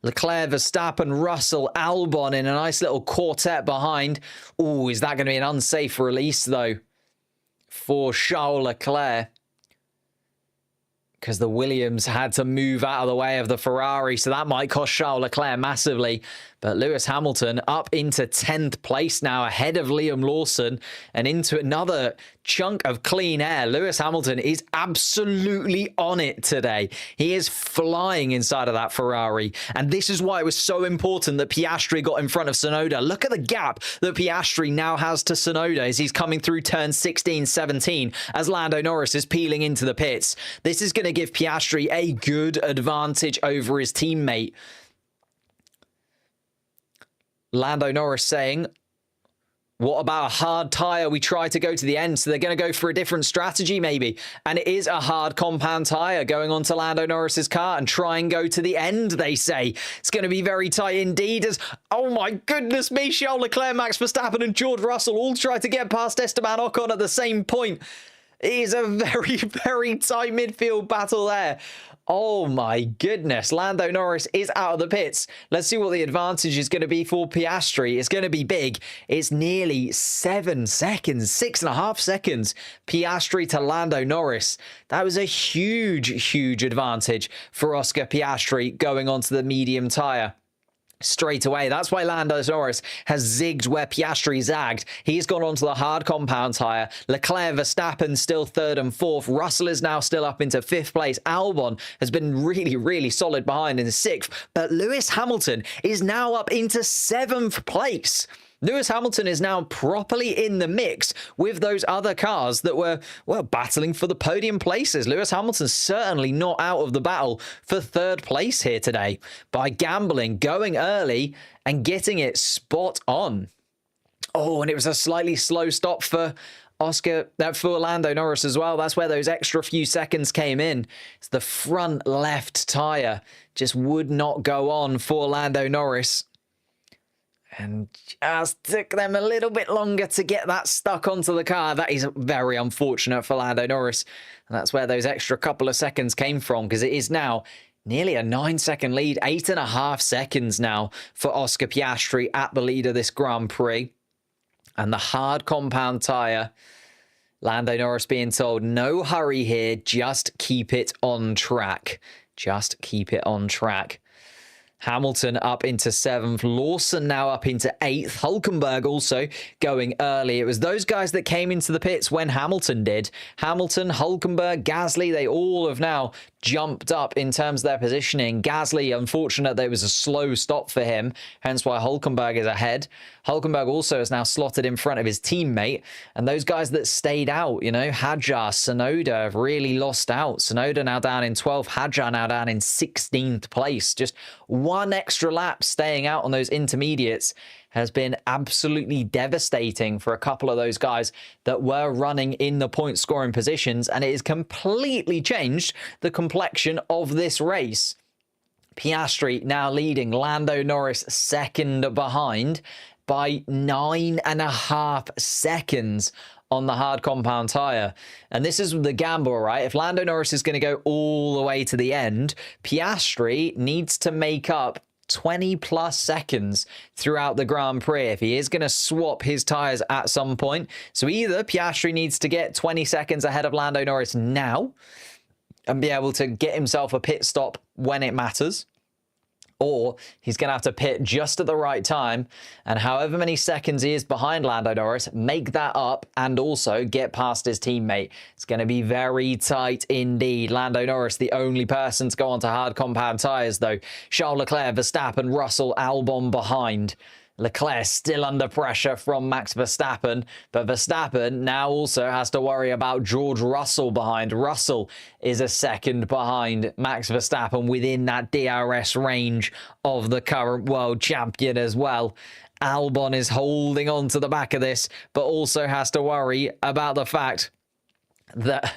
Leclerc, Verstappen, Russell, Albon in a nice little quartet behind. Oh, is that going to be an unsafe release, though, for Charles Leclerc? Because the Williams had to move out of the way of the Ferrari, so that might cost Charles Leclerc massively. But Lewis Hamilton up into 10th place now, ahead of Liam Lawson, and into another chunk of clean air. Lewis Hamilton is absolutely on it today. He is flying inside of that Ferrari, and this is why it was so important that Piastri got in front of Tsunoda. Look at the gap that Piastri now has to Tsunoda as he's coming through turn 16, 17, as Lando Norris is peeling into the pits. This is going to give Piastri a good advantage over his teammate. Lando Norris saying, what about a hard tyre? We try to go to the end, so they're going to go for a different strategy maybe. And it is a hard compound tyre going onto Lando Norris's car and try and go to the end, they say. It's going to be very tight indeed as, oh my goodness me, Charles Leclerc, Max Verstappen and George Russell all try to get past Esteban Ocon at the same point. It is a very, very tight midfield battle there. Oh my goodness, Lando Norris is out of the pits. Let's see what the advantage is going to be for Piastri. It's going to be big. It's nearly 7 seconds, 6.5 seconds. Piastri to Lando Norris. That was a huge, huge advantage for Oscar Piastri going onto the medium tyre straight away. That's why Lando Norris has zigged where Piastri zagged. He's gone onto the hard compound tyre. Leclerc, Verstappen still 3rd and 4th. Russell is now still up into 5th place. Albon has been really, really solid behind in 6th. But Lewis Hamilton is now up into 7th place. Lewis Hamilton is now properly in the mix with those other cars that were, well, battling for the podium places. Lewis Hamilton's certainly not out of the battle for 3rd place here today by gambling, going early and getting it spot on. Oh, and it was a slightly slow stop for Lando Norris as well. That's where those extra few seconds came in. It's the front left tyre just would not go on for Lando Norris. And just took them a little bit longer to get that stuck onto the car. That is very unfortunate for Lando Norris. And that's where those extra couple of seconds came from, because it is now nearly a 9-second lead, 8.5 seconds now for Oscar Piastri at the lead of this Grand Prix. And the hard compound tyre, Lando Norris being told, no hurry here, just keep it on track. Just keep it on track. Hamilton up into 7th. Lawson now up into 8th. Hülkenberg also going early. It was those guys that came into the pits when Hamilton did. Hamilton, Hülkenberg, Gasly, they all have now jumped up in terms of their positioning. Gasly, unfortunate that it was a slow stop for him, hence why Hülkenberg is ahead. Hülkenberg also is now slotted in front of his teammate, and those guys that stayed out, you know, Hadjar, Tsunoda have really lost out. Tsunoda now down in 12th, Hadjar now down in 16th place. Just one extra lap staying out on those intermediates has been absolutely devastating for a couple of those guys that were running in the point scoring positions, and it has completely changed the complexion of this race. Piastri now leading, Lando Norris 2nd behind by 9.5 seconds on the hard compound tyre. And this is the gamble, right? If Lando Norris is going to go all the way to the end, Piastri needs to make up 20 plus seconds throughout the Grand Prix if he is going to swap his tyres at some point. So either Piastri needs to get 20 seconds ahead of Lando Norris now and be able to get himself a pit stop when it matters, or he's going to have to pit just at the right time, and however many seconds he is behind Lando Norris, make that up and also get past his teammate. It's going to be very tight indeed. Lando Norris, the only person to go onto hard compound tyres, though. Charles Leclerc, Verstappen, Russell, Albon behind. Leclerc still under pressure from Max Verstappen, but Verstappen now also has to worry about George Russell behind. Russell is a second behind Max Verstappen within that DRS range of the current world champion as well. Albon is holding on to the back of this, but also has to worry about the fact that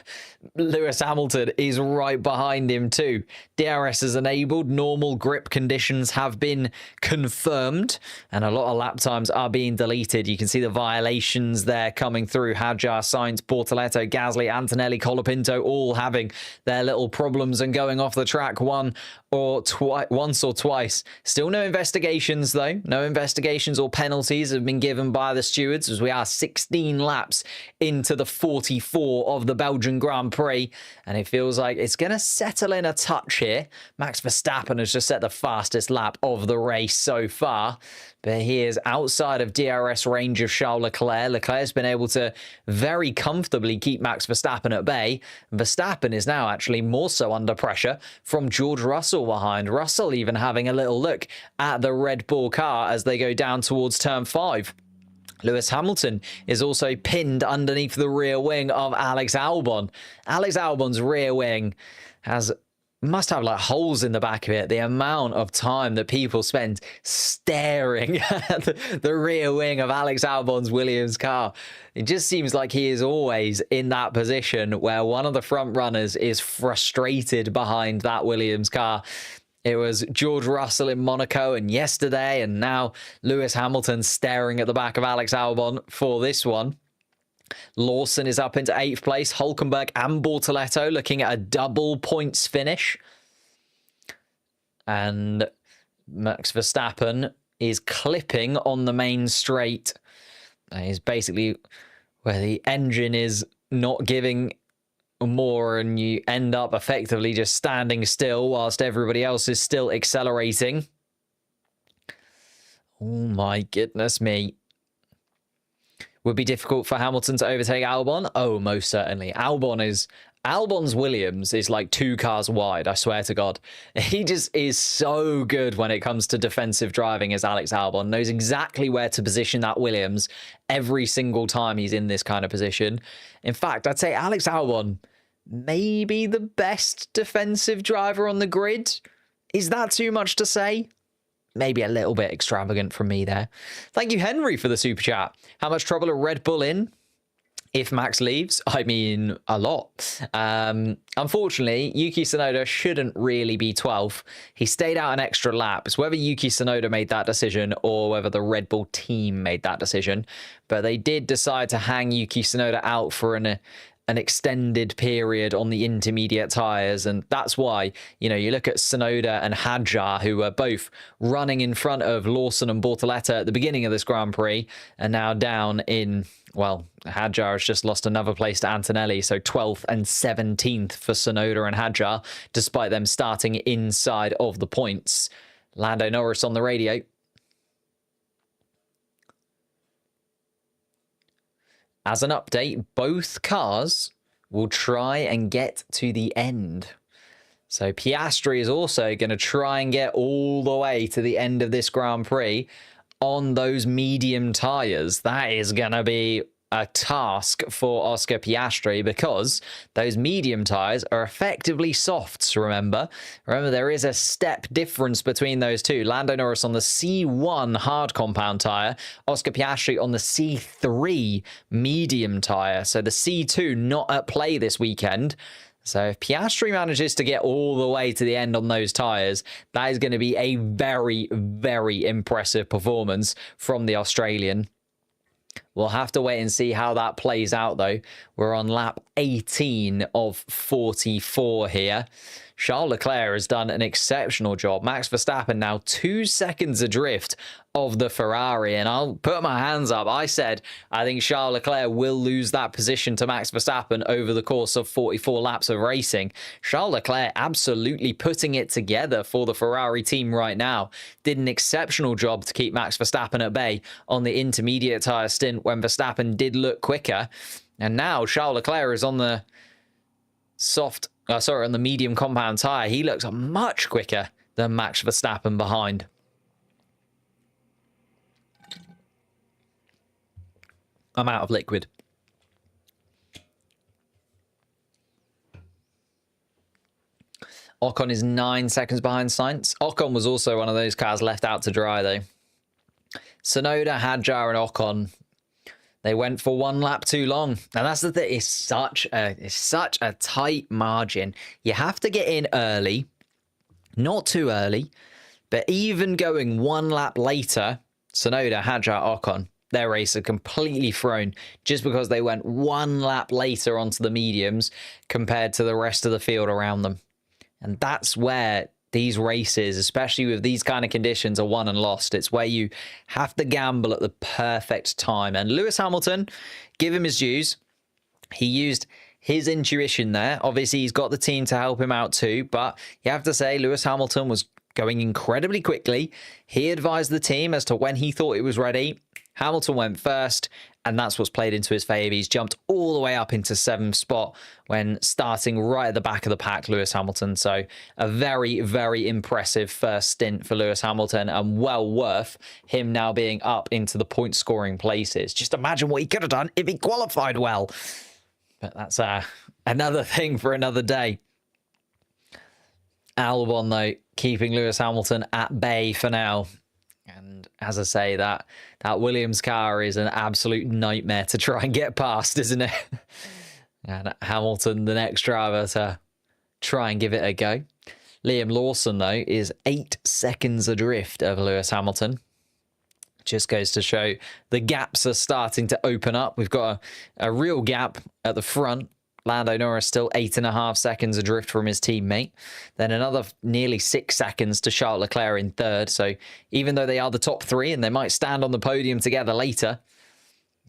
Lewis Hamilton is right behind him too. DRS is enabled, normal grip conditions have been confirmed, and a lot of lap times are being deleted. You can see the violations there coming through. Hadjar, Sainz, Bortoleto, Gasly, Antonelli, Colapinto all having their little problems and going off the track once or twice. Still no investigations though. No investigations or penalties have been given by the stewards, as we are 16 laps into the 44 of the Belgian Grand Prix, and it feels like it's going to settle in a touch here. Max Verstappen has just set the fastest lap of the race so far, but he is outside of DRS range of Charles Leclerc. Leclerc's been able to very comfortably keep Max Verstappen at bay. Verstappen is now actually more so under pressure from George Russell behind. Russell even having a little look at the Red Bull car as they go down towards turn 5. Lewis Hamilton is also pinned underneath the rear wing of Alex Albon. Alex Albon's rear wing must have like holes in the back of it. The amount of time that people spend staring at the rear wing of Alex Albon's Williams car. It just seems like he is always in that position where one of the front runners is frustrated behind that Williams car. It was George Russell in Monaco and yesterday, and now Lewis Hamilton staring at the back of Alex Albon for this one. Lawson is up into 8th place. Hülkenberg and Bortoleto looking at a double points finish. And Max Verstappen is clipping on the main straight. That is basically where the engine is not giving more, and you end up effectively just standing still whilst everybody else is still accelerating. Oh my goodness me. Would be difficult for Hamilton to overtake Albon? Oh, most certainly. Albon's Williams is like 2 cars wide, I swear to God. He just is so good when it comes to defensive driving as Alex Albon. Knows exactly where to position that Williams every single time he's in this kind of position. In fact, I'd say Alex Albon may be the best defensive driver on the grid. Is that too much to say? Maybe a little bit extravagant from me there. Thank you, Henry, for the super chat. How much trouble are Red Bull in if Max leaves? I mean, a lot. Unfortunately, Yuki Tsunoda shouldn't really be 12th. He stayed out an extra lap. It's whether Yuki Tsunoda made that decision or whether the Red Bull team made that decision. But they did decide to hang Yuki Tsunoda out for an extended period on the intermediate tyres, and that's why, you know, you look at Tsunoda and Hadjar, who were both running in front of Lawson and Bortoleto at the beginning of this Grand Prix, and now down in, well, Hadjar has just lost another place to Antonelli, so 12th and 17th for Tsunoda and Hadjar, despite them starting inside of the points. Lando Norris on the radio. As an update, both cars will try and get to the end. So Piastri is also going to try and get all the way to the end of this Grand Prix on those medium tyres. That is going to be a task for Oscar Piastri because those medium tyres are effectively softs, remember? Remember, there is a step difference between those two. Lando Norris on the C1 hard compound tyre, Oscar Piastri on the C3 medium tyre. So the C2 not at play this weekend. So if Piastri manages to get all the way to the end on those tyres, that is going to be a very, very impressive performance from the Australian. We'll have to wait and see how that plays out, though. We're on lap 18 of 44 here. Charles Leclerc has done an exceptional job. Max Verstappen now 2 seconds adrift of the Ferrari, and I'll put my hands up. I said I think Charles Leclerc will lose that position to Max Verstappen over the course of 44 laps of racing. Charles Leclerc absolutely putting it together for the Ferrari team right now. Did an exceptional job to keep Max Verstappen at bay on the intermediate tyre stint when Verstappen did look quicker. And now Charles Leclerc is on the on the medium compound tyre. He looks much quicker than Max Verstappen behind. I'm out of liquid. Ocon is 9 seconds behind Sainz. Ocon was also one of those cars left out to dry, though. Sonoda, Hadjar, and Ocon, they went for 1 lap too long. And that's the thing. It's such a tight margin. You have to get in early, not too early, but even going 1 lap later, Sonoda, Hadjar, Ocon, their race are completely thrown just because they went 1 lap later onto the mediums compared to the rest of the field around them. And that's where these races, especially with these kind of conditions, are won and lost. It's where you have to gamble at the perfect time. And Lewis Hamilton, give him his dues. He used his intuition there. Obviously, he's got the team to help him out too. But you have to say, Lewis Hamilton was going incredibly quickly. He advised the team as to when he thought it was ready. Hamilton went first, and that's what's played into his favour. He's jumped all the way up into 7th spot when starting right at the back of the pack, Lewis Hamilton. So a very, very impressive first stint for Lewis Hamilton, and well worth him now being up into the point-scoring places. Just imagine what he could have done if he qualified well. But that's another thing for another day. Albon, though, keeping Lewis Hamilton at bay for now. And as I say, that Williams car is an absolute nightmare to try and get past, isn't it? And Hamilton, the next driver to try and give it a go. Liam Lawson, though, is 8 seconds adrift of Lewis Hamilton. Just goes to show the gaps are starting to open up. We've got a real gap at the front. Lando Norris still 8.5 seconds adrift from his teammate. Then another nearly 6 seconds to Charles Leclerc in third. So even though they are the top 3 and they might stand on the podium together later,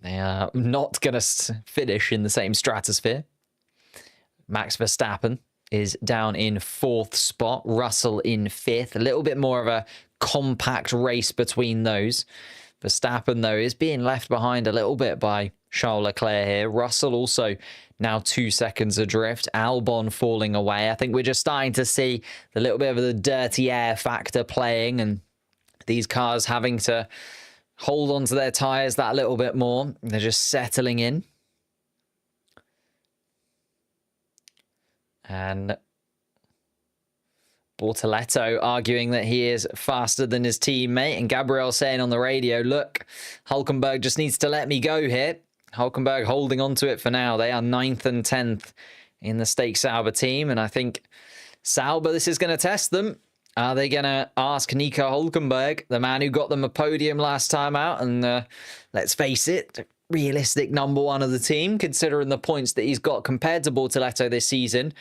they are not going to finish in the same stratosphere. Max Verstappen is down in 4th spot. Russell in 5th. A little bit more of a compact race between those. Verstappen, though, is being left behind a little bit by Charles Leclerc here. Russell also now 2 seconds adrift. Albon falling away. I think we're just starting to see a little bit of the dirty air factor playing, and these cars having to hold on to their tyres that little bit more. They're just settling in. And Bortoleto arguing that he is faster than his teammate, and Gabriel saying on the radio, look, Hulkenberg just needs to let me go here. Hulkenberg holding on to it for now. They are 9th and 10th in the Stake Sauber team, and I think Sauber, this is going to test them. Are they going to ask Nico Hulkenberg, the man who got them a podium last time out, and let's face it, realistic number 1 of the team, considering the points that he's got compared to Bortoleto this season,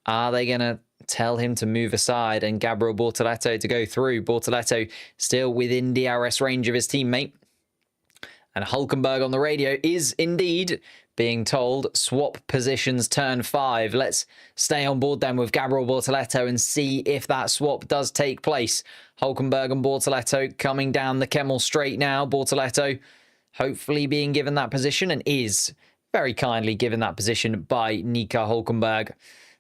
are they going to tell him to move aside and Gabriel Bortoleto to go through? Bortoleto still within DRS range of his teammate. And Hulkenberg on the radio is indeed being told, swap positions turn 5. Let's stay on board then with Gabriel Bortoleto and see if that swap does take place. Hulkenberg and Bortoleto coming down the Kemmel straight now. Bortoleto hopefully being given that position, and is very kindly given that position by Nico Hulkenberg.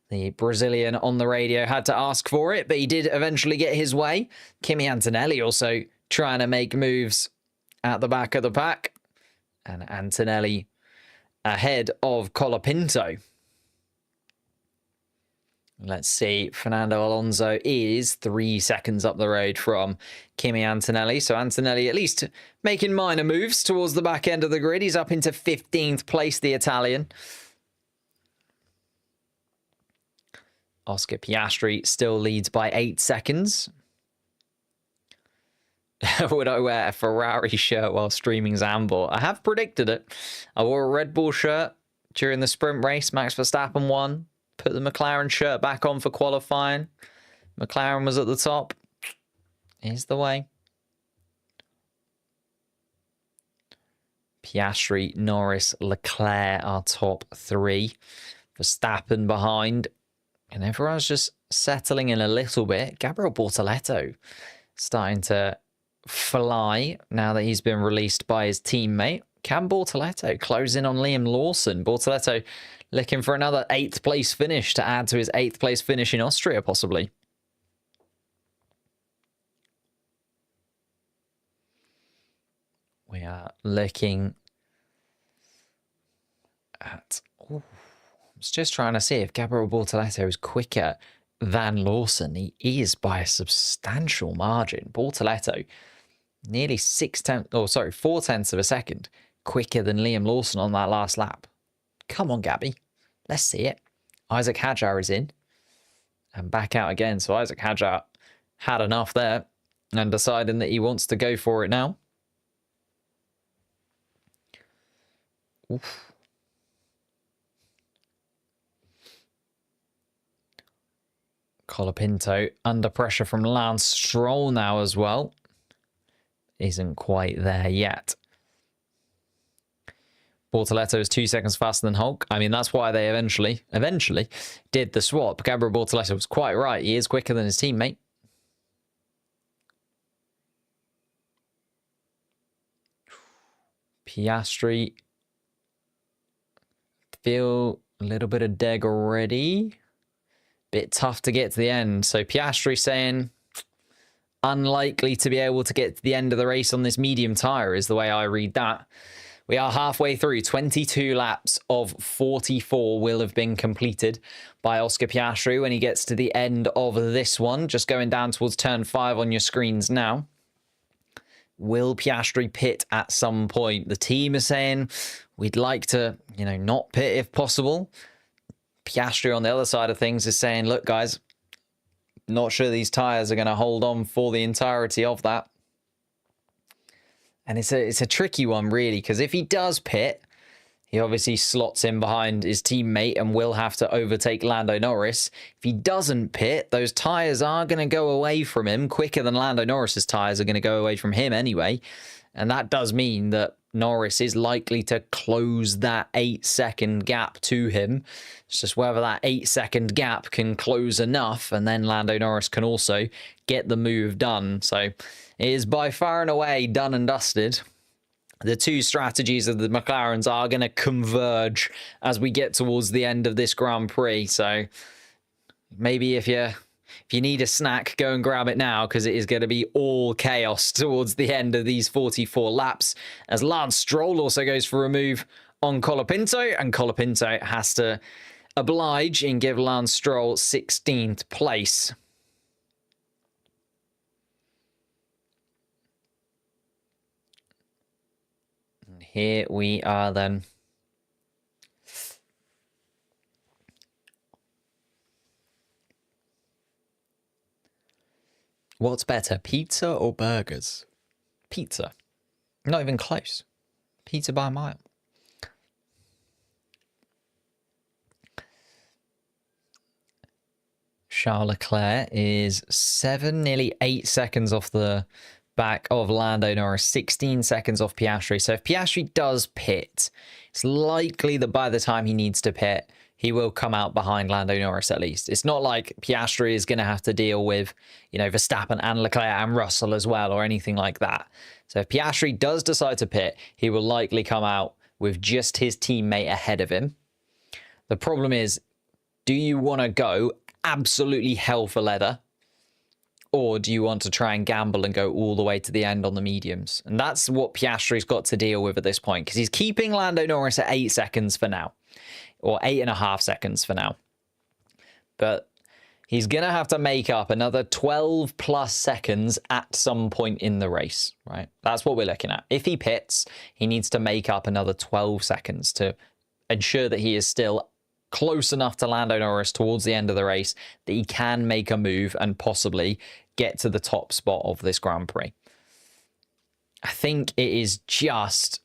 The Brazilian on the radio had to ask for it, but he did eventually get his way. Kimi Antonelli also trying to make moves at the back of the pack. And Antonelli ahead of Colapinto. Let's see. Fernando Alonso is 3 seconds up the road from Kimi Antonelli. So Antonelli at least making minor moves towards the back end of the grid. He's up into 15th place, the Italian. Oscar Piastri still leads by 8 seconds. Would I wear a Ferrari shirt while streaming Zambor? I have predicted it. I wore a Red Bull shirt during the sprint race. Max Verstappen won. Put the McLaren shirt back on for qualifying. McLaren was at the top. Here's the way. Piastri, Norris, Leclerc are top 3. Verstappen behind. And everyone's just settling in a little bit. Gabriel Bortoleto starting to fly now that he's been released by his teammate. Can Bortoleto close in on Liam Lawson? Bortoleto looking for another 8th place finish to add to his 8th place finish in Austria, possibly. We are looking at... I was just trying to see if Gabriel Bortoleto is quicker than Lawson. He is by a substantial margin. Bortoleto, nearly 4/10 of a second quicker than Liam Lawson on that last lap. Come on, Gabby. Let's see it. Isaac Hadjar is in and back out again. So Isaac Hadjar had enough there and deciding that he wants to go for it now. Oof. Colapinto under pressure from Lance Stroll now as well. Isn't quite there yet. Bortoleto is 2 seconds faster than Hulk. I mean, that's why they eventually did the swap. Gabriel Bortoleto was quite right. He is quicker than his teammate. Piastri. Feel a little bit of deg already. Bit tough to get to the end. So Piastri saying unlikely to be able to get to the end of the race on this medium tyre is the way I read that. We are halfway through. 22 laps of 44 will have been completed by Oscar Piastri when he gets to the end of this one. Just going down towards turn 5 on your screens now. Will Piastri pit at some point? The team is saying we'd like to, not pit if possible. Piastri on the other side of things is saying, look, guys, not sure these tyres are going to hold on for the entirety of that. And it's a tricky one, really, because if he does pit, he obviously slots in behind his teammate and will have to overtake Lando Norris. If he doesn't pit, those tyres are going to go away from him quicker than Lando Norris's tyres are going to go away from him anyway. And that does mean that Norris is likely to close that 8-second gap to him. It's just whether that 8-second gap can close enough, and then Lando Norris can also get the move done. So it is by far and away done and dusted. The two strategies of the McLarens are going to converge as we get towards the end of this Grand Prix. So maybe if you need a snack, go and grab it now, because it is going to be all chaos towards the end of these 44 laps, as Lance Stroll also goes for a move on Colapinto, and Colapinto has to oblige and give Lance Stroll 16th place. And here we are then. What's better, pizza or burgers? Pizza. Not even close. Pizza by a mile. Charles Leclerc is 7, nearly 8 seconds off the back of Lando Norris, 16 seconds off Piastri. So if Piastri does pit, it's likely that by the time he needs to pit, he will come out behind Lando Norris at least. It's not like Piastri is going to have to deal with, Verstappen and Leclerc and Russell as well or anything like that. So if Piastri does decide to pit, he will likely come out with just his teammate ahead of him. The problem is, do you want to go absolutely hell for leather, or do you want to try and gamble and go all the way to the end on the mediums? And that's what Piastri's got to deal with at this point, because he's keeping Lando Norris at 8 seconds for now. Or 8.5 seconds for now. But he's going to have to make up another 12 plus seconds at some point in the race, right? That's what we're looking at. If he pits, he needs to make up another 12 seconds to ensure that he is still close enough to Lando Norris towards the end of the race that he can make a move and possibly get to the top spot of this Grand Prix. I think it is just...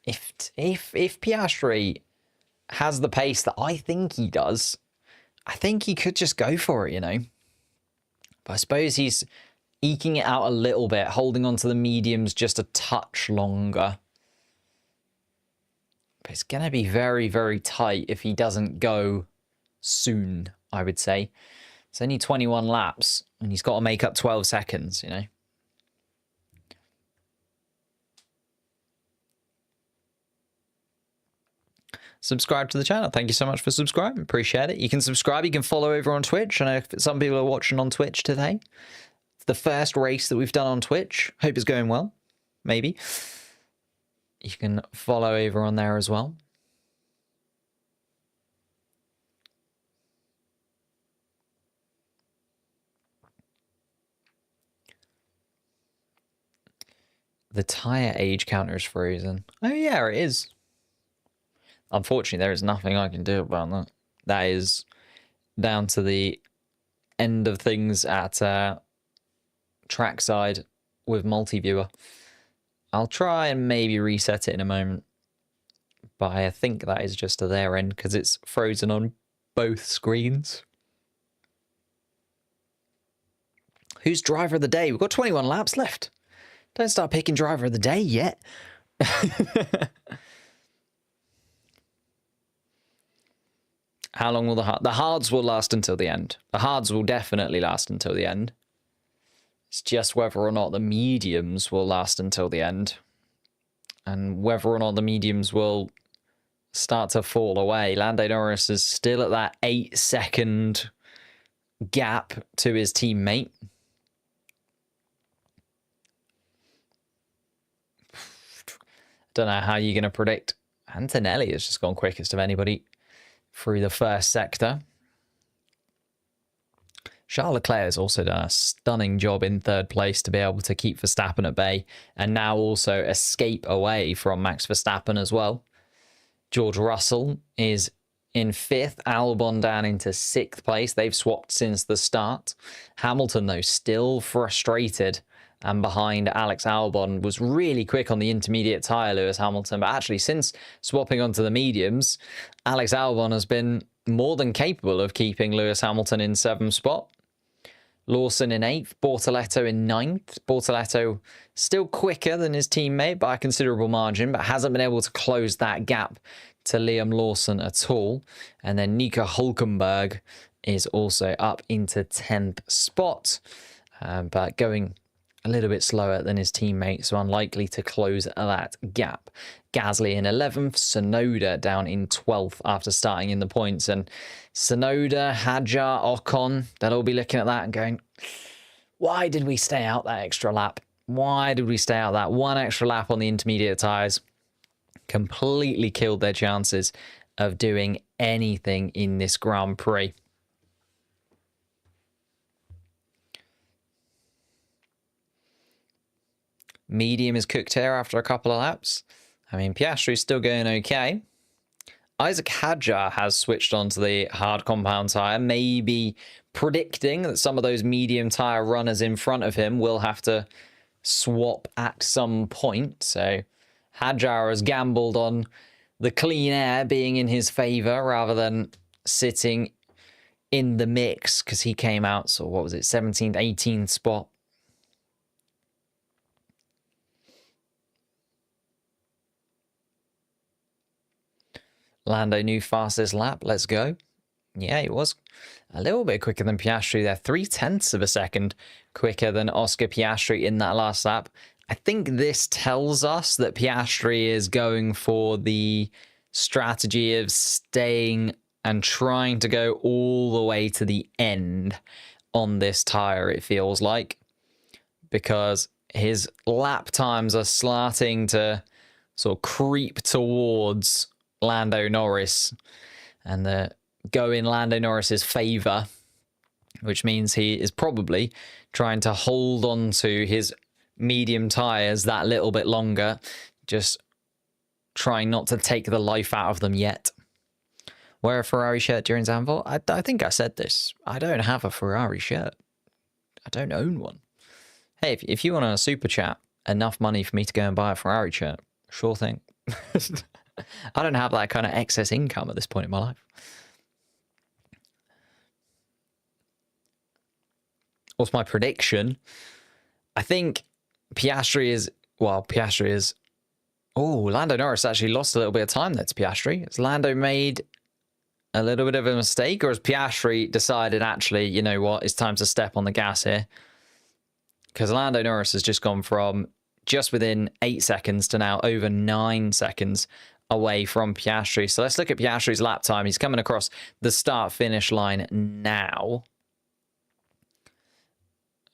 If Piastri has the pace that I think he does, I think he could just go for it, But I suppose he's eking it out a little bit, holding on to the mediums just a touch longer. But it's going to be very, very tight if he doesn't go soon, I would say. It's only 21 laps, and he's got to make up 12 seconds, Subscribe to the channel. Thank you so much for subscribing. Appreciate it. You can subscribe. You can follow over on Twitch. I know some people are watching on Twitch today. It's the first race that we've done on Twitch. Hope it's going well. Maybe. You can follow over on there as well. The tyre age counter is frozen. Oh yeah, it is. Unfortunately, there is nothing I can do about that. That is down to the end of things at trackside with multi-viewer. I'll try and maybe reset it in a moment. But I think that is just to their end because it's frozen on both screens. Who's driver of the day? We've got 21 laps left. Don't start picking driver of the day yet. How long will the hards will last until the end. The hards will definitely last until the end. It's just whether or not the mediums will last until the end. And whether or not the mediums will start to fall away. Lando Norris is still at that 8-second gap to his teammate. Don't know how you're going to predict. Antonelli has just gone quickest of anybody through the first sector. Charles Leclerc has also done a stunning job in third place to be able to keep Verstappen at bay and now also escape away from Max Verstappen as well. George Russell is in 5th. Albon down into 6th place. They've swapped since the start. Hamilton, though, still frustrated and behind Alex Albon. Was really quick on the intermediate tyre, Lewis Hamilton. But actually, since swapping onto the mediums, Alex Albon has been more than capable of keeping Lewis Hamilton in 7th spot. Lawson in 8th, Bortoletto in 9th. Bortoletto still quicker than his teammate by a considerable margin, but hasn't been able to close that gap to Liam Lawson at all. And then Nico Hulkenberg is also up into 10th spot, but going a little bit slower than his teammate, so unlikely to close that gap. Gasly in 11th, Tsunoda down in 12th after starting in the points. And Tsunoda, Hadjar, Ocon, they'll all be looking at that and going, why did we stay out that extra lap? Why did we stay out that one extra lap on the intermediate tyres? Completely killed their chances of doing anything in this Grand Prix. Medium is cooked here after a couple of laps. I mean, Piastri's still going okay. Isaac Hadjar has switched onto the hard compound tyre, maybe predicting that some of those medium tyre runners in front of him will have to swap at some point. So Hadjar has gambled on the clean air being in his favour rather than sitting in the mix because he came out, so what was it, 17th, 18th spot. Lando new fastest lap. Let's go. Yeah, he was a little bit quicker than Piastri there. 0.3 of a second quicker than Oscar Piastri in that last lap. I think this tells us that Piastri is going for the strategy of staying and trying to go all the way to the end on this tyre, it feels like. Because his lap times are starting to sort of creep towards Lando Norris and go in Lando Norris's favour, which means he is probably trying to hold on to his medium tyres that little bit longer, just trying not to take the life out of them yet. Wear a Ferrari shirt during Zandvoort? I think I said this. I don't have a Ferrari shirt. I don't own one. Hey, if you want to super chat enough money for me to go and buy a Ferrari shirt, sure thing. I don't have that kind of excess income at this point in my life. What's my prediction? I think Piastri is... Oh, Lando Norris actually lost a little bit of time there to Piastri. Has Lando made a little bit of a mistake? Or has Piastri decided, actually, you know what, it's time to step on the gas here? Because Lando Norris has just gone from just within 8 seconds to now over 9 seconds away from Piastri. So let's look at Piastri's lap time. He's coming across the start-finish line now.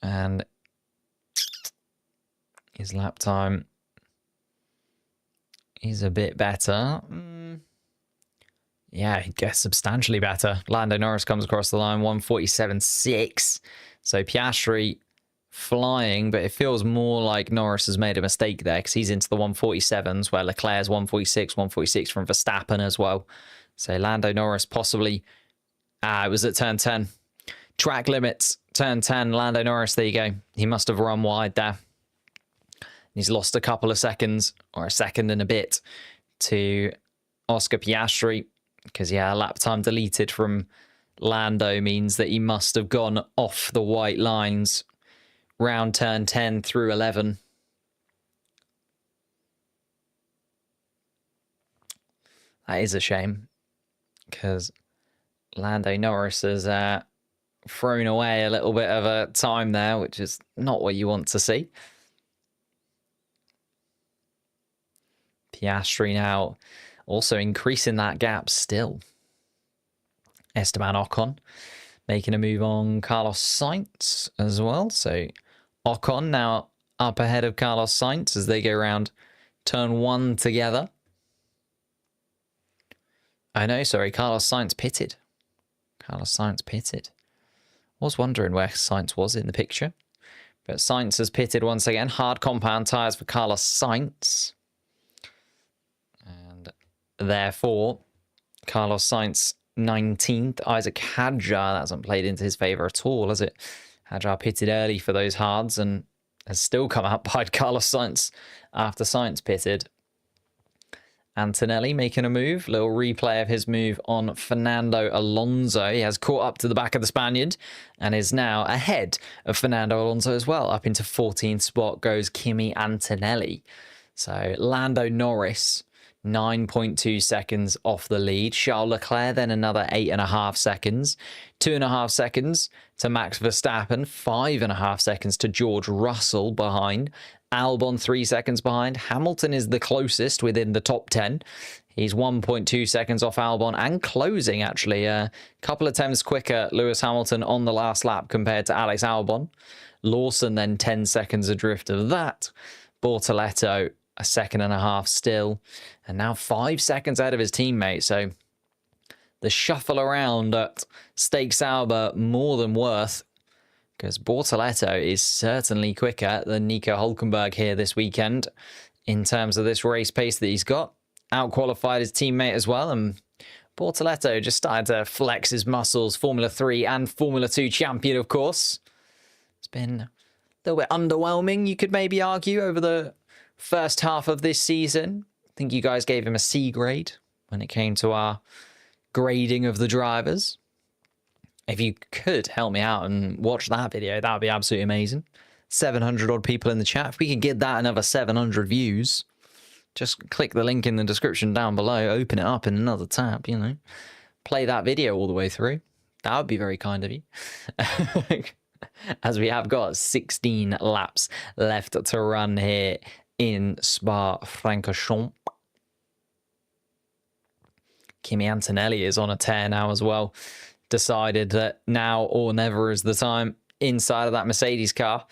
And his lap time He's a bit better. Yeah, I guess substantially better. Lando Norris comes across the line, 147.6. So Piastri flying, but it feels more like Norris has made a mistake there because he's into the 147s, where Leclerc's 146 from Verstappen as well. So Lando Norris possibly... it was at turn 10. Track limits, turn 10. Lando Norris, there you go. He must have run wide there. He's lost a couple of seconds, or a second and a bit, to Oscar Piastri. Because, yeah, lap time deleted from Lando means that he must have gone off the white lines round turn 10 through 11. That is a shame, because Lando Norris has thrown away a little bit of a time there, which is not what you want to see. Piastri now also increasing that gap still. Esteban Ocon making a move on Carlos Sainz as well. So Ocon now up ahead of Carlos Sainz as they go around turn 1 together. Oh no, sorry, Carlos Sainz pitted. Carlos Sainz pitted. I was wondering where Sainz was in the picture. But Sainz has pitted once again. Hard compound tyres for Carlos Sainz. And therefore, Carlos Sainz 19th. Isaac Hadjar, that hasn't played into his favour at all, has it? Hadjar pitted early for those hards and has still come out by Carlos Sainz after Sainz pitted. Antonelli making a move. Little replay of his move on Fernando Alonso. He has caught up to the back of the Spaniard and is now ahead of Fernando Alonso as well. Up into 14th spot goes Kimi Antonelli. So Lando Norris, 9.2 seconds off the lead. Charles Leclerc then another 8.5 seconds. 2.5 seconds to Max Verstappen. 5.5 seconds to George Russell behind. Albon 3 seconds behind. Hamilton is the closest within the top 10. He's 1.2 seconds off Albon and closing, actually. A couple of tenths quicker, Lewis Hamilton on the last lap compared to Alex Albon. Lawson then 10 seconds adrift of that. Bortoletto a second and a half still. And now 5 seconds ahead of his teammate. So the shuffle around at Stakes Sauber more than worth, because Bortoletto is certainly quicker than Nico Hülkenberg here this weekend in terms of this race pace that he's got. Outqualified his teammate as well, and Bortoletto just started to flex his muscles. Formula 3 and Formula 2 champion, of course. It's been a little bit underwhelming, you could maybe argue, over the first half of this season. I think you guys gave him a C grade when it came to our grading of the drivers. If you could help me out and watch that video, that would be absolutely amazing. 700 odd people in the chat. If we could get that another 700 views, just click the link in the description down below, open it up in another tab, you know, play that video all the way through. That would be very kind of you. As we have got 16 laps left to run here in Spa-Francorchamps. Kimi Antonelli is on a tear now as well. Decided that now or never is the time inside of that Mercedes car.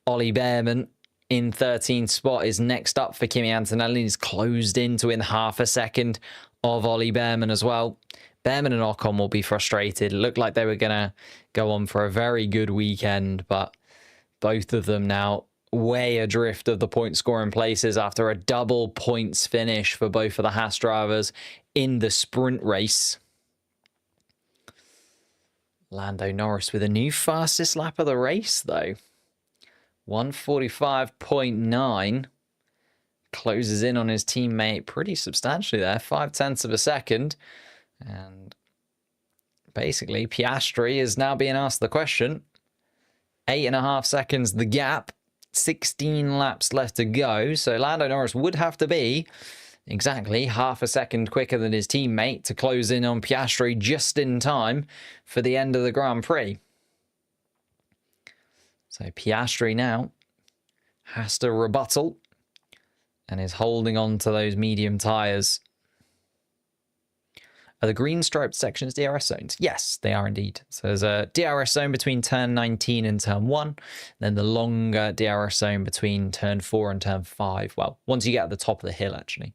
Ollie Behrman in 13th spot is next up for Kimi Antonelli. He's closed in to win half a second of Ollie Behrman as well. Behrman and Ocon will be frustrated. It looked like they were going to go on for a very good weekend, but both of them now way adrift of the point scoring places after a double points finish for both of the Haas drivers in the sprint race. Lando Norris with a new fastest lap of the race, though. 1:45.9. Closes in on his teammate pretty substantially there. 0.5 of a second. And basically, Piastri is now being asked the question. 8.5 seconds the gap. 16 laps left to go. So Lando Norris would have to be exactly half a second quicker than his teammate to close in on Piastri just in time for the end of the Grand Prix. So Piastri now has to rebuttal and is holding on to those medium tyres. Are the green striped sections DRS zones? Yes, they are indeed. So there's a DRS zone between turn 19 and turn 1. Then the longer DRS zone between turn 4 and turn 5. Well, once you get at the top of the hill, actually.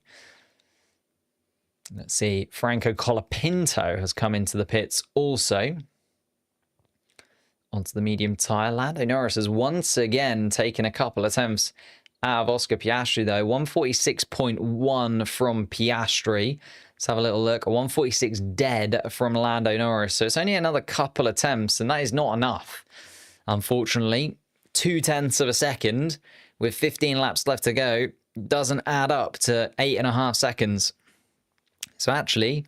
Let's see. Franco Colapinto has come into the pits also. Onto the medium tyre. Lando Norris has once again taken a couple attempts out of Oscar Piastri, though. 146.1 from Piastri. Let's have a little look. 146 dead from Lando Norris. So it's only another couple attempts, and that is not enough. Unfortunately, 0.2 of a second with 15 laps left to go doesn't add up to 8.5 seconds. So actually,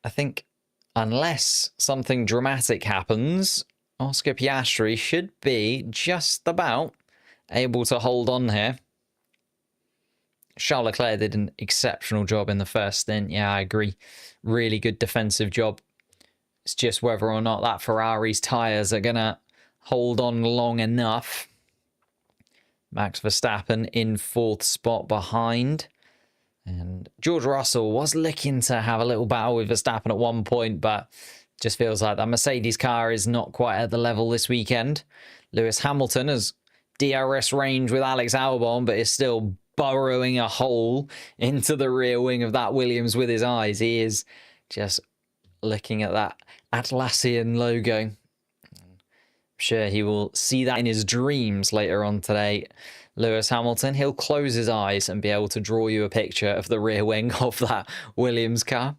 I think unless something dramatic happens, Oscar Piastri should be just about able to hold on here. Charles Leclerc did an exceptional job in the first stint. Yeah, I agree. Really good defensive job. It's just whether or not that Ferrari's tyres are going to hold on long enough. Max Verstappen in 4th spot behind. And George Russell was looking to have a little battle with Verstappen at one point, but just feels like that Mercedes car is not quite at the level this weekend. Lewis Hamilton has DRS range with Alex Albon, but is still burrowing a hole into the rear wing of that Williams with his eyes. He is just looking at that Atlassian logo. I'm sure he will see that in his dreams later on today. Lewis Hamilton, he'll close his eyes and be able to draw you a picture of the rear wing of that Williams car.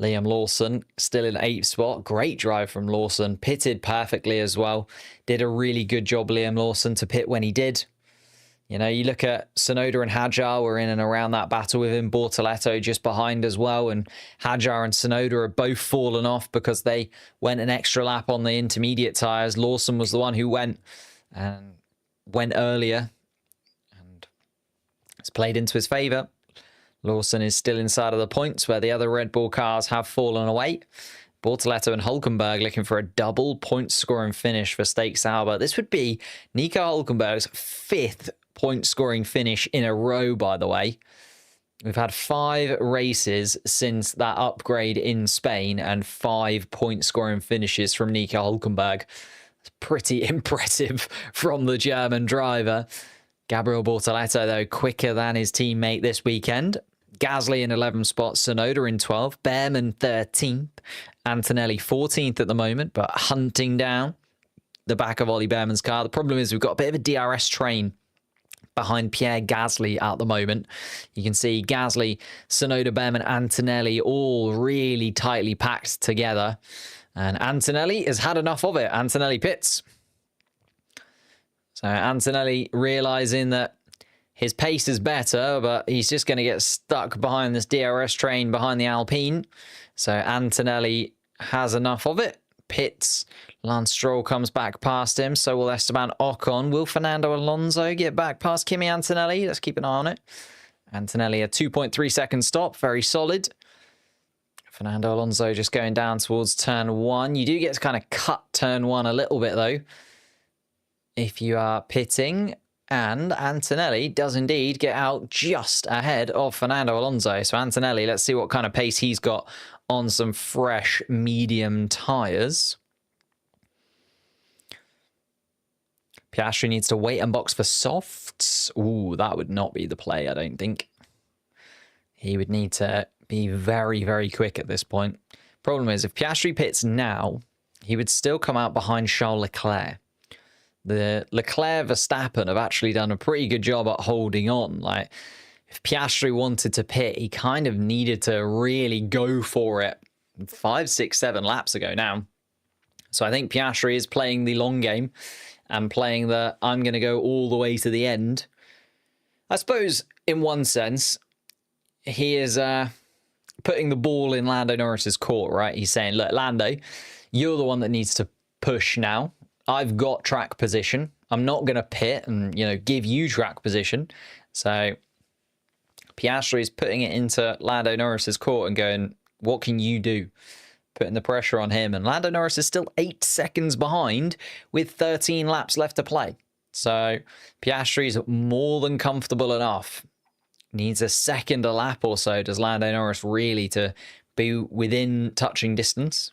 Liam Lawson still in 8th spot. Great drive from Lawson. Pitted perfectly as well. Did a really good job, Liam Lawson, to pit when he did. You know, you look at Tsunoda and Hadjar were in and around that battle with him. Bortoleto just behind as well. And Hadjar and Tsunoda are both fallen off because they went an extra lap on the intermediate tyres. Lawson was the one who went earlier. And it's played into his favour. Lawson is still inside of the points where the other Red Bull cars have fallen away. Bortoleto and Hülkenberg looking for a double point scoring finish for Stakes Sauber. This would be Nico Hülkenberg's 5th point scoring finish in a row, by the way. We've had 5 races since that upgrade in Spain and 5 point scoring finishes from Nico Hülkenberg. It's pretty impressive from the German driver. Gabriel Bortoleto, though, quicker than his teammate this weekend. Gasly in 11th spot, Tsunoda in 12th, Behrman 13th, Antonelli 14th at the moment, but hunting down the back of Ollie Behrman's car. The problem is we've got a bit of a DRS train behind Pierre Gasly at the moment. You can see Gasly, Tsunoda, Behrman, Antonelli all really tightly packed together. And Antonelli has had enough of it. Antonelli pits. So Antonelli realizing that his pace is better, but he's just going to get stuck behind this DRS train behind the Alpine. So Antonelli has enough of it. Pits. Lance Stroll comes back past him. So will Esteban Ocon. Will Fernando Alonso get back past Kimi Antonelli? Let's keep an eye on it. Antonelli a 2.3 second stop. Very solid. Fernando Alonso just going down towards turn 1. You do get to kind of cut turn 1 a little bit, though, if you are pitting. And Antonelli does indeed get out just ahead of Fernando Alonso. So Antonelli, let's see what kind of pace he's got on some fresh medium tyres. Piastri needs to wait and box for softs. Ooh, that would not be the play, I don't think. He would need to be very, very quick at this point. Problem is, if Piastri pits now, he would still come out behind Charles Leclerc. The Leclerc-Verstappen have actually done a pretty good job at holding on. Like, if Piastri wanted to pit, he kind of needed to really go for it 5, 6, 7 laps ago now. So I think Piastri is playing the long game and playing the I'm going to go all the way to the end. I suppose, in one sense, he is putting the ball in Lando Norris's court, right? He's saying, look, Lando, you're the one that needs to push now. I've got track position. I'm not going to pit and, you know, give you track position. So Piastri is putting it into Lando Norris's court and going, what can you do? Putting the pressure on him. And Lando Norris is still 8 seconds behind with 13 laps left to play. So Piastri is more than comfortable enough. Needs a second a lap or so, does Lando Norris, really, to be within touching distance.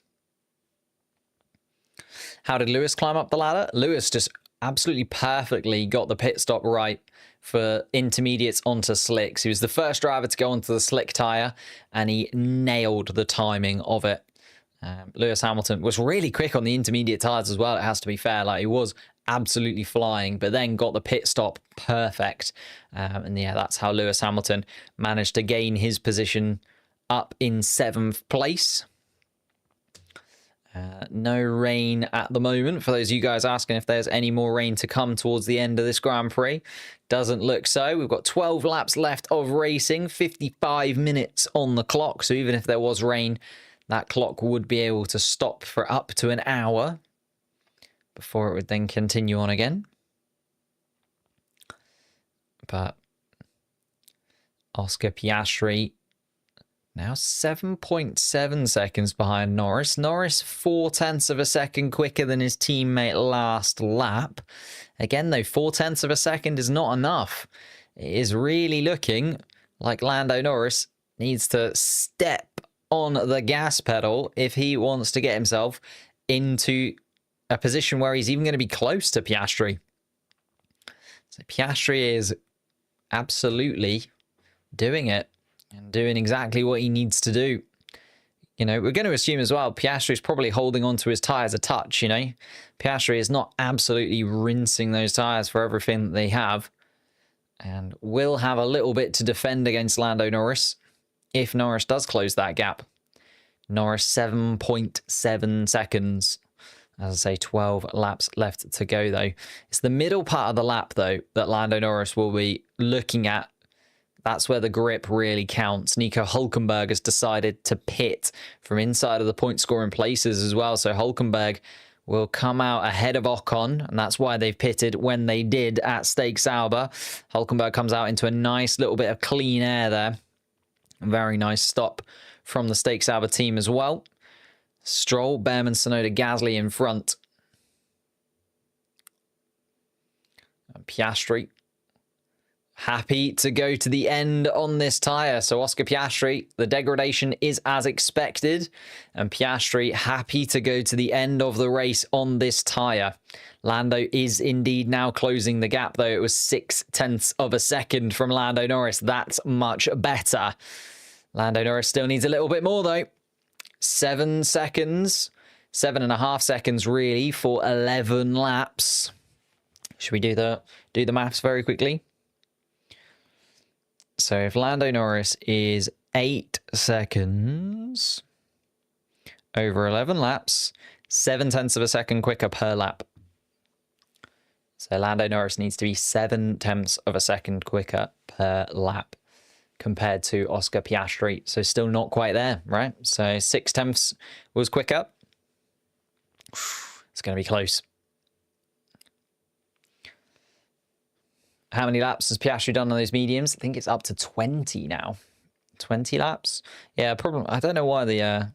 How did Lewis climb up the ladder? Lewis just absolutely perfectly got the pit stop right for intermediates onto slicks. He was the first driver to go onto the slick tyre, and he nailed the timing of it. Lewis Hamilton was really quick on the intermediate tyres as well, it has to be fair. Like, he was absolutely flying, but then got the pit stop perfect. And yeah, that's how Lewis Hamilton managed to gain his position up in 7th place. No rain at the moment. For those of you guys asking if there's any more rain to come towards the end of this Grand Prix, doesn't look so. We've got 12 laps left of racing, 55 minutes on the clock. So even if there was rain, that clock would be able to stop for up to an hour before it would then continue on again. But Oscar Piastri now 7.7 seconds behind Norris. Norris 0.4 of a second quicker than his teammate last lap. Again, though, 0.4 of a second is not enough. It is really looking like Lando Norris needs to step on the gas pedal if he wants to get himself into a position where he's even going to be close to Piastri. So Piastri is absolutely doing it and doing exactly what he needs to do. You know, we're going to assume as well Piastri is probably holding on to his tyres a touch, you know. Piastri is not absolutely rinsing those tyres for everything that they have, and will have a little bit to defend against Lando Norris if Norris does close that gap. Norris 7.7 seconds. As I say, 12 laps left to go, though. It's the middle part of the lap, though, that Lando Norris will be looking at. That's where the grip really counts. Nico Hülkenberg has decided to pit from inside of the point-scoring places as well. So Hülkenberg will come out ahead of Ocon, and that's why they've pitted when they did at Stake Sauber. Hülkenberg comes out into a nice little bit of clean air there. A very nice stop from the Stake Sauber team as well. Stroll, Behrman, Tsunoda, Gasly in front. And Piastri happy to go to the end on this tyre. So Oscar Piastri, the degradation is as expected. And Piastri happy to go to the end of the race on this tyre. Lando is indeed now closing the gap, though. It was 0.6 of a second from Lando Norris. That's much better. Lando Norris still needs a little bit more, though. 7 seconds, 7.5 seconds really for 11 laps. Should we do the maths very quickly? So if Lando Norris is 8 seconds over 11 laps, 0.7 of a second quicker per lap. So Lando Norris needs to be 0.7 of a second quicker per lap compared to Oscar Piastri. So still not quite there, right? So 0.6 was quicker. It's going to be close. How many laps has Piastri done on those mediums? I think it's up to 20 now. 20 laps? Yeah, problem. I don't know why the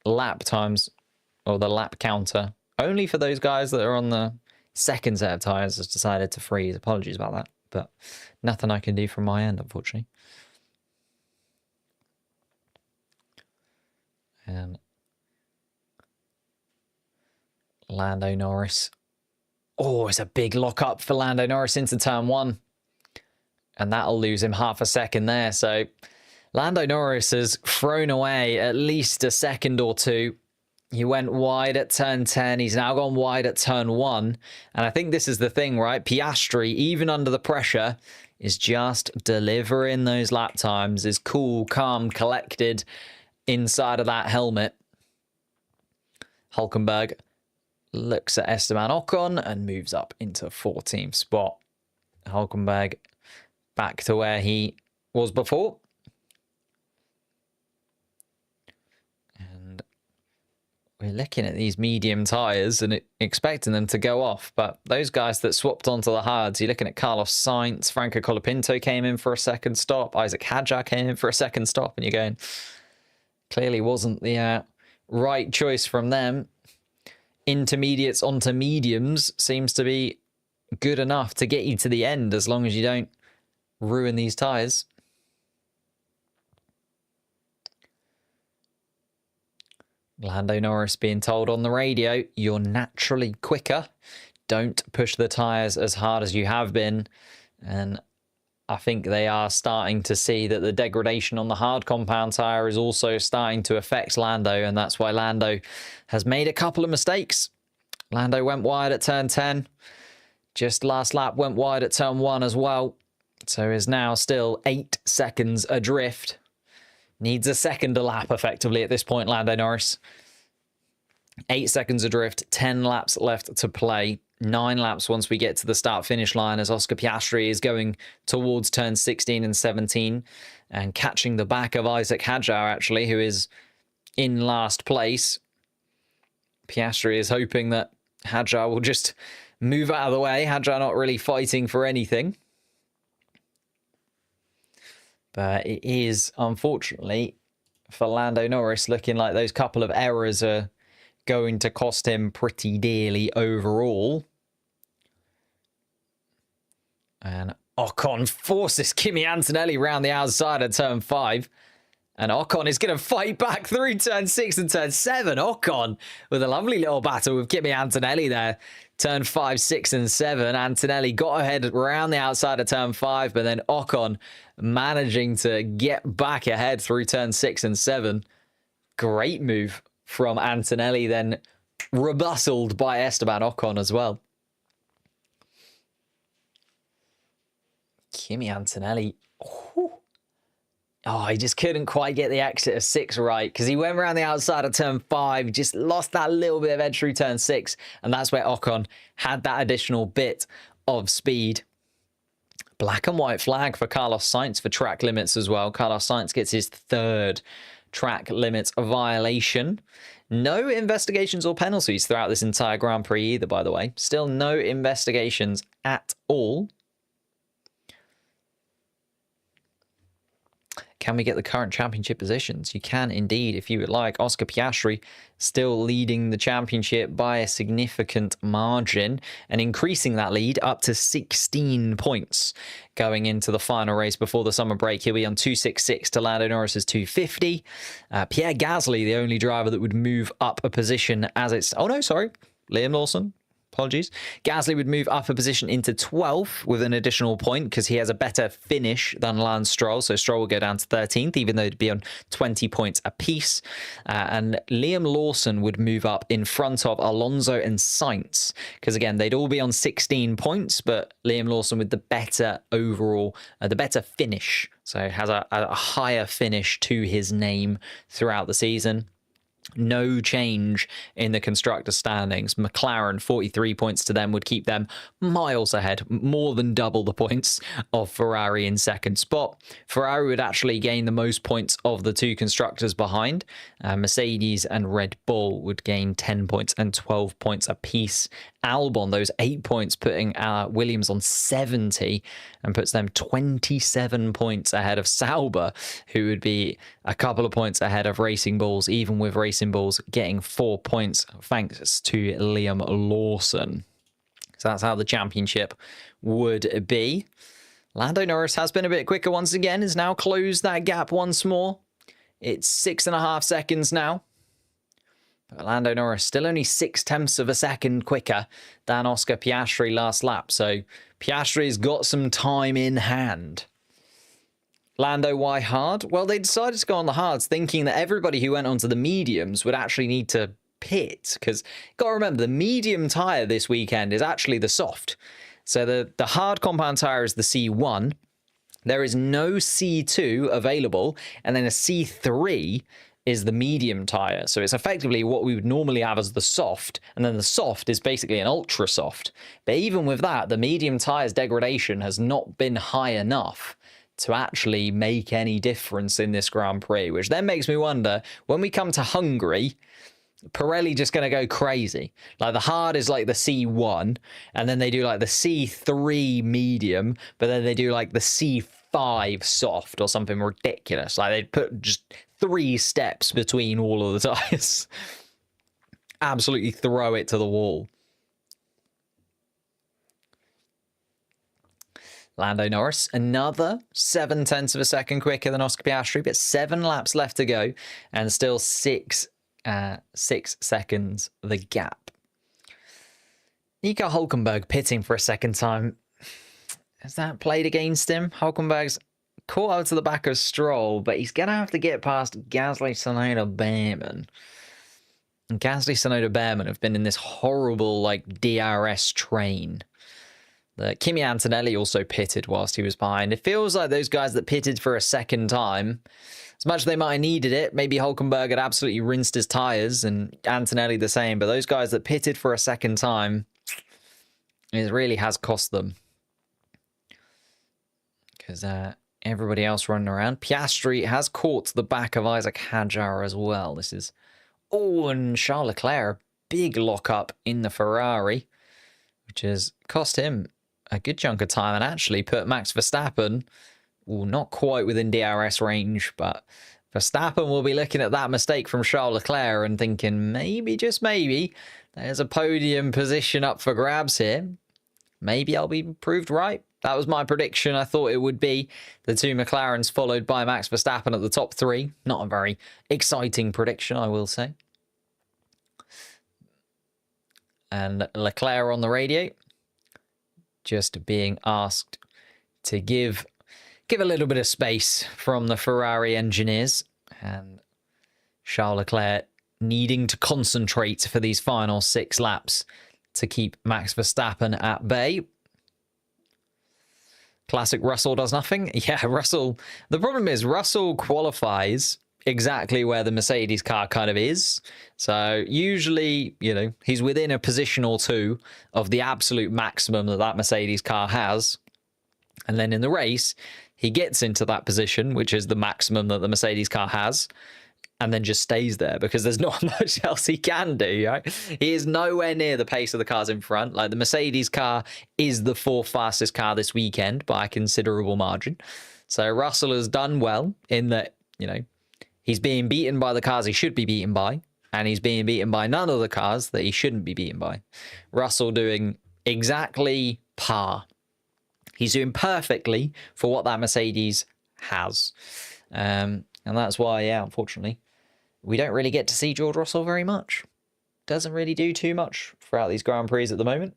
lap times or the lap counter, only for those guys that are on the second set of tyres, has decided to freeze. Apologies about that, but nothing I can do from my end, unfortunately. And Lando Norris. Oh, it's a big lock up for Lando Norris into turn 1. And that'll lose him half a second there. So Lando Norris has thrown away at least a second or two. He went wide at turn 10. He's now gone wide at turn 1. And I think this is the thing, right? Piastri, even under the pressure, is just delivering those lap times, is cool, calm, collected inside of that helmet. Hülkenberg looks at Esteban Ocon and moves up into 14th spot. Hülkenberg back to where he was before. And we're looking at these medium tyres and expecting them to go off. But those guys that swapped onto the hards, you're looking at Carlos Sainz, Franco Colapinto came in for a second stop, Isaac Hadjar came in for a second stop, and you're going, clearly wasn't the right choice from them. Intermediates onto mediums seems to be good enough to get you to the end as long as you don't ruin these tyres. Lando Norris being told on the radio, you're naturally quicker. Don't push the tyres as hard as you have been. And I think they are starting to see that the degradation on the hard compound tyre is also starting to affect Lando, and that's why Lando has made a couple of mistakes. Lando went wide at turn 10. Just last lap went wide at turn 1 as well. So is now still 8 seconds adrift. Needs a second a lap effectively at this point, Lando Norris. 8 seconds adrift, 10 laps left to play. 9 laps once we get to the start-finish line as Oscar Piastri is going towards turn 16 and 17 and catching the back of Isaac Hadjar, actually, who is in last place. Piastri is hoping that Hadjar will just move out of the way. Hadjar not really fighting for anything. But it is, unfortunately, for Lando Norris, looking like those couple of errors are going to cost him pretty dearly overall. And Ocon forces Kimi Antonelli round the outside of turn 5. And Ocon is going to fight back through turn 6 and turn 7. Ocon with a lovely little battle with Kimi Antonelli there. Turn 5, 6, and 7. Antonelli got ahead around the outside of turn 5, but then Ocon managing to get back ahead through turn 6 and 7. Great move from Antonelli, then rebutted by Esteban Ocon as well. Kimi Antonelli. Oh, he just couldn't quite get the exit of 6 right because he went around the outside of turn 5, just lost that little bit of edge through turn 6, and that's where Ocon had that additional bit of speed. Black and white flag for Carlos Sainz for track limits as well. Carlos Sainz gets his 3rd track limits violation. No investigations or penalties throughout this entire Grand Prix either, by the way. Still no investigations at all. Can we get the current championship positions? You can indeed, if you would like. Oscar Piastri still leading the championship by a significant margin and increasing that lead up to 16 points going into the final race before the summer break. He'll be on 266 to Lando Norris's 250. Pierre Gasly, the only driver that would move up a position as it's... Oh, no, sorry. Liam Lawson. Apologies. Gasly would move up a position into 12th with an additional point because he has a better finish than Lance Stroll. So Stroll will go down to 13th, even though it'd be on 20 points apiece. And Liam Lawson would move up in front of Alonso and Sainz because, again, they'd all be on 16 points, but Liam Lawson with the better overall, the better finish. So has a higher finish to his name throughout the season. No change in the constructor standings. McLaren, 43 points to them would keep them miles ahead, more than double the points of Ferrari in second spot. Ferrari would actually gain the most points of the 2 constructors behind. Mercedes and Red Bull would gain 10 points and 12 points apiece. Albon, those 8 points, putting Williams on 70 and puts them 27 points ahead of Sauber, who would be a couple of points ahead of Racing Bulls, even with Racing Bulls getting 4 points thanks to Liam Lawson. So that's how the championship would be. Lando Norris has been a bit quicker once again, has now closed that gap once more. It's 6.5 seconds now. But Lando Norris still only 0.6 of a second quicker than Oscar Piastri last lap. So Piastri's got some time in hand. Lando, why hard? Well, they decided to go on the hards thinking that everybody who went onto the mediums would actually need to pit. Because, got to remember, the medium tyre this weekend is actually the soft. So the hard compound tyre is the C1. There is no C2 available. And then a C3 is the medium tyre. So it's effectively what we would normally have as the soft, and then the soft is basically an ultra soft. But even with that, the medium tyre's degradation has not been high enough to actually make any difference in this Grand Prix, which then makes me wonder, when we come to Hungary, Pirelli just going to go crazy. Like the hard is like the C1, and then they do like the C3 medium, but then they do like the C5 soft or something ridiculous. Like they'd put just 3 steps between all of the tires. Absolutely throw it to the wall. Lando Norris, another 0.7 of a second quicker than Oscar Piastri, but 7 laps left to go and still 6 seconds the gap. Nico Hülkenberg pitting for a second time. Has that played against him? Hulkenberg's caught out to the back of Stroll, but he's going to have to get past Gasly, Tsunoda, Behrman. And Gasly, Tsunoda, Behrman have been in this horrible, like, DRS train. Kimi Antonelli also pitted whilst he was behind. It feels like those guys that pitted for a second time, as much as they might have needed it, maybe Hulkenberg had absolutely rinsed his tyres and Antonelli the same, but those guys that pitted for a second time, it really has cost them. Because everybody else running around. Piastri has caught the back of Isaac Hadjar as well. This is... Oh, and Charles Leclerc, big lock-up in the Ferrari, which has cost him a good chunk of time and actually put Max Verstappen, well, not quite within DRS range, but Verstappen will be looking at that mistake from Charles Leclerc and thinking, maybe, just maybe, there's a podium position up for grabs here. Maybe I'll be proved right. That was my prediction. I thought it would be the two McLarens followed by Max Verstappen at the top three. Not a very exciting prediction, I will say. And Leclerc on the radio, just being asked to give a little bit of space from the Ferrari engineers. And Charles Leclerc needing to concentrate for these final 6 laps to keep Max Verstappen at bay. Classic Russell does nothing. Yeah, Russell. The problem is Russell qualifies exactly where the Mercedes car kind of is. So usually, you know, he's within a position or two of the absolute maximum that Mercedes car has. And then in the race, he gets into that position, which is the maximum that the Mercedes car has, and then just stays there because there's not much else he can do, right? He is nowhere near the pace of the cars in front. Like, the Mercedes car is the 4th fastest car this weekend by a considerable margin. So Russell has done well in that, you know, he's being beaten by the cars he should be beaten by, and he's being beaten by none of the cars that he shouldn't be beaten by. Russell doing exactly par. He's doing perfectly for what that Mercedes has. And that's why, yeah, unfortunately, we don't really get to see George Russell very much. Doesn't really do too much throughout these Grand Prix at the moment.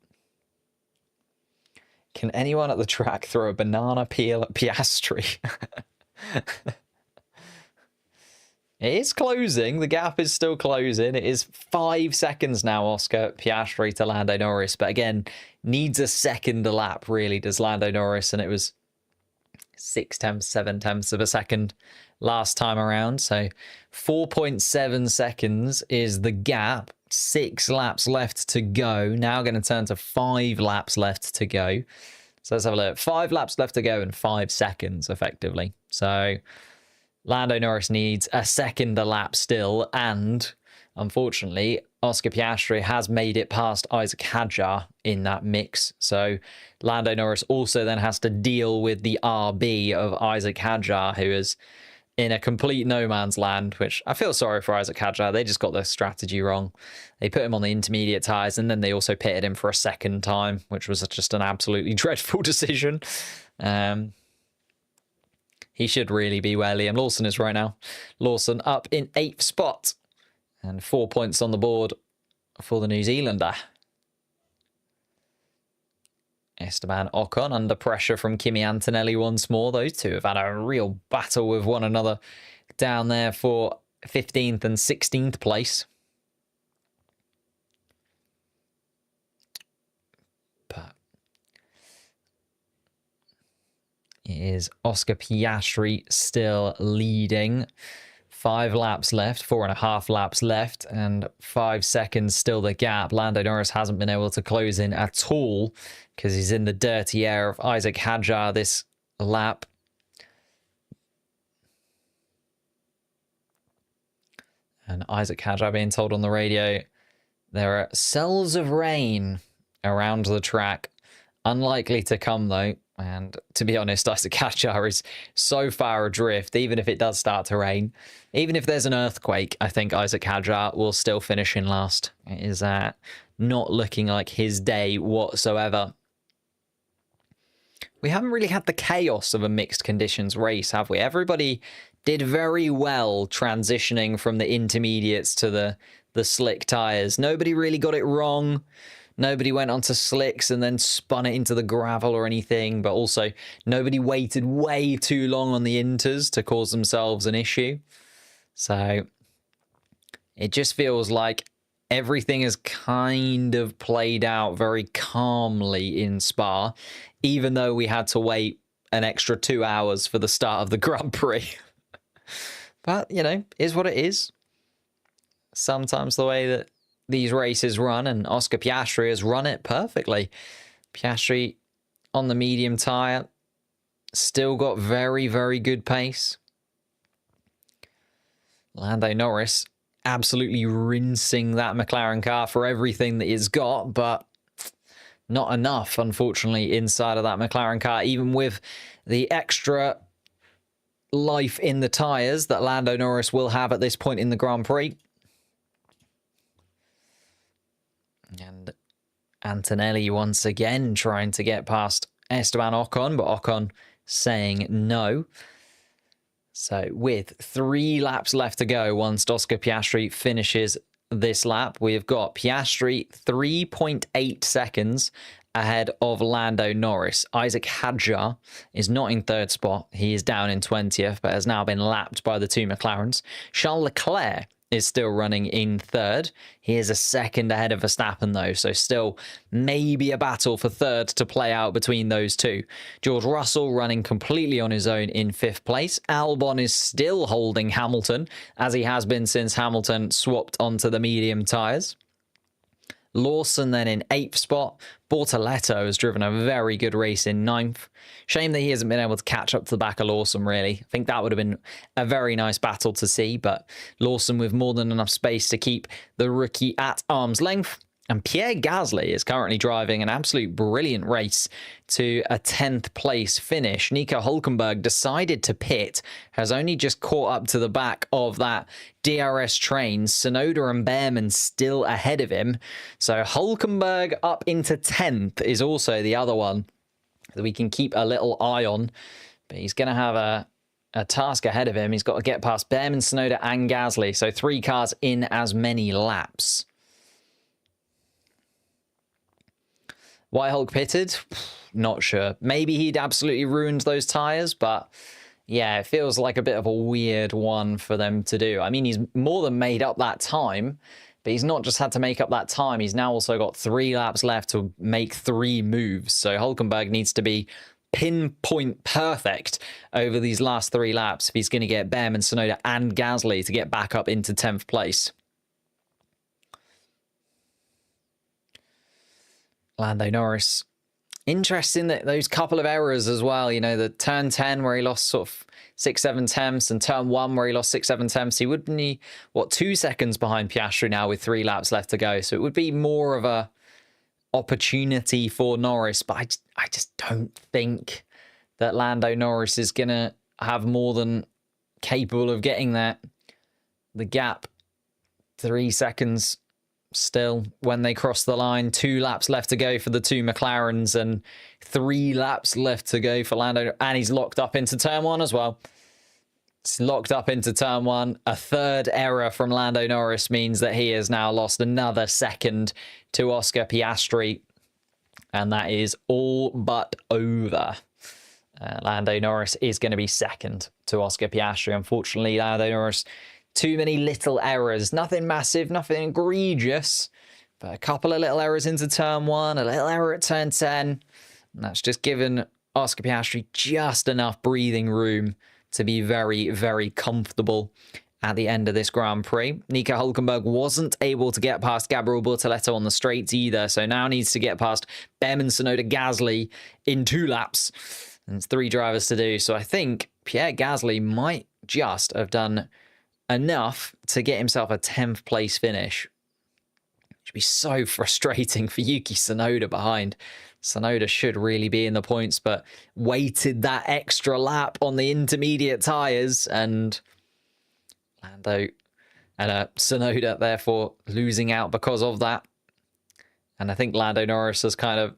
Can anyone at the track throw a banana peel at Piastri? It is closing. The gap is still closing. It is 5 seconds now, Oscar Piastri to Lando Norris. But again, needs a second a lap, really, does Lando Norris. And it was 7 tenths of a second last time around. So 4.7 seconds is the gap. 6 laps left to go. Now going to turn to 5 laps left to go. So let's have a look. 5 laps left to go and 5 seconds, effectively. So Lando Norris needs a second a lap still. And unfortunately, Oscar Piastri has made it past Isaac Hadjar in that mix. So Lando Norris also then has to deal with the RB of Isaac Hadjar, who is in a complete no man's land, which I feel sorry for Isaac Hadjar. They just got their strategy wrong. They put him on the intermediate tyres, and then they also pitted him for a second time, which was just an absolutely dreadful decision. He should really be where Liam Lawson is right now. Lawson up in 8th spot. And 4 points on the board for the New Zealander. Esteban Ocon under pressure from Kimi Antonelli once more. Those two have had a real battle with one another down there for 15th and 16th place. But it is Oscar Piastri still leading. 5 laps left, 4.5 laps left, and 5 seconds still the gap. Lando Norris hasn't been able to close in at all because he's in the dirty air of Isaac Hadjar this lap. And Isaac Hadjar being told on the radio, there are cells of rain around the track. Unlikely to come, though. And to be honest, Isaac Hadjar is so far adrift, even if it does start to rain. Even if there's an earthquake, I think Isaac Hadjar will still finish in last. It is not looking like his day whatsoever. We haven't really had the chaos of a mixed conditions race, have we? Everybody did very well transitioning from the intermediates to the slick tyres. Nobody really got it wrong. Nobody went onto slicks and then spun it into the gravel or anything, but also nobody waited way too long on the inters to cause themselves an issue. So it just feels like everything is kind of played out very calmly in Spa, even though we had to wait an extra 2 hours for the start of the Grand Prix. But, you know, is what it is. Sometimes the way that these races run, and Oscar Piastri has run it perfectly. Piastri on the medium tyre, still got very, very good pace. Lando Norris absolutely rinsing that McLaren car for everything that it's got, but not enough, unfortunately, inside of that McLaren car, even with the extra life in the tyres that Lando Norris will have at this point in the Grand Prix. And Antonelli once again trying to get past Esteban Ocon, but Ocon saying no. So with 3 laps left to go, once Oscar Piastri finishes this lap, we've got Piastri 3.8 seconds ahead of Lando Norris. Isaac Hadjar is not in 3rd spot. He is down in 20th, but has now been lapped by the 2 McLarens. Charles Leclerc is still running in 3rd. He is a second ahead of Verstappen, though, so still maybe a battle for 3rd to play out between those two. George Russell running completely on his own in 5th place. Albon is still holding Hamilton, as he has been since Hamilton swapped onto the medium tyres. Lawson then in 8th spot. Bortoletto has driven a very good race in 9th. Shame that he hasn't been able to catch up to the back of Lawson, really. I think that would have been a very nice battle to see, but Lawson with more than enough space to keep the rookie at arm's length. And Pierre Gasly is currently driving an absolute brilliant race to a 10th place finish. Nico Hülkenberg decided to pit, has only just caught up to the back of that DRS train. Tsunoda and Behrman still ahead of him. So Hülkenberg up into 10th is also the other one that we can keep a little eye on. But he's going to have a task ahead of him. He's got to get past Behrman, Tsunoda and Gasly. So 3 cars in as many laps. Why Hulk pitted? Not sure. Maybe he'd absolutely ruined those tyres, but yeah, it feels like a bit of a weird one for them to do. I mean, he's more than made up that time, but he's not just had to make up that time. He's now also got 3 laps left to make 3 moves. So Hülkenberg needs to be pinpoint perfect over these last 3 laps if he's going to get Behrman, Tsunoda and Gasly to get back up into 10th place. Lando Norris. Interesting that those couple of errors as well, you know, the turn 10 where he lost sort of 6-7 tenths and turn 1 where he lost 6-7 tenths. He would be, 2 seconds behind Piastri now with 3 laps left to go. So it would be more of a opportunity for Norris, but I just don't think that Lando Norris is going to have more than capable of getting that. The gap, 3 seconds still when they cross the line. 2 laps left to go for the 2 McLarens and 3 laps left to go for Lando, and he's locked up into turn 1 as well. It's locked up into turn 1. A 3rd error from Lando Norris means that he has now lost another second to Oscar Piastri, and that is all but over. Lando Norris is going to be second to Oscar Piastri. Unfortunately, Lando Norris, too many little errors. Nothing massive, nothing egregious, but a couple of little errors into turn 1, a little error at turn 10. And that's just given Oscar Piastri just enough breathing room to be very, very comfortable at the end of this Grand Prix. Nico Hülkenberg wasn't able to get past Gabriel Bortoletto on the straights either, so now needs to get past Behrman, Tsunoda, Gasly in 2 laps. And it's 3 drivers to do, so I think Pierre Gasly might just have done enough to get himself a 10th place finish. It would be so frustrating for Yuki Tsunoda behind. Tsunoda should really be in the points, but waited that extra lap on the intermediate tyres, and Lando and Tsunoda therefore losing out because of that. And I think Lando Norris has kind of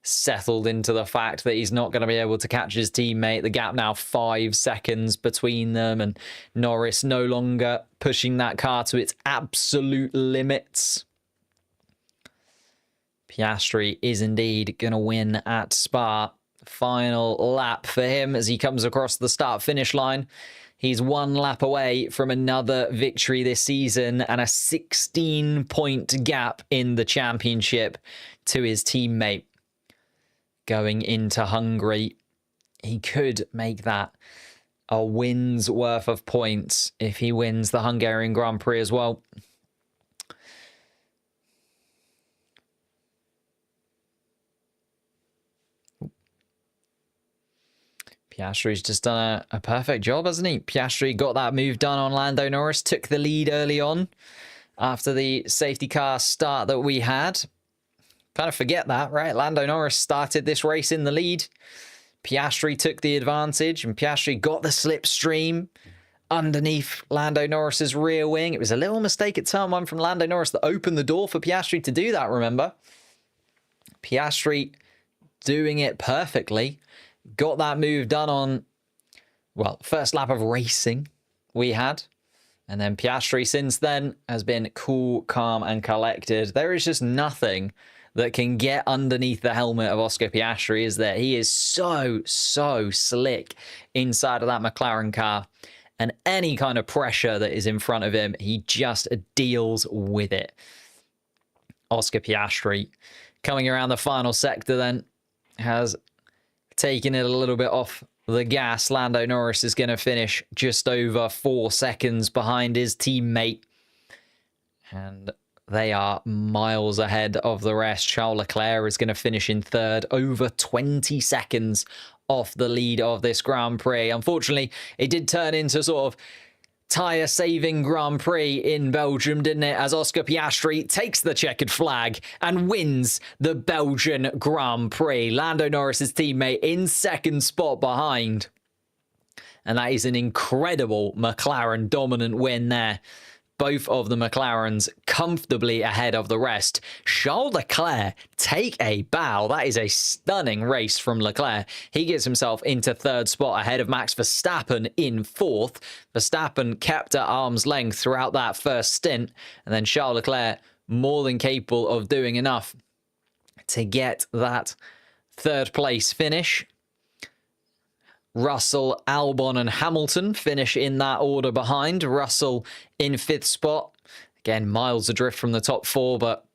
settled into the fact that he's not going to be able to catch his teammate. The gap now 5 seconds between them, and Norris no longer pushing that car to its absolute limits. Piastri is indeed going to win at Spa. Final lap for him as he comes across the start-finish line. He's 1 lap away from another victory this season and a 16-point gap in the championship to his teammate. Going into Hungary, he could make that a win's worth of points if he wins the Hungarian Grand Prix as well. Piastri's just done a perfect job, hasn't he? Piastri got that move done on Lando Norris, took the lead early on after the safety car start that we had. Kind of forget that, right? Lando Norris started this race in the lead. Piastri took the advantage, and Piastri got the slipstream underneath Lando Norris's rear wing. It was a little mistake at turn 1 from Lando Norris that opened the door for Piastri to do that, remember? Piastri doing it perfectly. Got that move done on, well, first lap of racing we had. And then Piastri since then has been cool, calm, and collected. There is just nothing that can get underneath the helmet of Oscar Piastri, is there? He is so slick inside of that McLaren car. And any kind of pressure that is in front of him, he just deals with it. Oscar Piastri coming around the final sector then has taking it a little bit off the gas. Lando Norris is going to finish just over 4 seconds behind his teammate. And they are miles ahead of the rest. Charles Leclerc is going to finish in 3rd, over 20 seconds off the lead of this Grand Prix. Unfortunately, it did turn into sort of tyre-saving Grand Prix in Belgium, didn't it? As Oscar Piastri takes the checkered flag and wins the Belgian Grand Prix. Lando Norris's teammate in 2nd spot behind. And that is an incredible McLaren dominant win there. Both of the McLarens comfortably ahead of the rest. Charles Leclerc, take a bow. That is a stunning race from Leclerc. He gets himself into 3rd spot ahead of Max Verstappen in 4th. Verstappen kept at arm's length throughout that first stint. And then Charles Leclerc more than capable of doing enough to get that 3rd place finish. Russell, Albon, and Hamilton finish in that order behind. Russell in 5th spot. Again, miles adrift from the top 4, but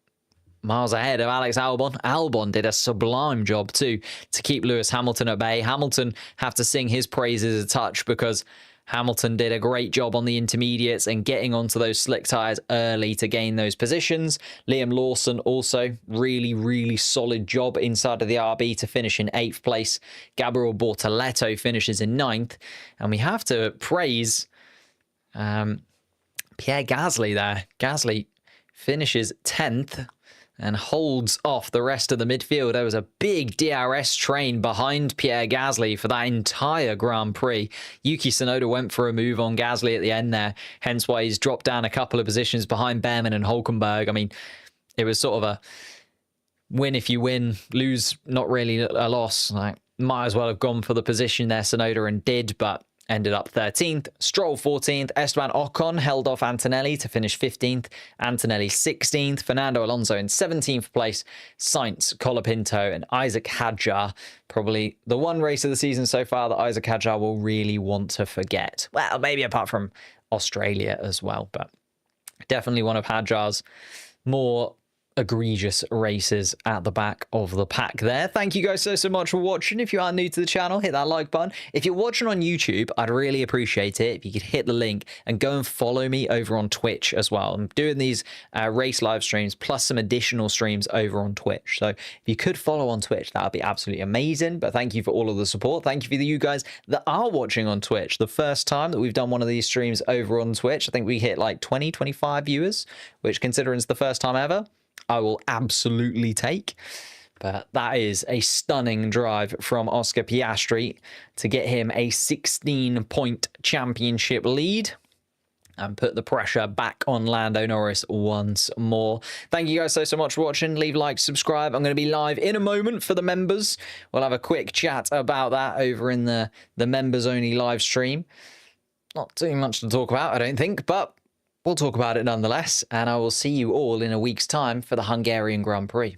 miles ahead of Alex Albon. Albon did a sublime job too to keep Lewis Hamilton at bay. Hamilton have to sing his praises a touch because Hamilton did a great job on the intermediates and getting onto those slick tyres early to gain those positions. Liam Lawson also really solid job inside of the RB to finish in 8th place. Gabriel Bortoleto finishes in 9th. And we have to praise Pierre Gasly there. Gasly finishes 10th and holds off the rest of the midfield. There was a big DRS train behind Pierre Gasly for that entire Grand Prix. Yuki Tsunoda went for a move on Gasly at the end there, hence why he's dropped down a couple of positions behind Behrman and Hulkenberg. I mean, it was sort of a win if you win, lose not really a loss. Like, might as well have gone for the position there, Tsunoda, and did, but ended up 13th. Stroll 14th. Esteban Ocon held off Antonelli to finish 15th. Antonelli 16th. Fernando Alonso in 17th place. Sainz, Colapinto, and Isaac Hadjar. Probably the one race of the season so far that Isaac Hadjar will really want to forget. Well, maybe apart from Australia as well, but definitely one of Hadjar's more egregious races at the back of the pack there. Thank you guys so much for watching. If you are new to the channel, hit that like button. If you're watching on YouTube, I'd really appreciate it if you could hit the link and go and follow me over on Twitch as well. I'm doing these race live streams plus some additional streams over on Twitch. So if you could follow on Twitch, that would be absolutely amazing. But thank you for all of the support. Thank you for you guys that are watching on Twitch. The first time that we've done one of these streams over on Twitch, I think we hit like 20-25 viewers, which considering it's the first time ever, I will absolutely take. But that is a stunning drive from Oscar Piastri to get him a 16-point championship lead and put the pressure back on Lando Norris once more. Thank you guys so much for watching. Leave a like, subscribe. I'm going to be live in a moment for the members. We'll have a quick chat about that over in the members only live stream. Not too much to talk about, I don't think, but we'll talk about it nonetheless, and I will see you all in a week's time for the Hungarian Grand Prix.